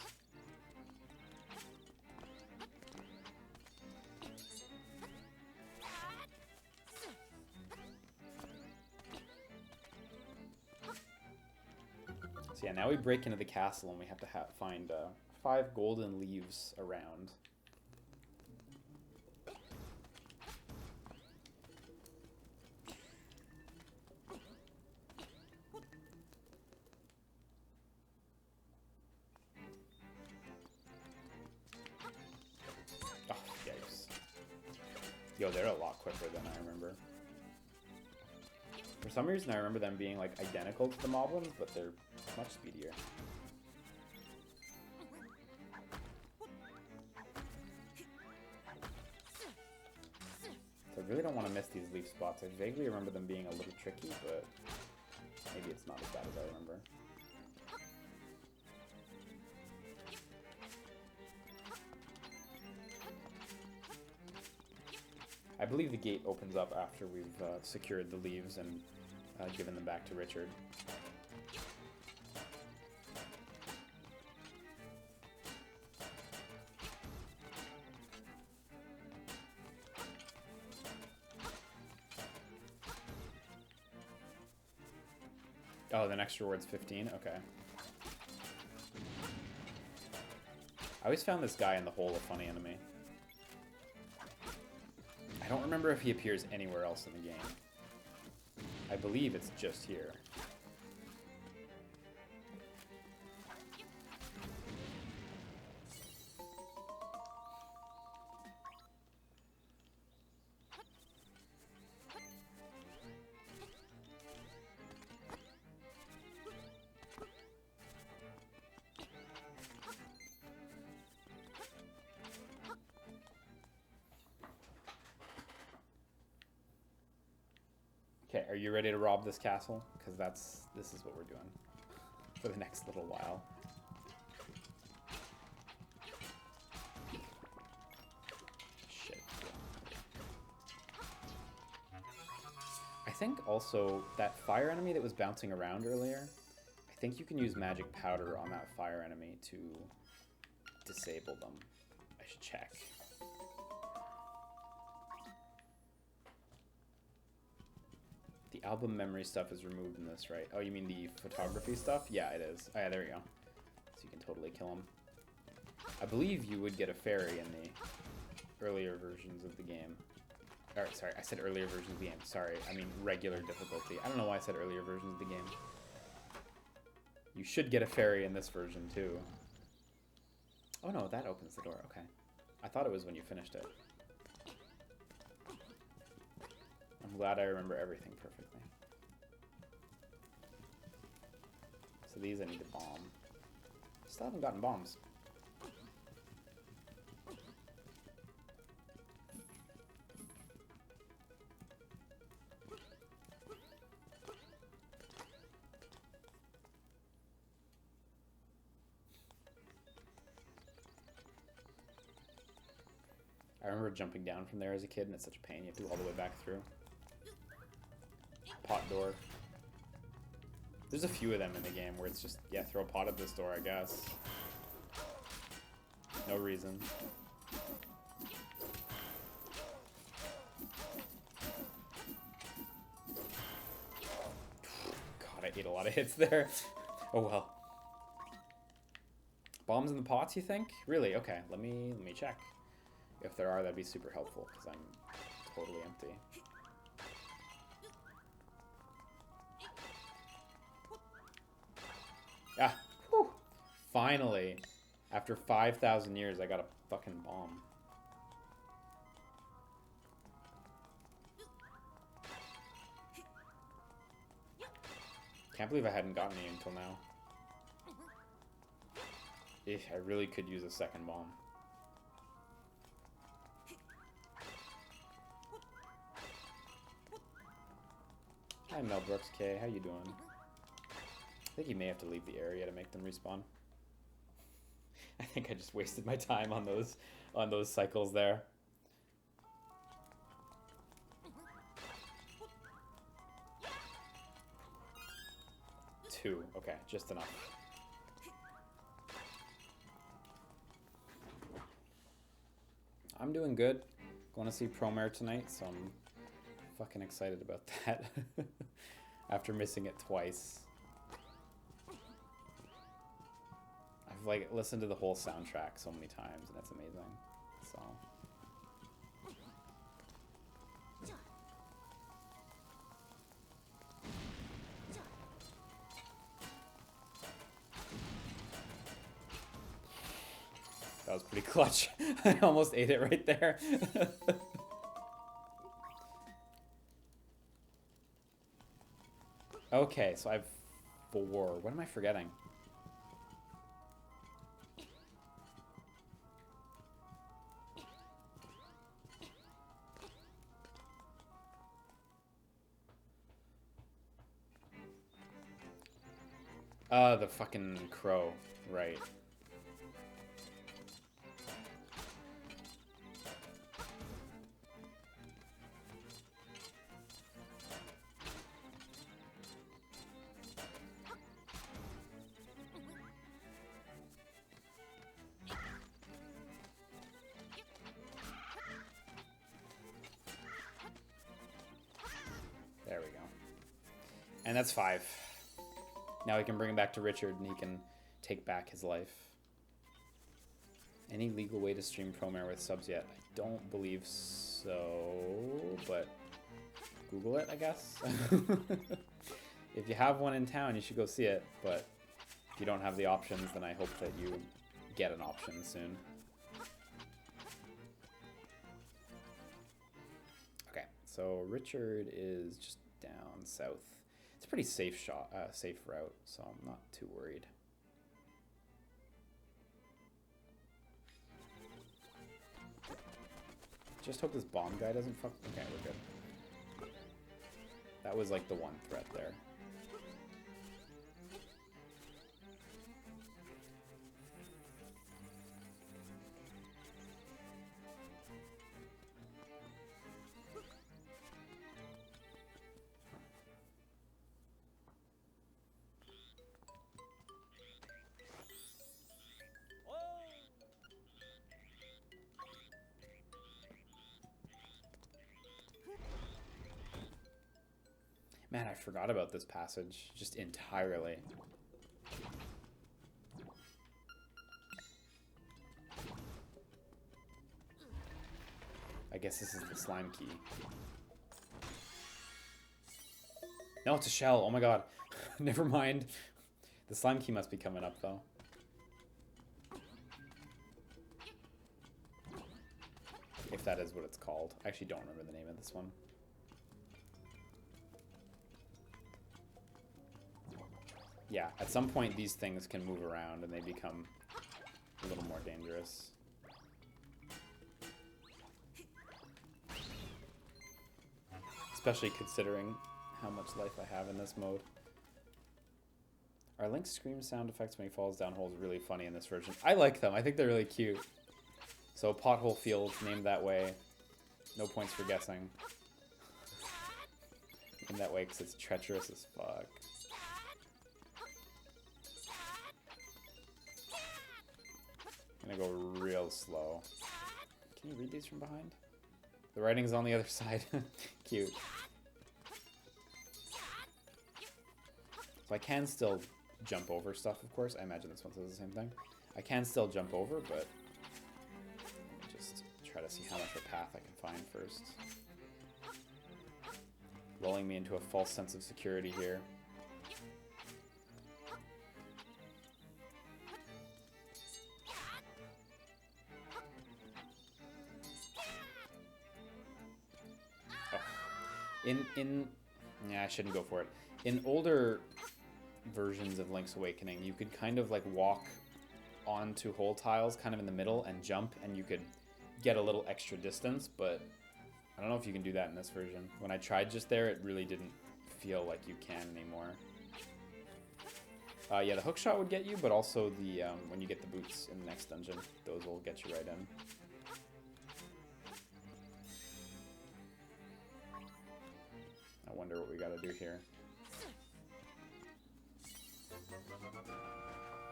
So yeah, now we break into the castle and we have to find 5 golden leaves around. Yo, they're a lot quicker than I remember. For some reason, I remember them being, like, identical to the moblins, but they're much speedier. So I really don't want to miss these leaf spots. I vaguely remember them being a little tricky, but maybe it's not as bad as I remember. I believe the gate opens up after we've secured the leaves and given them back to Richard. Oh, the next reward's 15? Okay. I always found this guy in the hole a funny enemy. I don't remember if he appears anywhere else in the game. I believe it's just here. are you ready to rob this castle? Because this is what we're doing for the next little while. Shit. I think also that fire enemy that was bouncing around earlier, I think you can use magic powder on that fire enemy to disable them. I should check. The album memory stuff is removed in this, right? Oh, you mean the photography stuff? Yeah, it is. Oh, yeah, there you go. So you can totally kill him. I believe you would get a fairy in the earlier versions of the game. Or, sorry, I said earlier versions of the game. Sorry, I mean regular difficulty. I don't know why I said earlier versions of the game. You should get a fairy in this version, too. Oh, no, that opens the door. Okay. I thought it was when you finished it. I'm glad I remember everything perfectly. So these I need to bomb. Still haven't gotten bombs. I remember jumping down from there as a kid, and it's such a pain. You have to go all the way back through. Pot door. There's a few of them in the game where it's just, yeah, throw a pot at this door, I guess. No reason. God, I ate a lot of hits there. Oh well. Bombs in the pots, you think? Really? Okay, let me check. If there are, that'd be super helpful, because I'm totally empty. Ah, whew. Finally, after 5,000 years, I got a fucking bomb. Can't believe I hadn't gotten any until now. I really could use a second bomb. Hi, Mel Brooks K. How you doing? I think you may have to leave the area to make them respawn. I think I just wasted my time on those cycles there. Two. Okay, just enough. I'm doing good. Going to see Promare tonight, so I'm fucking excited about that. After missing it twice. I've like listened to the whole soundtrack so many times, and it's amazing. So that was pretty clutch. I almost ate it right there. Okay, so I have 4. What am I forgetting? The fucking crow, right. There we go. And that's 5. Now we can bring him back to Richard and he can take back his life. Any legal way to stream Promare with subs yet? I don't believe so, but Google it, I guess. If you have one in town, you should go see it, but if you don't have the options, then I hope that you get an option soon. Okay, so Richard is just down south. It's a pretty safe safe route, so I'm not too worried. Just hope this bomb guy doesn't fuck. Okay, we're good. That was like the one threat there. Man, I forgot about this passage just entirely. I guess this is the slime key. No, it's a shell. Oh my god. Never mind. The slime key must be coming up, though. If that is what it's called. I actually don't remember the name of this one. Yeah, at some point these things can move around and they become a little more dangerous. Especially considering how much life I have in this mode. Are Link's scream sound effects when he falls down holes really funny in this version? I like them. I think they're really cute. So Pothole Field, named that way. No points for guessing. Named that way because it's treacherous as fuck. I'm gonna go real slow. Can you read these from behind? The writing's on the other side. Cute. So I can still jump over stuff, of course. I imagine this one says the same thing. I can still jump over, but just try to see how much of a path I can find first. Lulling me into a false sense of security here. Yeah, I shouldn't go for it. In older versions of Link's Awakening, you could kind of like walk onto hole tiles kind of in the middle and jump, and you could get a little extra distance, but I don't know if you can do that in this version. When I tried just there, it really didn't feel like you can anymore. Yeah, the hookshot would get you, but also the when you get the boots in the next dungeon, those will get you right in. I wonder what we gotta do here.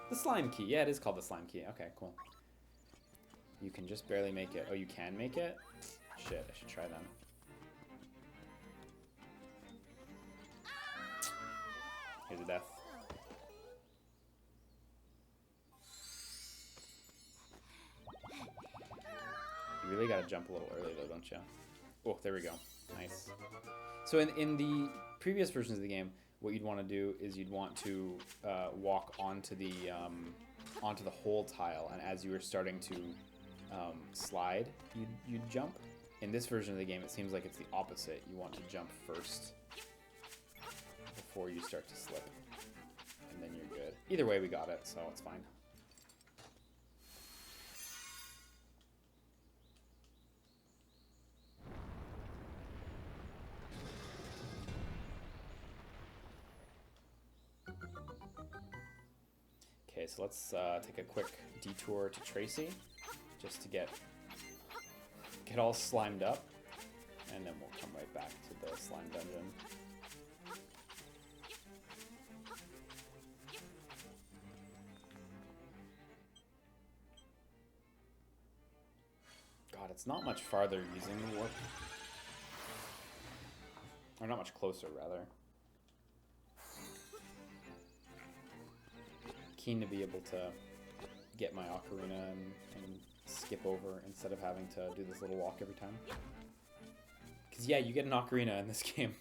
The slime key. Yeah, it is called the slime key. Okay, cool. You can just barely make it. Oh, you can make it? Shit, I should try them. Here's a death. You really gotta jump a little early though, don't you? Oh, there we go. Nice. So in the previous versions of the game, what you'd want to do is you'd want to walk onto the hole tile, and as you were starting to slide, you'd jump. In this version of the game, it seems like it's the opposite. You want to jump first before you start to slip, and then you're good. Either way, we got it, so it's fine. Okay, so let's take a quick detour to Tracy, just to get all slimed up, and then we'll come right back to the slime dungeon. God, it's not much farther using the warp. Or not much closer, rather. Keen to be able to get my ocarina and skip over instead of having to do this little walk every time. Because yeah, you get an ocarina in this game.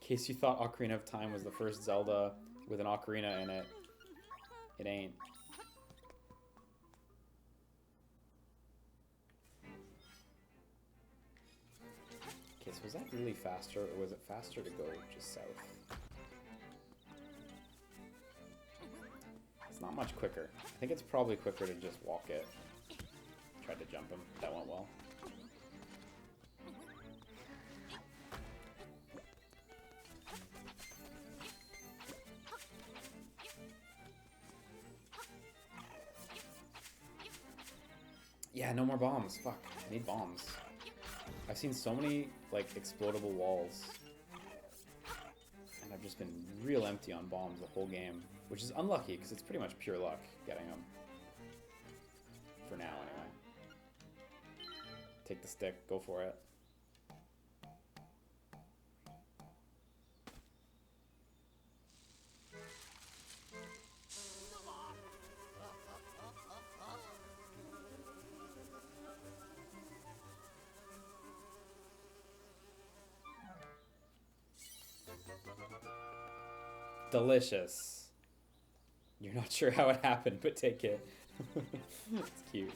In case you thought Ocarina of Time was the first Zelda with an ocarina in it, it ain't. Okay, so was that really faster, or was it faster to go just south? It's not much quicker. I think it's probably quicker to just walk it. Tried to jump him. That went well. Yeah, no more bombs. Fuck. I need bombs. I've seen so many, like, explodable walls. And I've just been real empty on bombs the whole game. Which is unlucky, because it's pretty much pure luck getting them. For now, anyway. Take the stick. Go for it. Delicious. You're not sure how it happened, but take it. It's cute.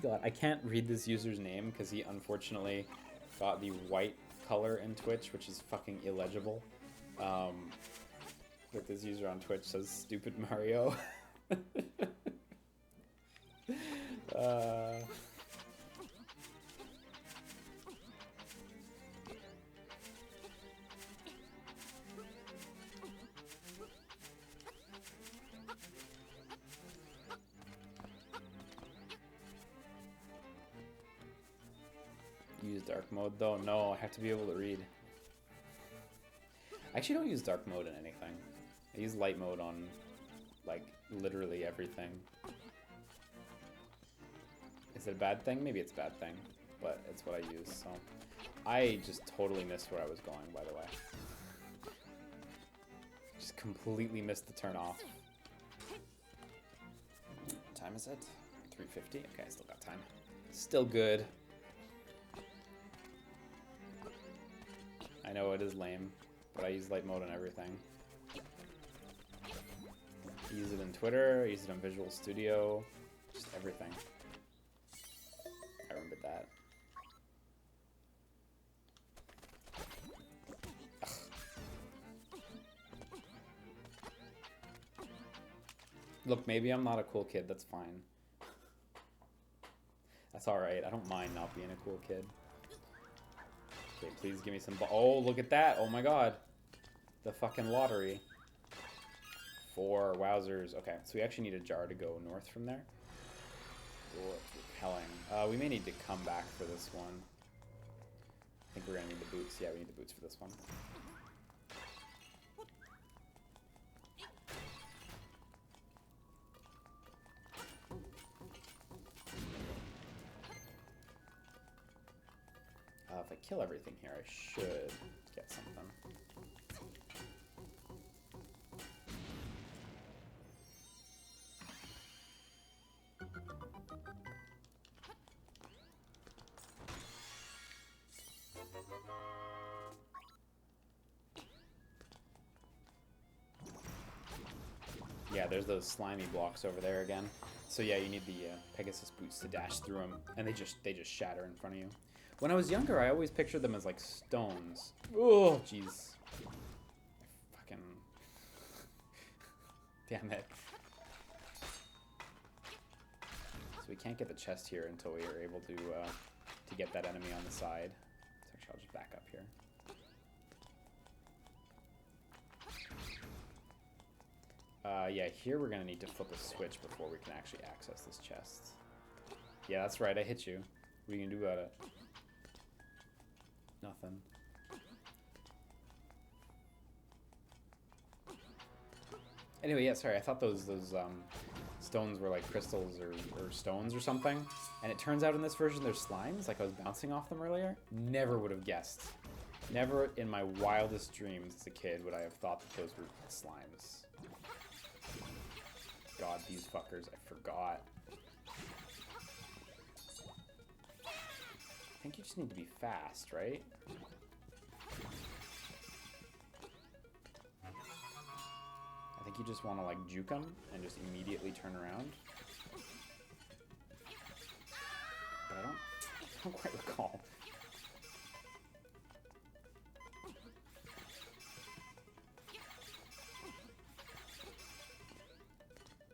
God, I can't read this user's name because he unfortunately got the white color in Twitch, which is fucking illegible. But this user on Twitch says stupid Mario. Use dark mode though? No, I have to be able to read. I actually don't use dark mode in anything. I use light mode on, like, literally everything. Is it a bad thing? Maybe it's a bad thing, but it's what I use, so. I just totally missed where I was going, by the way. Just completely missed the turn off. What time is it? 3:50? Okay, I still got time. Still good. I know it is lame, but I use light mode on everything. I use it in Twitter, I use it on Visual Studio, just everything. I remember that. Ugh. Look, maybe I'm not a cool kid, that's fine. That's alright, I don't mind not being a cool kid. Okay, please give me some oh, look at that! Oh my god! The fucking lottery. 4 wowzers. Okay, so we actually need a jar to go north from there. Oh, it's repelling. We may need to come back for this one. I think we're gonna need the boots. Yeah, we need the boots for this one. If I kill everything here, I should get something. Yeah, there's those slimy blocks over there again. So yeah, you need the Pegasus boots to dash through them, and they just shatter in front of you. When I was younger, I always pictured them as like stones. Oh, jeez. Fucking. Damn it. So we can't get the chest here until we are able to get that enemy on the side. So actually, I'll just back up here. Yeah, here we're gonna need to flip a switch before we can actually access this chest. Yeah, that's right, I hit you. What are you gonna do about it? Nothing. Anyway, yeah, sorry, I thought those stones were like crystals or stones or something. And it turns out in this version they're slimes, like I was bouncing off them earlier. Never would have guessed. Never in my wildest dreams as a kid would I have thought that those were slimes. God, these fuckers, I forgot. I think you just need to be fast, right? I think you just want to like juke them and just immediately turn around. But I don't quite recall.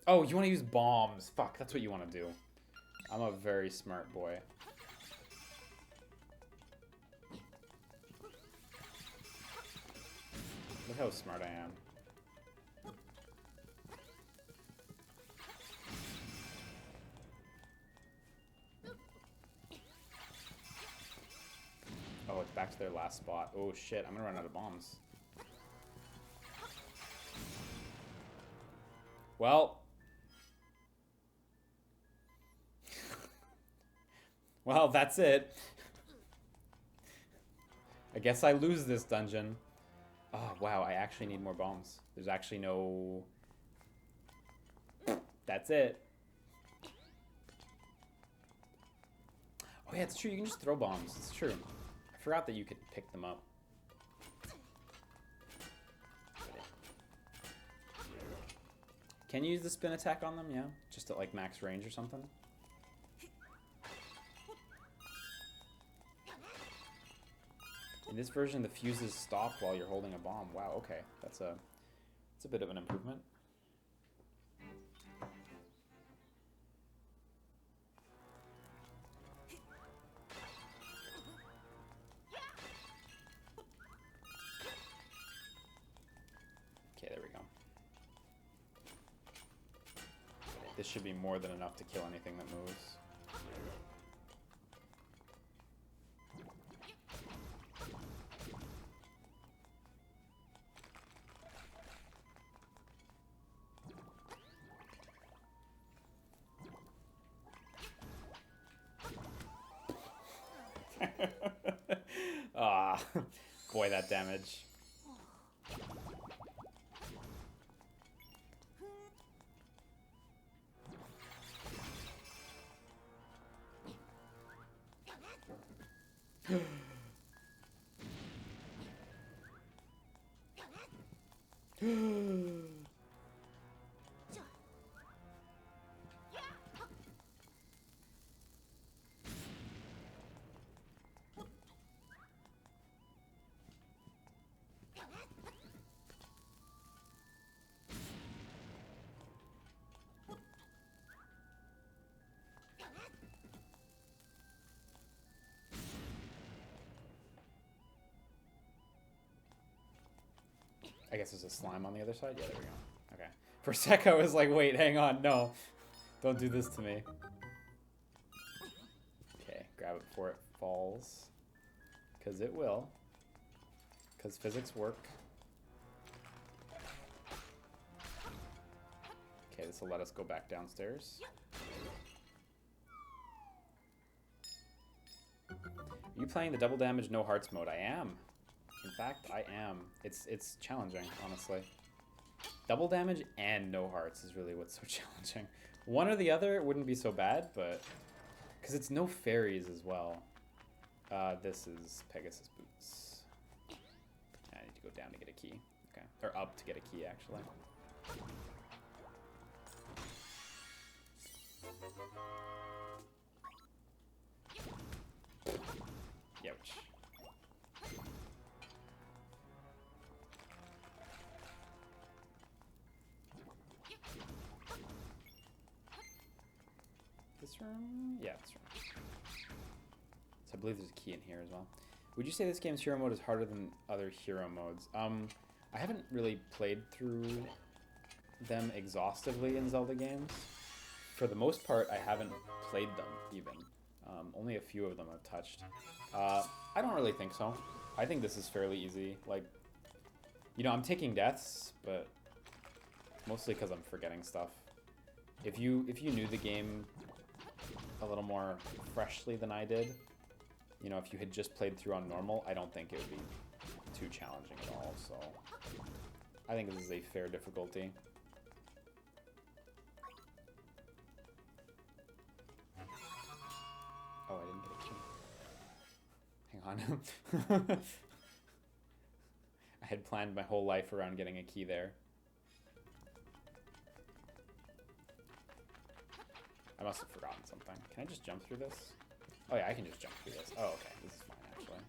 Oh, you want to use bombs. Fuck, that's what you want to do. I'm a very smart boy. Look how smart I am. Oh, it's back to their last spot. Oh shit, I'm gonna run out of bombs. Well. Well, that's it. I guess I lose this dungeon. Oh, wow, I actually need more bombs. There's actually no... That's it. Oh yeah, it's true, you can just throw bombs. It's true. I forgot that you could pick them up. Can you use the spin attack on them? Yeah, just at like max range or something. In this version, the fuses stop while you're holding a bomb. Wow, okay. That's a bit of an improvement. Okay, there we go. This should be more than enough to kill anything that moves. Ah, boy, that damage. I guess there's a slime on the other side? Yeah, there we go. Okay. For a sec, I was like, wait, hang on. No. Don't do this to me. Okay, grab it before it falls. Because it will. Because physics work. Okay, this will let us go back downstairs. Are you playing the double damage no hearts mode? I am. In fact, I am. It's challenging, honestly. Double damage and no hearts is really what's so challenging. One or the other wouldn't be so bad, but... Because it's no fairies as well. This is Pegasus Boots. I need to go down to get a key. Okay. Or up to get a key, actually. Youch. This room? Yeah, this room. So I believe there's a key in here as well. Would you say this game's hero mode is harder than other hero modes? I haven't really played through them exhaustively in Zelda games. For the most part, I haven't played them, even. Only a few of them I've touched. I don't really think so. I think this is fairly easy. Like, you know, I'm taking deaths, but mostly because I'm forgetting stuff. If you knew the game a little more freshly than I did, you know, if you had just played through on normal, I don't think it would be too challenging at all, so I think this is a fair difficulty. Oh, I didn't get a key. Hang on. I had planned my whole life around getting a key there. I must have forgotten something. Can I just jump through this? Oh yeah, I can just jump through this. Oh, okay. This is fine, actually.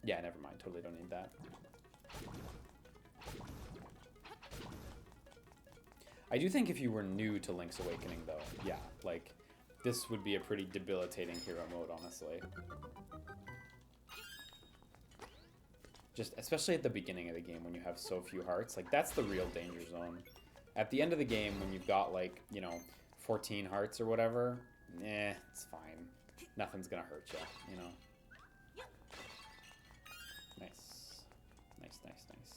Yeah, never mind. Totally don't need that. I do think if you were new to Link's Awakening, though, yeah, like, this would be a pretty debilitating hero mode, honestly. Just especially at the beginning of the game when you have so few hearts, like that's the real danger zone. At the end of the game when you've got like, you know, 14 hearts or whatever, it's fine. Nothing's gonna hurt you, you know. Nice. Nice, nice, nice.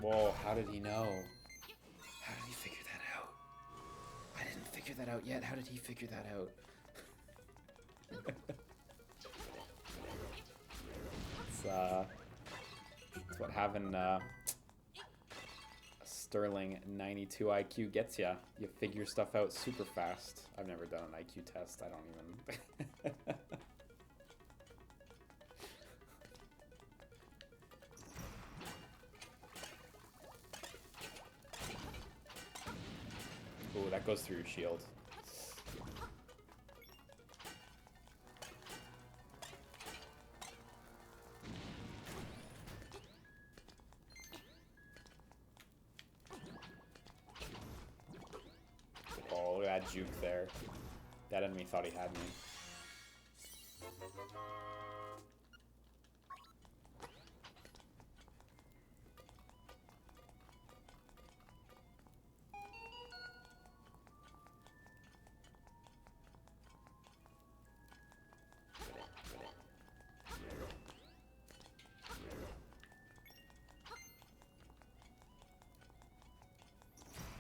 Whoa, how did he know? How did he figure that out? I didn't figure that out yet. How did he figure that out? It's what having a sterling 92 IQ gets ya. You figure stuff out super fast. I've never done an IQ test. I don't even... Ooh, that goes through your shield. Oh, look at that juke there. That enemy thought he had me.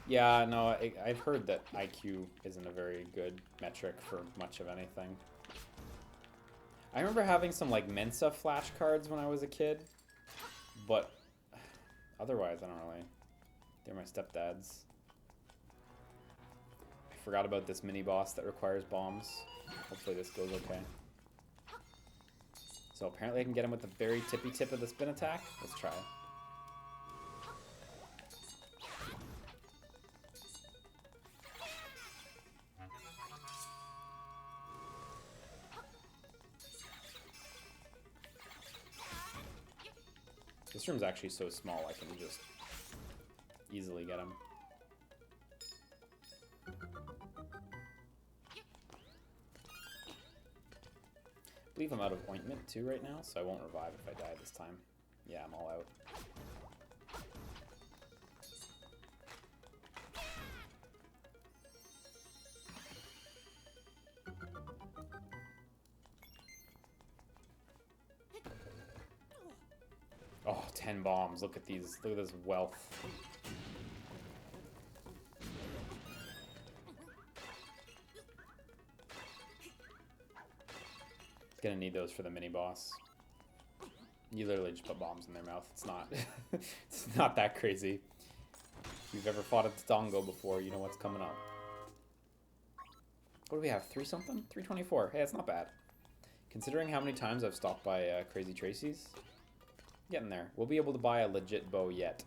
Yeah, no, I've heard that IQ isn't a very good metric for much of anything. I remember having some, like, Mensa flashcards when I was a kid, but otherwise, I don't really. They're my stepdad's. I forgot about this mini-boss that requires bombs. Hopefully this goes okay. So apparently I can get him with the very tippy tip of the spin attack. Let's try it. This room's actually so small I can just easily get him. I believe I'm out of ointment too right now, so I won't revive if I die this time. Yeah, I'm all out. Oh, 10 bombs. Look at these. Look at this wealth. Gonna need those for the mini boss. You literally just put bombs in their mouth. It's not it's not that crazy. If you've ever fought a Tongo before, you know what's coming up. What do we have? 3 something? 324. Hey, that's not bad. Considering how many times I've stopped by Crazy Tracy's. Getting there. We'll be able to buy a legit bow yet.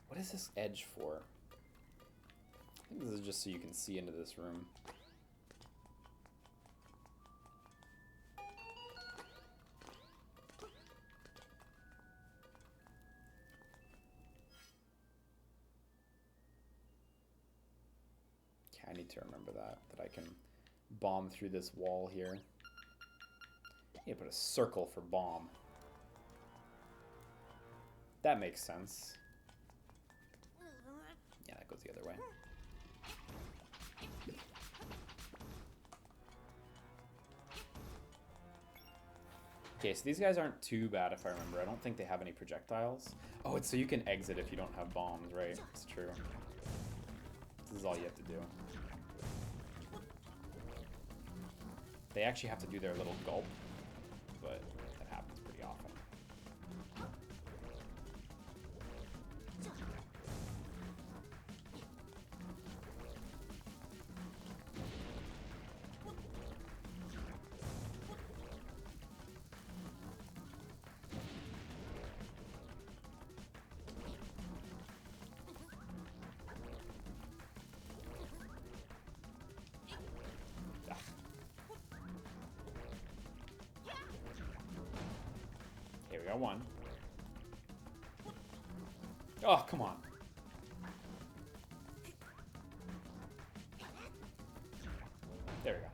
What is this edge for? I think this is just so you can see into this room. Okay, I need to remember that I can bomb through this wall here. I need to put a circle for bomb. That makes sense. Yeah, that goes the other way. Okay, so these guys aren't too bad if I remember. I don't think they have any projectiles. Oh, it's so you can exit if you don't have bombs, right? It's true. This is all you have to do. They actually have to do their little gulp, but that happens pretty often. Here we go, one. Oh, come on. There we go.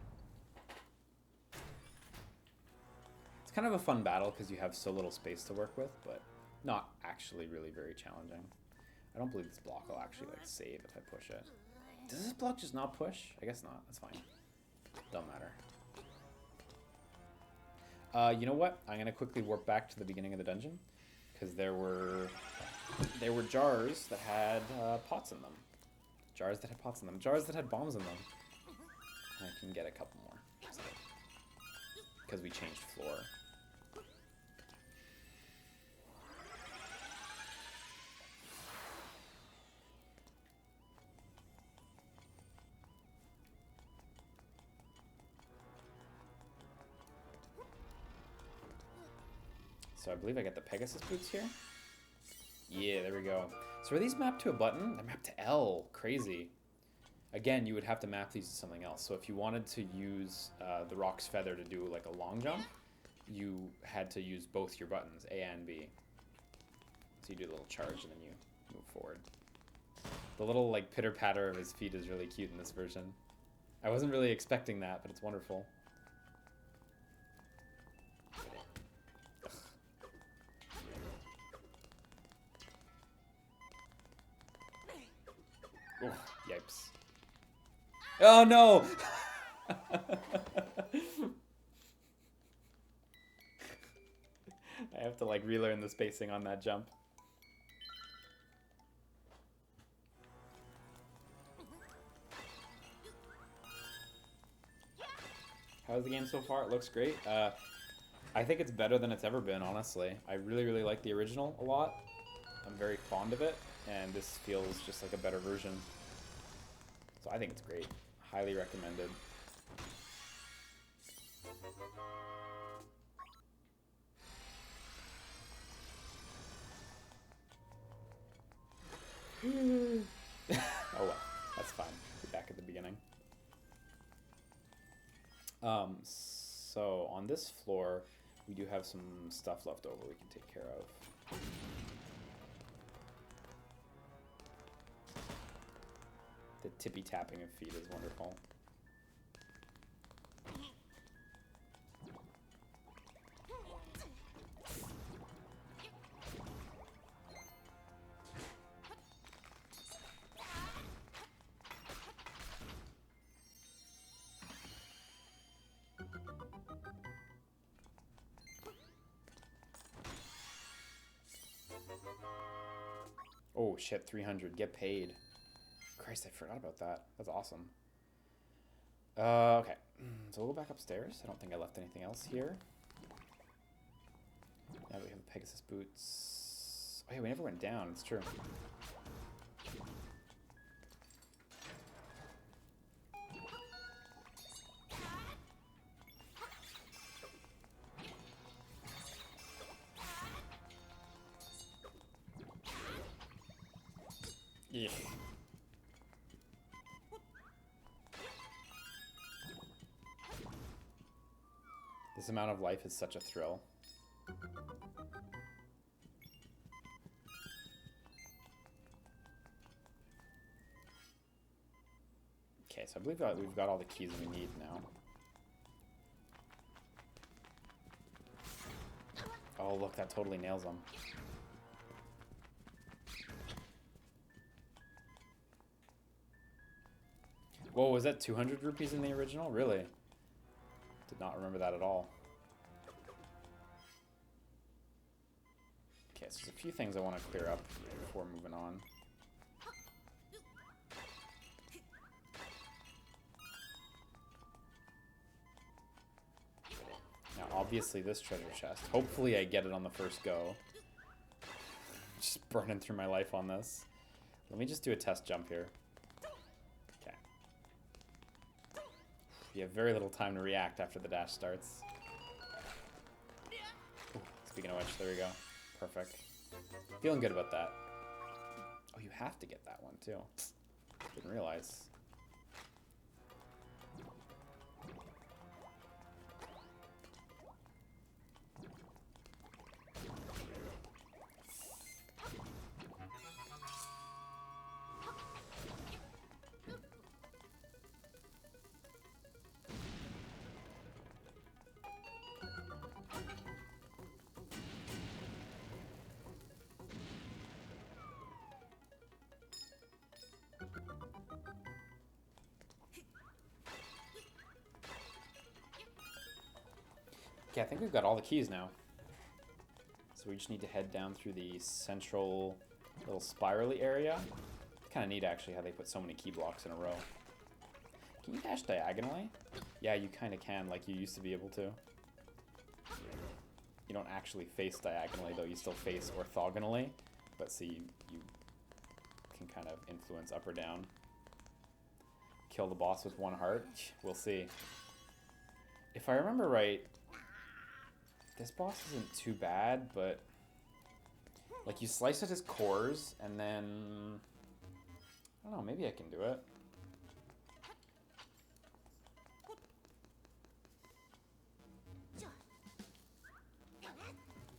It's kind of a fun battle because you have so little space to work with, but not actually really very challenging. I don't believe this block will actually like save if I push it. Does this block just not push? I guess not. That's fine. Don't matter. You know what? I'm gonna quickly warp back to the beginning of the dungeon because there were jars that had pots in them. Jars that had pots in them. Jars that had bombs in them. I can get a couple more because we changed floor. So I believe I get the Pegasus boots here. Yeah, there we go. So are these mapped to a button? They're mapped to L. Crazy. Again, you would have to map these to something else. So if you wanted to use the Rock's Feather to do like a long jump, you had to use both your buttons, A and B. So you do a little charge and then you move forward. The little like pitter-patter of his feet is really cute in this version. I wasn't really expecting that, but it's wonderful. Oh, yipes. Oh no! I have to like relearn the spacing on that jump. How's the game so far? It looks great. I think it's better than it's ever been, honestly. I really, really like the original a lot. I'm very fond of it, and this feels just like a better version. So I think it's great. Highly recommended. Oh well, that's fine. Be back at the beginning. So on this floor, we do have some stuff left over we can take care of. The tippy tapping of feet is wonderful. Oh shit, 300. Get paid. Christ, I forgot about that. That's awesome. Okay. So we'll go back upstairs. I don't think I left anything else here. Now we have the Pegasus boots. Oh yeah, we never went down. It's true. Yeah. This amount of life is such a thrill. Okay, so I believe we've got all the keys we need now. Oh, look, that totally nails them. Whoa, was that 200 rupees in the original? Really? Did not remember that at all. Okay, so there's a few things I want to clear up before moving on. Now, obviously this treasure chest. Hopefully I get it on the first go. Just burning through my life on this. Let me just do a test jump here. Okay. You have very little time to react after the dash starts. Ooh, speaking of which, there we go. Perfect. Feeling good about that. Oh, you have to get that one too. Didn't realize. Okay, I think we've got all the keys now. So we just need to head down through the central little spirally area. Kind of neat, actually, how they put so many key blocks in a row. Can you dash diagonally? Yeah, you kind of can, like you used to be able to. You don't actually face diagonally, though. You still face orthogonally. But see, you can kind of influence up or down. Kill the boss with 1 heart? We'll see. If I remember right, this boss isn't too bad, but like you slice at his cores and then I don't know, maybe I can do it.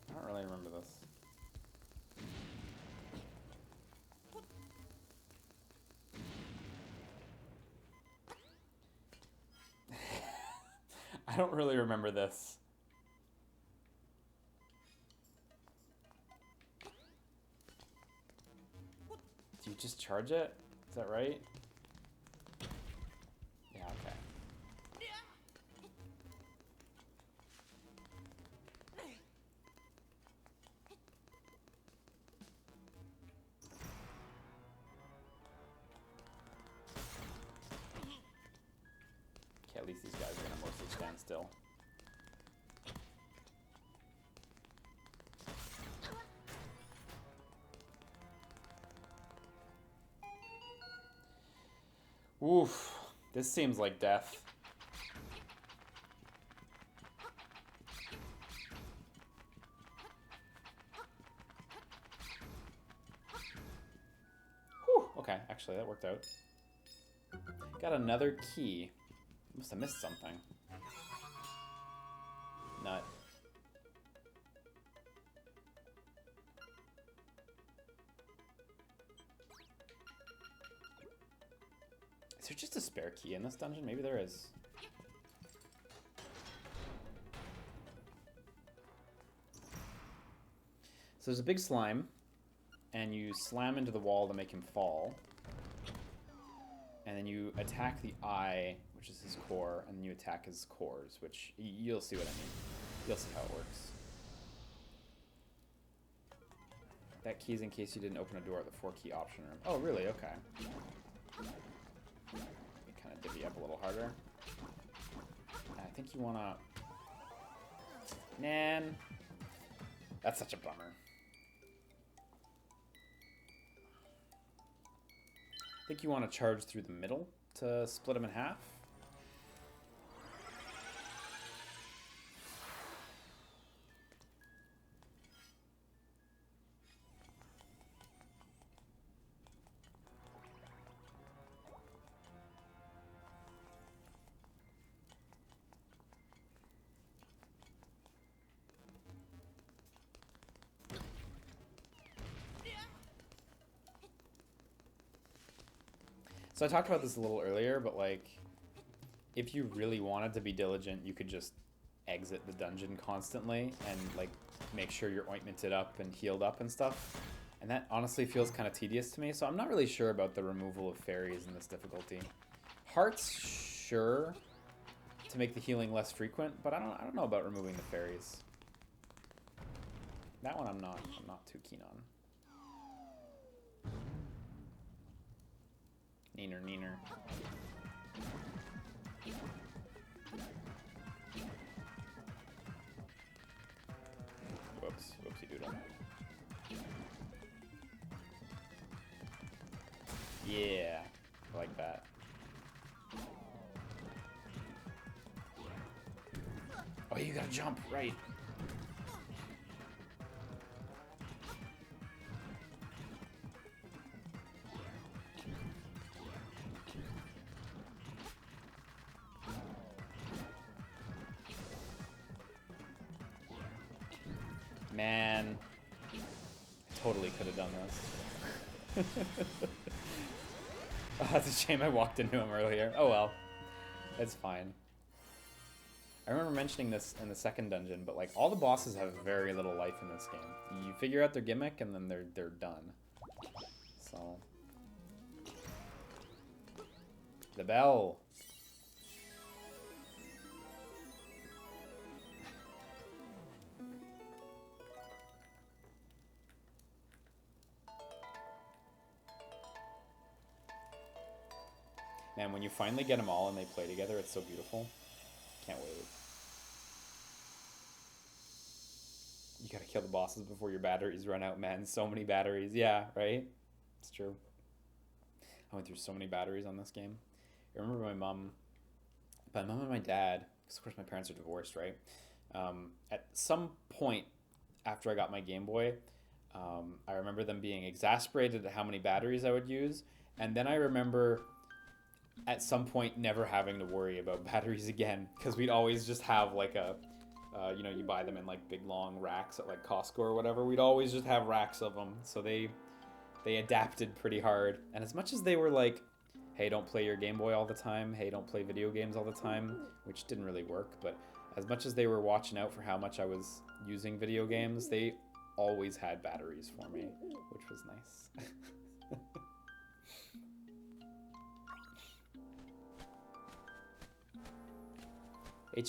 I don't really remember this. I don't really remember this. Do you just charge it? Is that right? Yeah, okay. Okay, at least these guys are gonna mostly stand still. Oof, this seems like death. Whew, okay, actually that worked out. Got another key. Must have missed something. Nut. Is there just a spare key in this dungeon? Maybe there is. So there's a big slime, and you slam into the wall to make him fall. And then you attack the eye, which is his core, and then you attack his cores, which you'll see what I mean. You'll see how it works. That key is in case you didn't open a door at the 4-key option room. Oh, really? Okay. Kind of divvy up a little harder. I think you want to... Man. That's such a bummer. I think you want to charge through the middle to split him in half. So I talked about this a little earlier, but like, if you really wanted to be diligent, you could just exit the dungeon constantly and like make sure you're ointmented up and healed up and stuff. And that honestly feels kind of tedious to me, so I'm not really sure about the removal of fairies in this difficulty. Hearts, sure, to make the healing less frequent, but I don't know about removing the fairies. That one I'm not too keen on. Neener, neener. Whoops, whoopsie doodle. Yeah, I like that. Oh, you gotta jump, right. Man, I totally could have done this. Oh, that's a shame I walked into him earlier. Oh well, it's fine. I remember mentioning this in the second dungeon, but like all the bosses have very little life in this game. You figure out their gimmick and then they're done. So the bell. Man, when you finally get them all and they play together, it's so beautiful. Can't wait. You gotta kill the bosses before your batteries run out, man. So many batteries. Yeah, right? It's true. I went through so many batteries on this game. I remember my mom and my dad, because of course my parents are divorced, right? At some point after I got my Game Boy, I remember them being exasperated at how many batteries I would use. And then I remember at some point never having to worry about batteries again, because we'd always just have like a, you know, you buy them in like big long racks at like Costco or whatever. We'd always just have racks of them. So they adapted pretty hard. And as much as they were like, hey, don't play your Game Boy all the time, hey, don't play video games all the time, which didn't really work, but as much as they were watching out for how much I was using video games, they always had batteries for me, which was nice.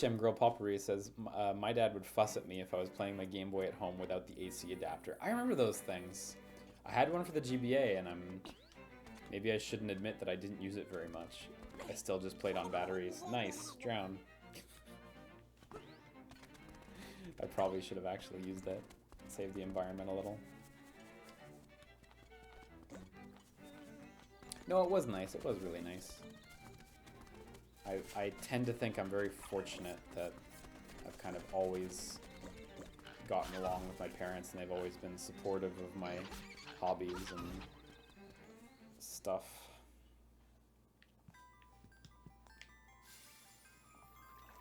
HM Girl Potpourri says, my dad would fuss at me if I was playing my Game Boy at home without the AC adapter. I remember those things. I had one for the GBA, and maybe I shouldn't admit that I didn't use it very much. I still just played on batteries. Nice, drown. I probably should have actually used it. Save the environment a little. No, it was nice. It was really nice. I tend to think I'm very fortunate that I've kind of always gotten along with my parents, and they've always been supportive of my hobbies and stuff.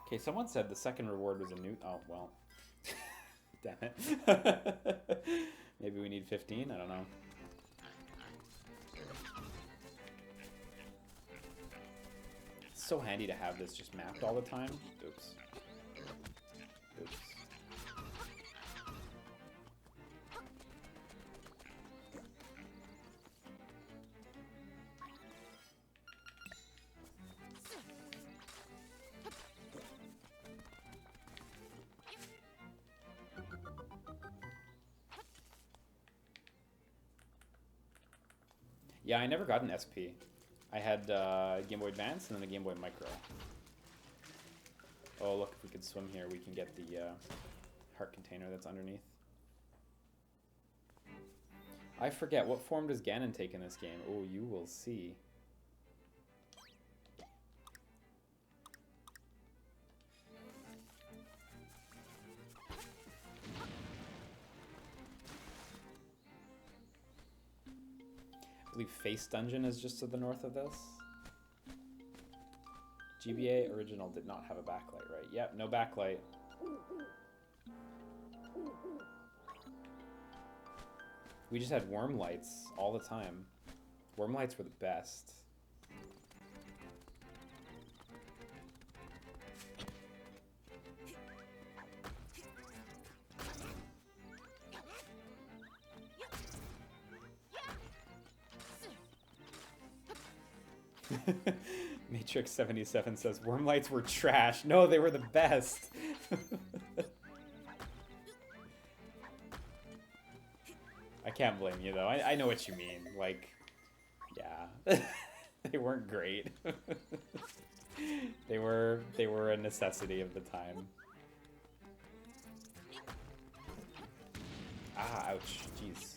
Okay, someone said the second reward was a new... Oh, well. Damn it. Maybe we need 15? I don't know. It's so handy to have this just mapped all the time. Oops. Oops. Yeah, I never got an SP. I had Game Boy Advance and then a Game Boy Micro. Oh, look, if we could swim here, we can get the heart container that's underneath. I forget, what form does Ganon take in this game? Oh, you will see. I believe Face Dungeon is just to the north of this. GBA original did not have a backlight, right? Yep, no backlight. We just had worm lights all the time. Worm lights were the best. Matrix 77 says worm lights were trash. No, they were the best. I can't blame you though. I know what you mean. Like, yeah, they weren't great. They were a necessity of the time. Ah, ouch. Jeez.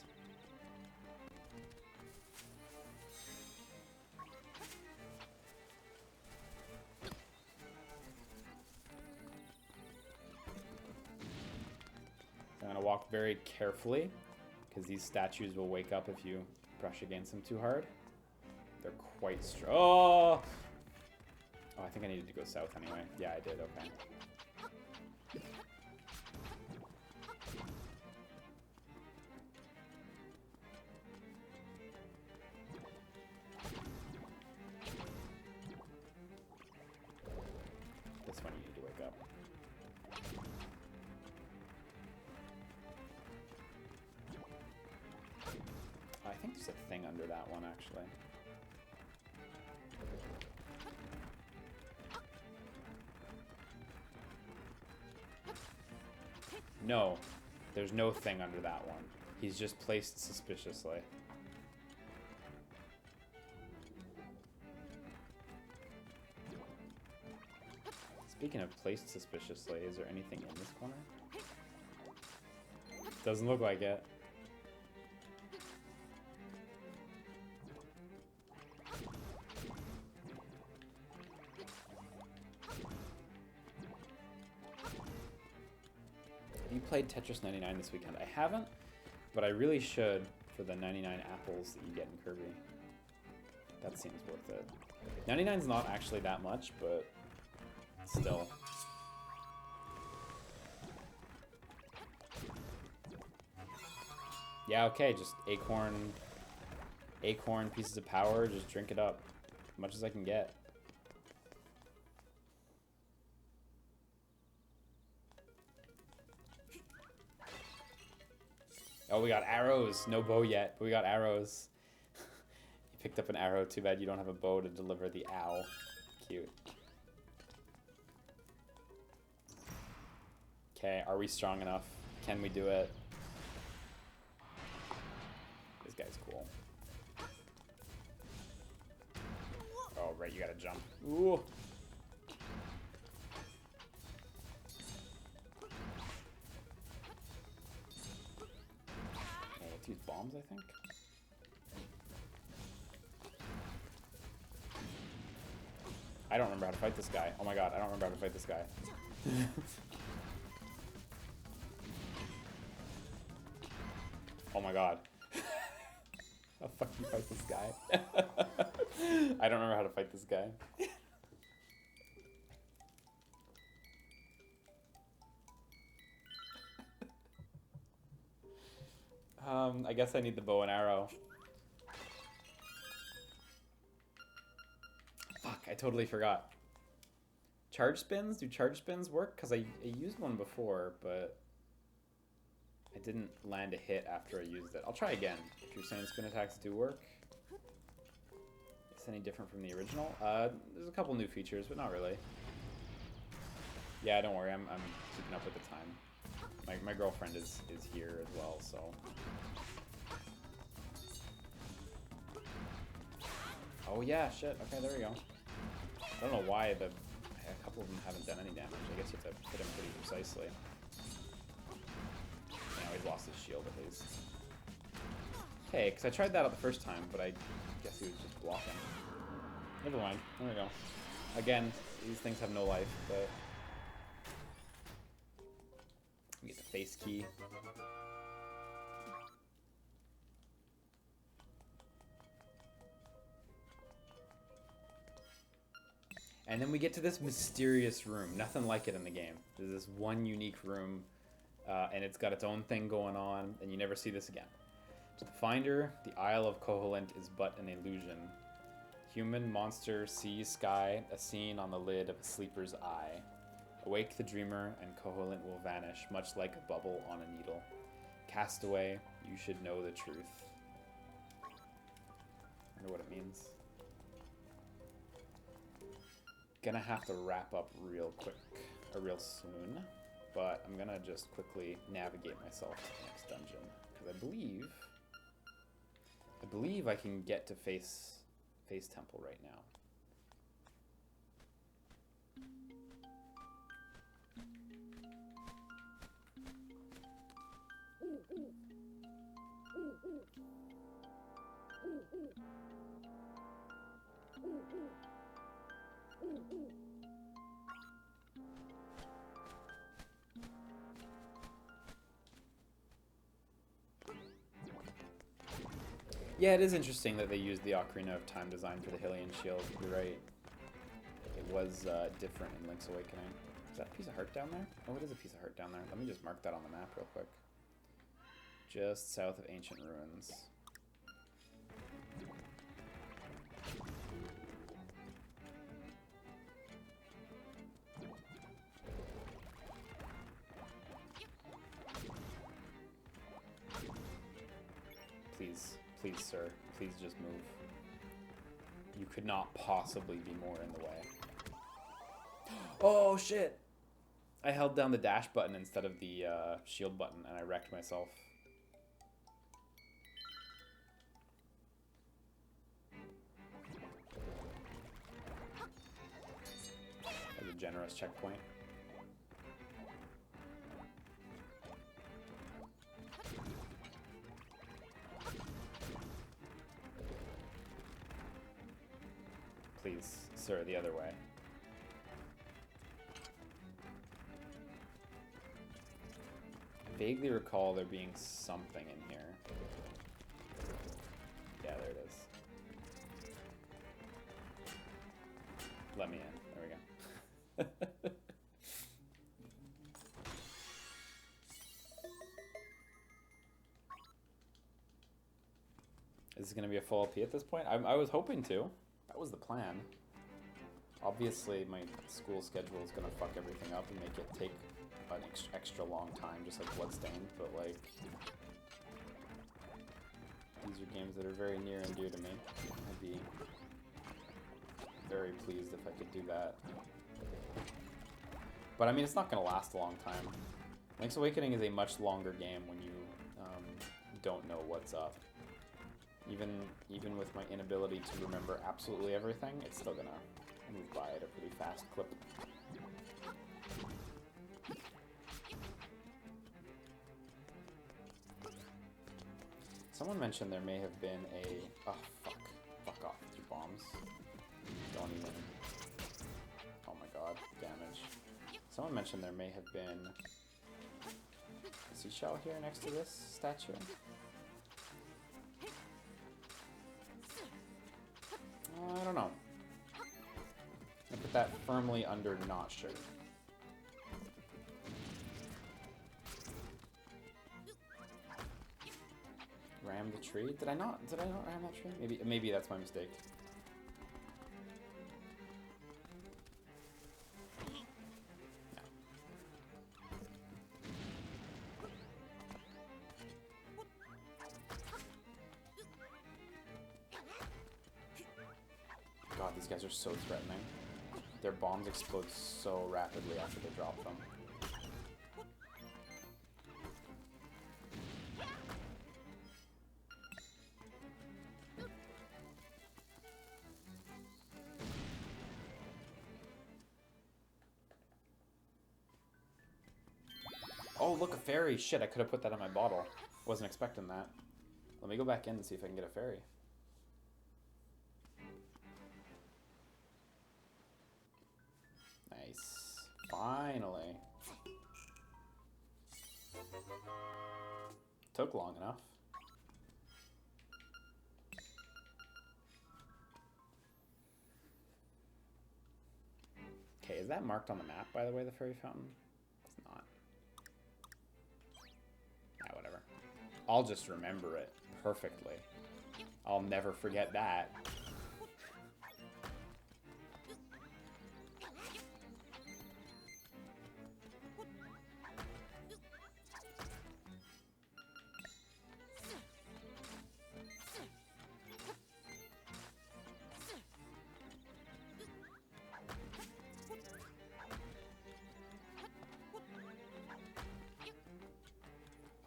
I'm gonna walk very carefully, because these statues will wake up if you brush against them too hard. They're quite strong. Oh! Oh, I think I needed to go south anyway. Yeah, I did. Okay. This one you need to wake up. I think there's a thing under that one, actually. No, there's no thing under that one. He's just placed suspiciously. Speaking of placed suspiciously, is there anything in this corner? Doesn't look like it. Have you played Tetris 99 this weekend? I haven't, but I really should for the 99 apples that you get in Kirby. That seems worth it. 99's not actually that much, but still. Yeah, okay, just acorn pieces of power, just drink it up. As much as I can get. Oh, we got arrows. No bow yet, but we got arrows. You picked up an arrow. Too bad you don't have a bow to deliver the owl. Cute. Okay, are we strong enough? Can we do it? This guy's cool. Oh, right, you gotta jump. Ooh. Let's use bombs, I think. I don't remember how to fight this guy. Oh my god, I don't remember how to fight this guy. Oh my god. How the fuck do you fight this guy? I don't remember how to fight this guy. I guess I need the bow and arrow. Fuck, I totally forgot. Charge spins? Do charge spins work? Because I used one before, but I didn't land a hit after I used it. I'll try again. If you're saying spin attacks do work. Is it any different from the original? There's a couple new features, but not really. Yeah, don't worry, I'm keeping up with the time. My girlfriend is here as well, so. Oh yeah, shit. Okay, there we go. I don't know why a couple of them haven't done any damage. I guess you have to hit him pretty precisely. Now he's lost his shield at least. Okay, because I tried that out the first time, but I guess he was just blocking. Never mind. There we go. Again, these things have no life, but we get the face key. And then we get to this mysterious room. Nothing like it in the game. There's this one unique room, and it's got its own thing going on, and you never see this again. To the finder, the Isle of Koholint is but an illusion. Human, monster, sea, sky, a scene on the lid of a sleeper's eye. Awake the dreamer, and Koholint will vanish, much like a bubble on a needle. Castaway, you should know the truth. I wonder what it means. Gonna have to wrap up real quick, or real soon, but I'm gonna just quickly navigate myself to the next dungeon, because I believe I can get to Face Temple right now. Yeah, it is interesting that they used the Ocarina of Time design for the Hylian shield. You're right. It was different in Link's Awakening. Is that a piece of heart down there? Oh, it is a piece of heart down there. Let me just mark that on the map real quick. Just south of Ancient Ruins. Please. Please, sir. Please just move. You could not possibly be more in the way. Oh, shit! I held down the dash button instead of the shield button, and I wrecked myself. That was a generous checkpoint. Please, sir, the other way. I vaguely recall there being something in here. Yeah, there it is. Let me in. There we go. Is this going to be a full LP at this point? I was hoping to. That was the plan. Obviously, my school schedule is going to fuck everything up and make it take an extra long time, just like Bloodstained, but like... These are games that are very near and dear to me. I'd be very pleased if I could do that. But I mean, it's not going to last a long time. Link's Awakening is a much longer game when you don't know what's up. Even with my inability to remember absolutely everything, it's still gonna move by at a pretty fast clip. Someone mentioned there may have been a... Oh, fuck off with your bombs. Don't even... Oh my god, damage. Someone mentioned there may have been a seashell here next to this statue. I don't know. I put that firmly under not sure. Ram the tree? Did I not ram that tree? Maybe that's my mistake. No. God, these guys are so threatening. Their bombs explode so rapidly after they drop them. Oh, look, a fairy! Shit, I could have put that in my bottle. Wasn't expecting that. Let me go back in and see if I can get a fairy. Nice. Finally. Took long enough. Okay, is that marked on the map, by the way, the fairy fountain? It's not. Ah, whatever. I'll just remember it perfectly. I'll never forget that.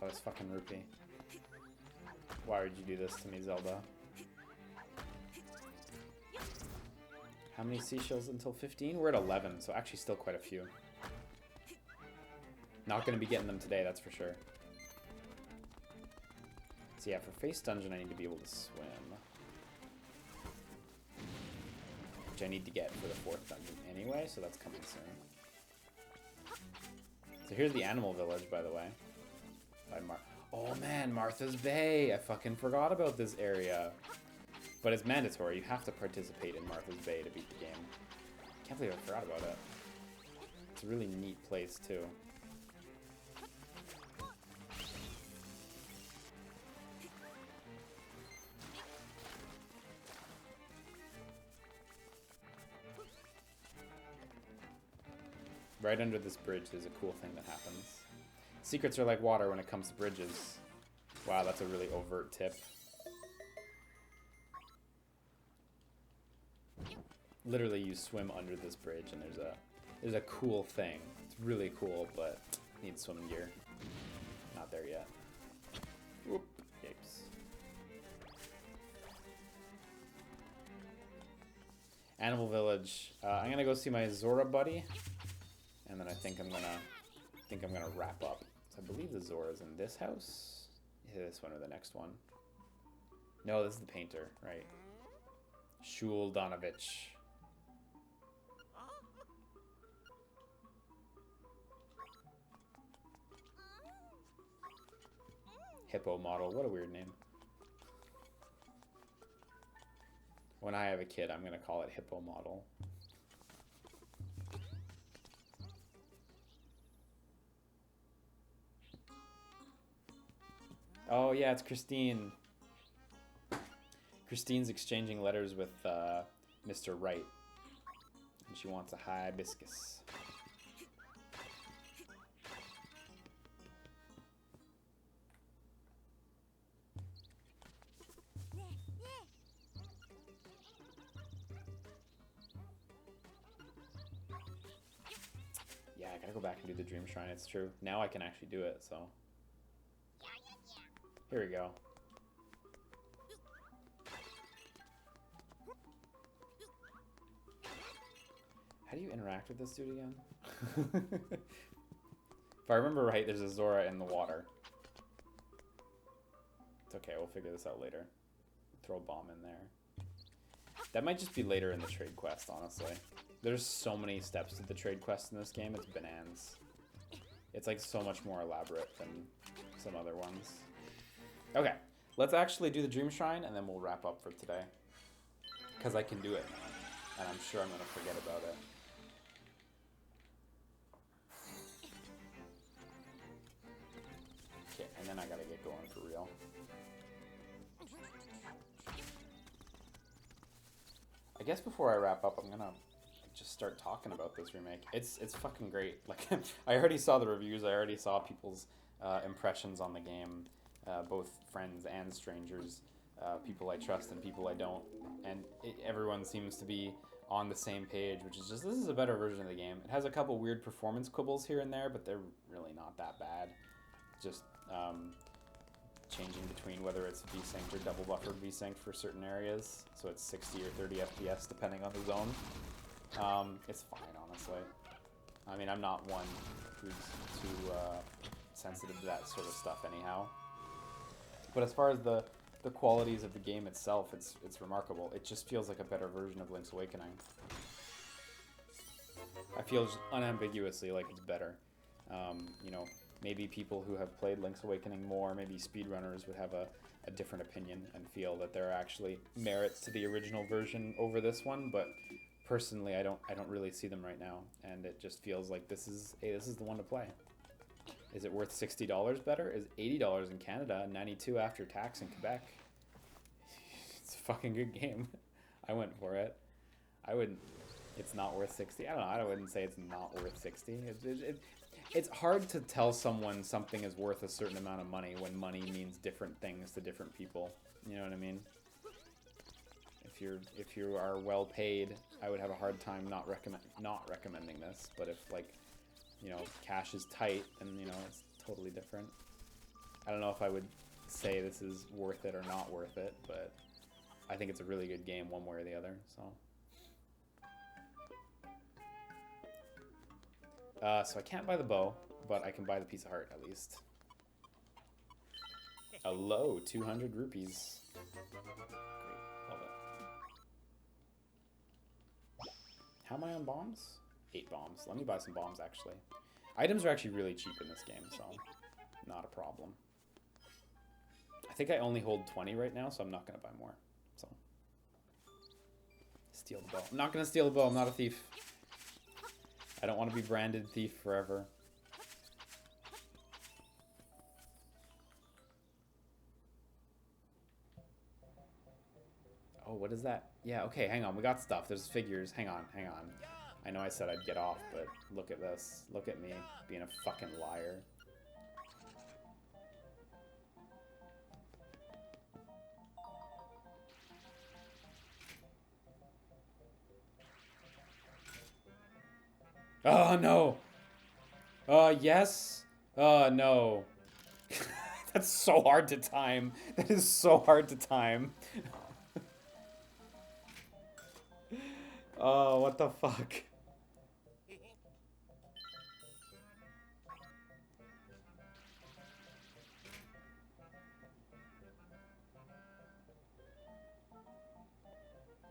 Oh, this fucking rupee. Why would you do this to me, Zelda? How many seashells until 15? We're at 11, so actually still quite a few. Not going to be getting them today, that's for sure. So yeah, for face dungeon I need to be able to swim. Which I need to get for the 4th dungeon anyway, so that's coming soon. So here's the animal village, by the way. Oh man, Martha's Bay! I fucking forgot about this area. But it's mandatory. You have to participate in Martha's Bay to beat the game. Can't believe I forgot about it. It's a really neat place, too. Right under this bridge, there's a cool thing that happens. Secrets are like water when it comes to bridges. Wow, that's a really overt tip. Literally, you swim under this bridge and there's a cool thing. It's really cool, but needs swimming gear. Not there yet. Whoop, yikes. Animal Village. I'm gonna go see my Zora buddy, and then I think I'm gonna wrap up. So I believe the Zora's in this house. Yeah, this one or the next one. No, this is the painter, right? Shul Donovich. Hippo model. What a weird name. When I have a kid, I'm going to call it Hippo model. Oh, yeah, it's Christine. Christine's exchanging letters with Mr. Wright. And she wants a hibiscus. Yeah, I gotta go back and do the Dream Shrine, it's true. Now I can actually do it, so. Here we go. How do you interact with this dude again? If I remember right, there's a Zora in the water. It's okay, we'll figure this out later. Throw a bomb in there. That might just be later in the trade quest, honestly. There's so many steps to the trade quest in this game, it's bananas. It's like so much more elaborate than some other ones. Okay, let's actually do the Dream Shrine and then we'll wrap up for today. Because I can do it, and I'm sure I'm going to forget about it. Okay, and then I gotta get going for real. I guess before I wrap up, I'm gonna just start talking about this remake. It's fucking great. Like, I already saw the reviews. I already saw people's impressions on the game, both friends and strangers, people I trust and people I don't, and everyone seems to be on the same page, which is just, this is a better version of the game. It has a couple weird performance quibbles here and there, but they're really not that bad. Just changing between whether it's V-synced or double buffered V-synced for certain areas, so it's 60 or 30 FPS depending on the zone. It's fine, honestly. I mean, I'm not one who's too sensitive to that sort of stuff anyhow. But as far as the qualities of the game itself, it's remarkable. It just feels like a better version of Link's Awakening. I feel just unambiguously like it's better. You know, maybe people who have played Link's Awakening more, maybe speedrunners would have a different opinion and feel that there are actually merits to the original version over this one, but personally I don't really see them right now, and it just feels like this is the one to play. Is it worth $60 better? Is $80 in Canada, $92 after tax in Quebec? It's a fucking good game. I went for it. I wouldn't. It's not worth 60. I don't know. I wouldn't say it's not worth 60. It's hard to tell someone something is worth a certain amount of money when money means different things to different people. You know what I mean? If you are well paid, I would have a hard time not recommending this. But if, like, you know, cash is tight, then, you know, it's totally different. I don't know if I would say this is worth it or not worth it, but I think it's a really good game one way or the other. So I can't buy the bow, but I can buy the piece of heart at least. A low 200 rupees. Great, love it. How am I on bombs? 8 bombs. Let me buy some bombs, actually. Items are actually really cheap in this game, so not a problem. I think I only hold 20 right now, so I'm not going to buy more. So steal the bow. I'm not going to steal the bow. I'm not a thief. I don't want to be branded thief forever. Oh, what is that? Yeah, okay, hang on. We got stuff. There's figures. Hang on, hang on. I know I said I'd get off, but look at this. Look at me being a fucking liar. Oh, no. Yes. No. That's so hard to time. That is so hard to time. Oh, what the fuck?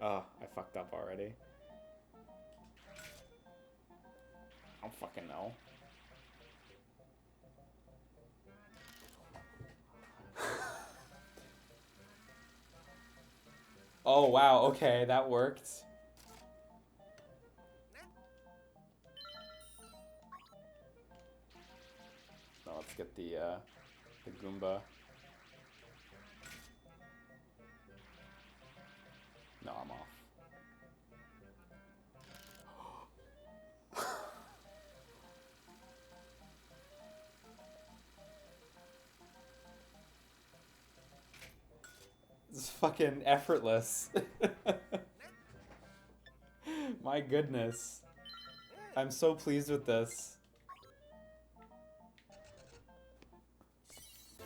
Oh, I fucked up already. I don't fucking know. Oh, wow, okay, that worked. Now let's get the Goomba. No, I'm off. It's fucking effortless. My goodness. I'm so pleased with this.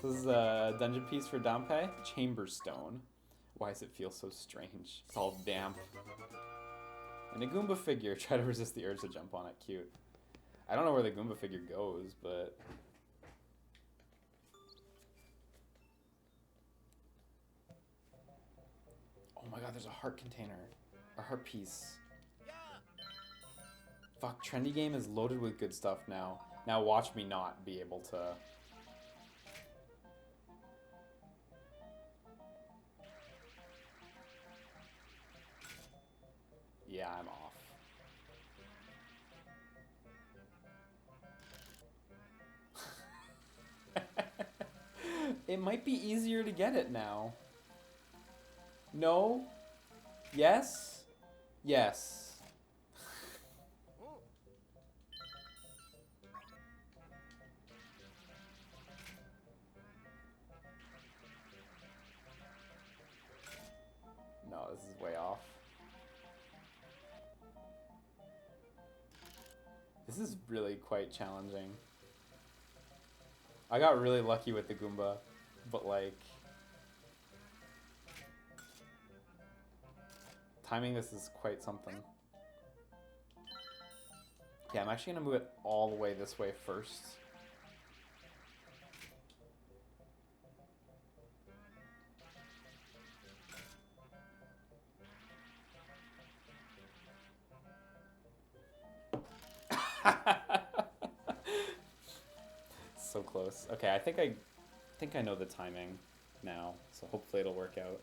This is a dungeon piece for Dampé. Chamber Stone. Why does it feel so strange? It's all damp. And a Goomba figure. Try to resist the urge to jump on it. Cute. I don't know where the Goomba figure goes, but... Oh my god, there's a heart container. A heart piece. Fuck, Trendy Game is loaded with good stuff now. Now watch me not be able to... Yeah, I'm off. It might be easier to get it now. No? Yes? Yes. No, this is way off. This is really quite challenging. I got really lucky with the Goomba, but like... timing this is quite something. Yeah, I'm actually gonna move it all the way this way first. So close. Okay, I think I know the timing now, so hopefully it'll work out.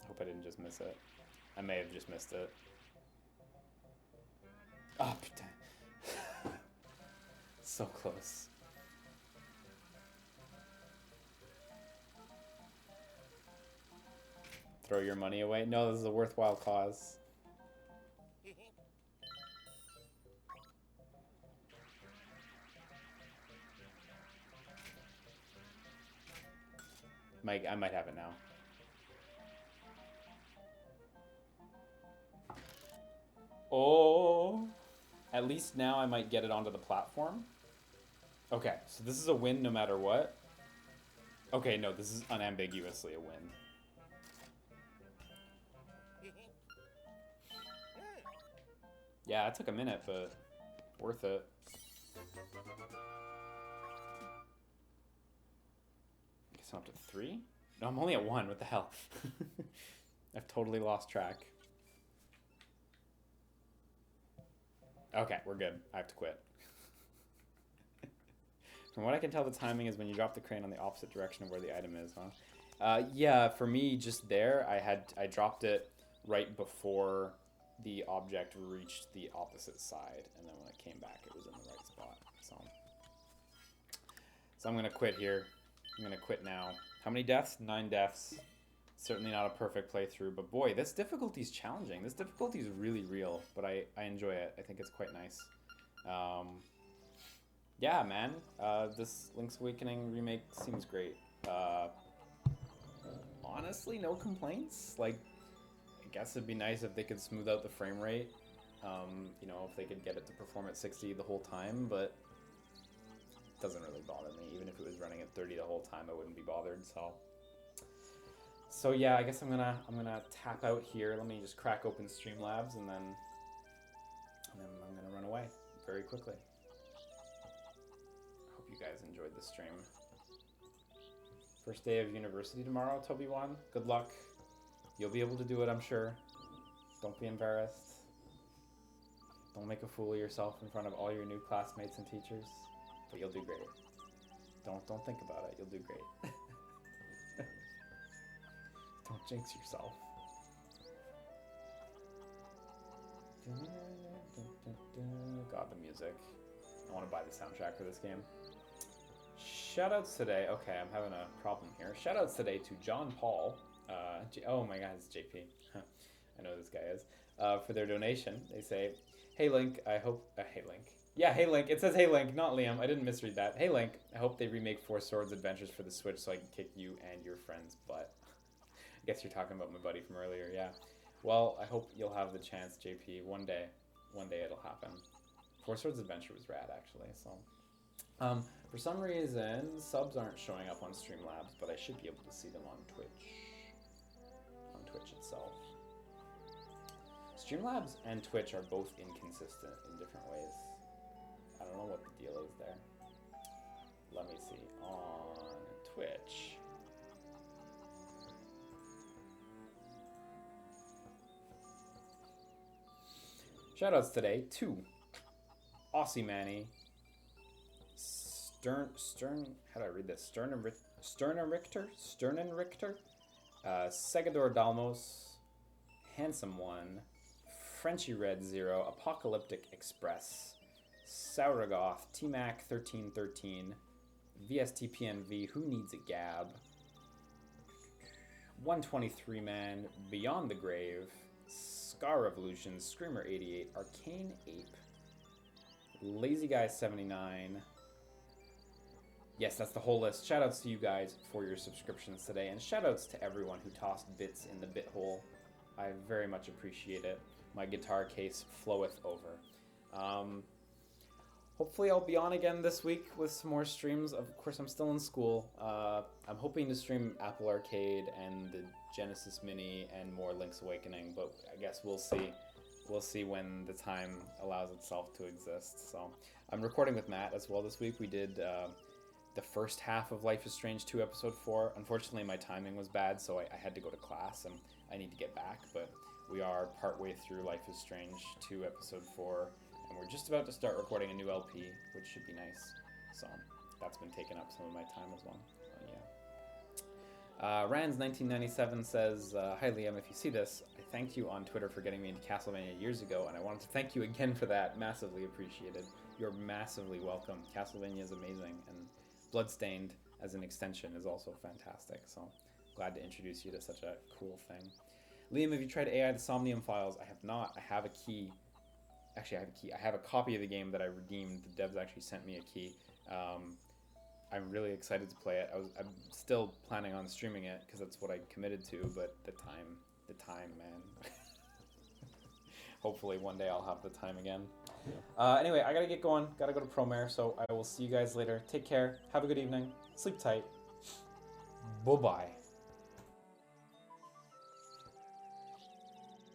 Hope I didn't just miss it. I may have just missed it. Oh, putain. So close. Throw your money away? No, this is a worthwhile cause. I might have it now. Oh! At least now I might get it onto the platform. Okay, so this is a win no matter what. Okay, no, this is unambiguously a win. Yeah, it took a minute, but worth it. I guess I'm up to 3? No, I'm only at 1. What the hell? I've totally lost track. Okay, we're good. I have to quit. From what I can tell, the timing is when you drop the crane on the opposite direction of where the item is, huh? Yeah, for me, just there, I dropped it right before the object reached the opposite side, and then when it came back, it was in the right spot. So I'm gonna quit here. I'm gonna quit now. How many deaths? 9 deaths. Certainly not a perfect playthrough, but boy, this difficulty is challenging. This difficulty is really real, but I enjoy it. I think it's quite nice. Yeah, man. This Link's Awakening remake seems great. Honestly, no complaints. Like, I guess it'd be nice if they could smooth out the frame rate You know, if they could get it to perform at 60 the whole time, but it doesn't really bother me. Even if it was running at 30 the whole time, I wouldn't be bothered. So yeah, I guess I'm gonna tap out here. Let me just crack open Streamlabs and then I'm gonna run away very quickly. I hope you guys enjoyed the stream. First day of university tomorrow, Toby1. Good luck. You'll be able to do it, I'm sure. Don't be embarrassed. Don't make a fool of yourself in front of all your new classmates and teachers. But you'll do great. Don't think about it. You'll do great. Don't jinx yourself. God, the music. I want to buy the soundtrack for this game. Shoutouts today. Okay, I'm having a problem here. Shoutouts today to John Paul. Oh my God, it's JP. I know who this guy is. For their donation, they say, "Hey Link, I hope." Hey Link. Yeah, hey Link. It says hey Link, not Liam. I didn't misread that. Hey Link, I hope they remake Four Swords Adventures for the Switch so I can kick you and your friend's butt. I guess you're talking about my buddy from earlier. Yeah. Well, I hope you'll have the chance, JP. One day it'll happen. Four Swords Adventure was rad, actually. So, for some reason, subs aren't showing up on Streamlabs, but I should be able to see them on Twitch. On Twitch itself. Streamlabs and Twitch are both inconsistent in different ways. I don't know what the deal is there. Let me see. On Twitch. Shoutouts today to Aussie Manny, Stern, how do I read this? Sternenrichter, Segador Dalmos, Handsome One, Frenchy Red Zero, Apocalyptic Express, Souragoth, T-Mac 1313, VSTPNV, Who Needs a Gab, 123 Man, Beyond the Grave, Scar Revolution, Screamer 88, Arcane Ape, Lazy Guy 79. Yes, that's the whole list. Shoutouts to you guys for your subscriptions today, and shoutouts to everyone who tossed bits in the bit hole. I very much appreciate it. My guitar case floweth over. Hopefully I'll be on again this week with some more streams. Of course, I'm still in school. I'm hoping to stream Apple Arcade and the Genesis Mini and more Link's Awakening, but I guess we'll see. We'll see when the time allows itself to exist. So I'm recording with Matt as well this week. We did the first half of Life is Strange 2 Episode 4. Unfortunately, my timing was bad, so I had to go to class, and I need to get back, but we are partway through Life is Strange 2 Episode 4, and we're just about to start recording a new LP, which should be nice. So that's been taking up some of my time as well. Yeah. Rans1997 says, "Hi Liam, if you see this, I thanked you on Twitter for getting me into Castlevania years ago, and I wanted to thank you again for that. Massively appreciated. You're massively welcome. Castlevania is amazing, and Bloodstained as an extension is also fantastic. So glad to introduce you to such a cool thing. Liam, have you tried AI the Somnium Files? I have not. I have a key. Actually, I have a key. I have a copy of the game that I redeemed. The devs actually sent me a key. I'm really excited to play it. I'm still planning on streaming it because that's what I committed to, but the time, man. Hopefully one day I'll have the time again. Anyway, I gotta get going. Gotta go to Promare, so I will see you guys later. Take care. Have a good evening. Sleep tight. Bye-bye.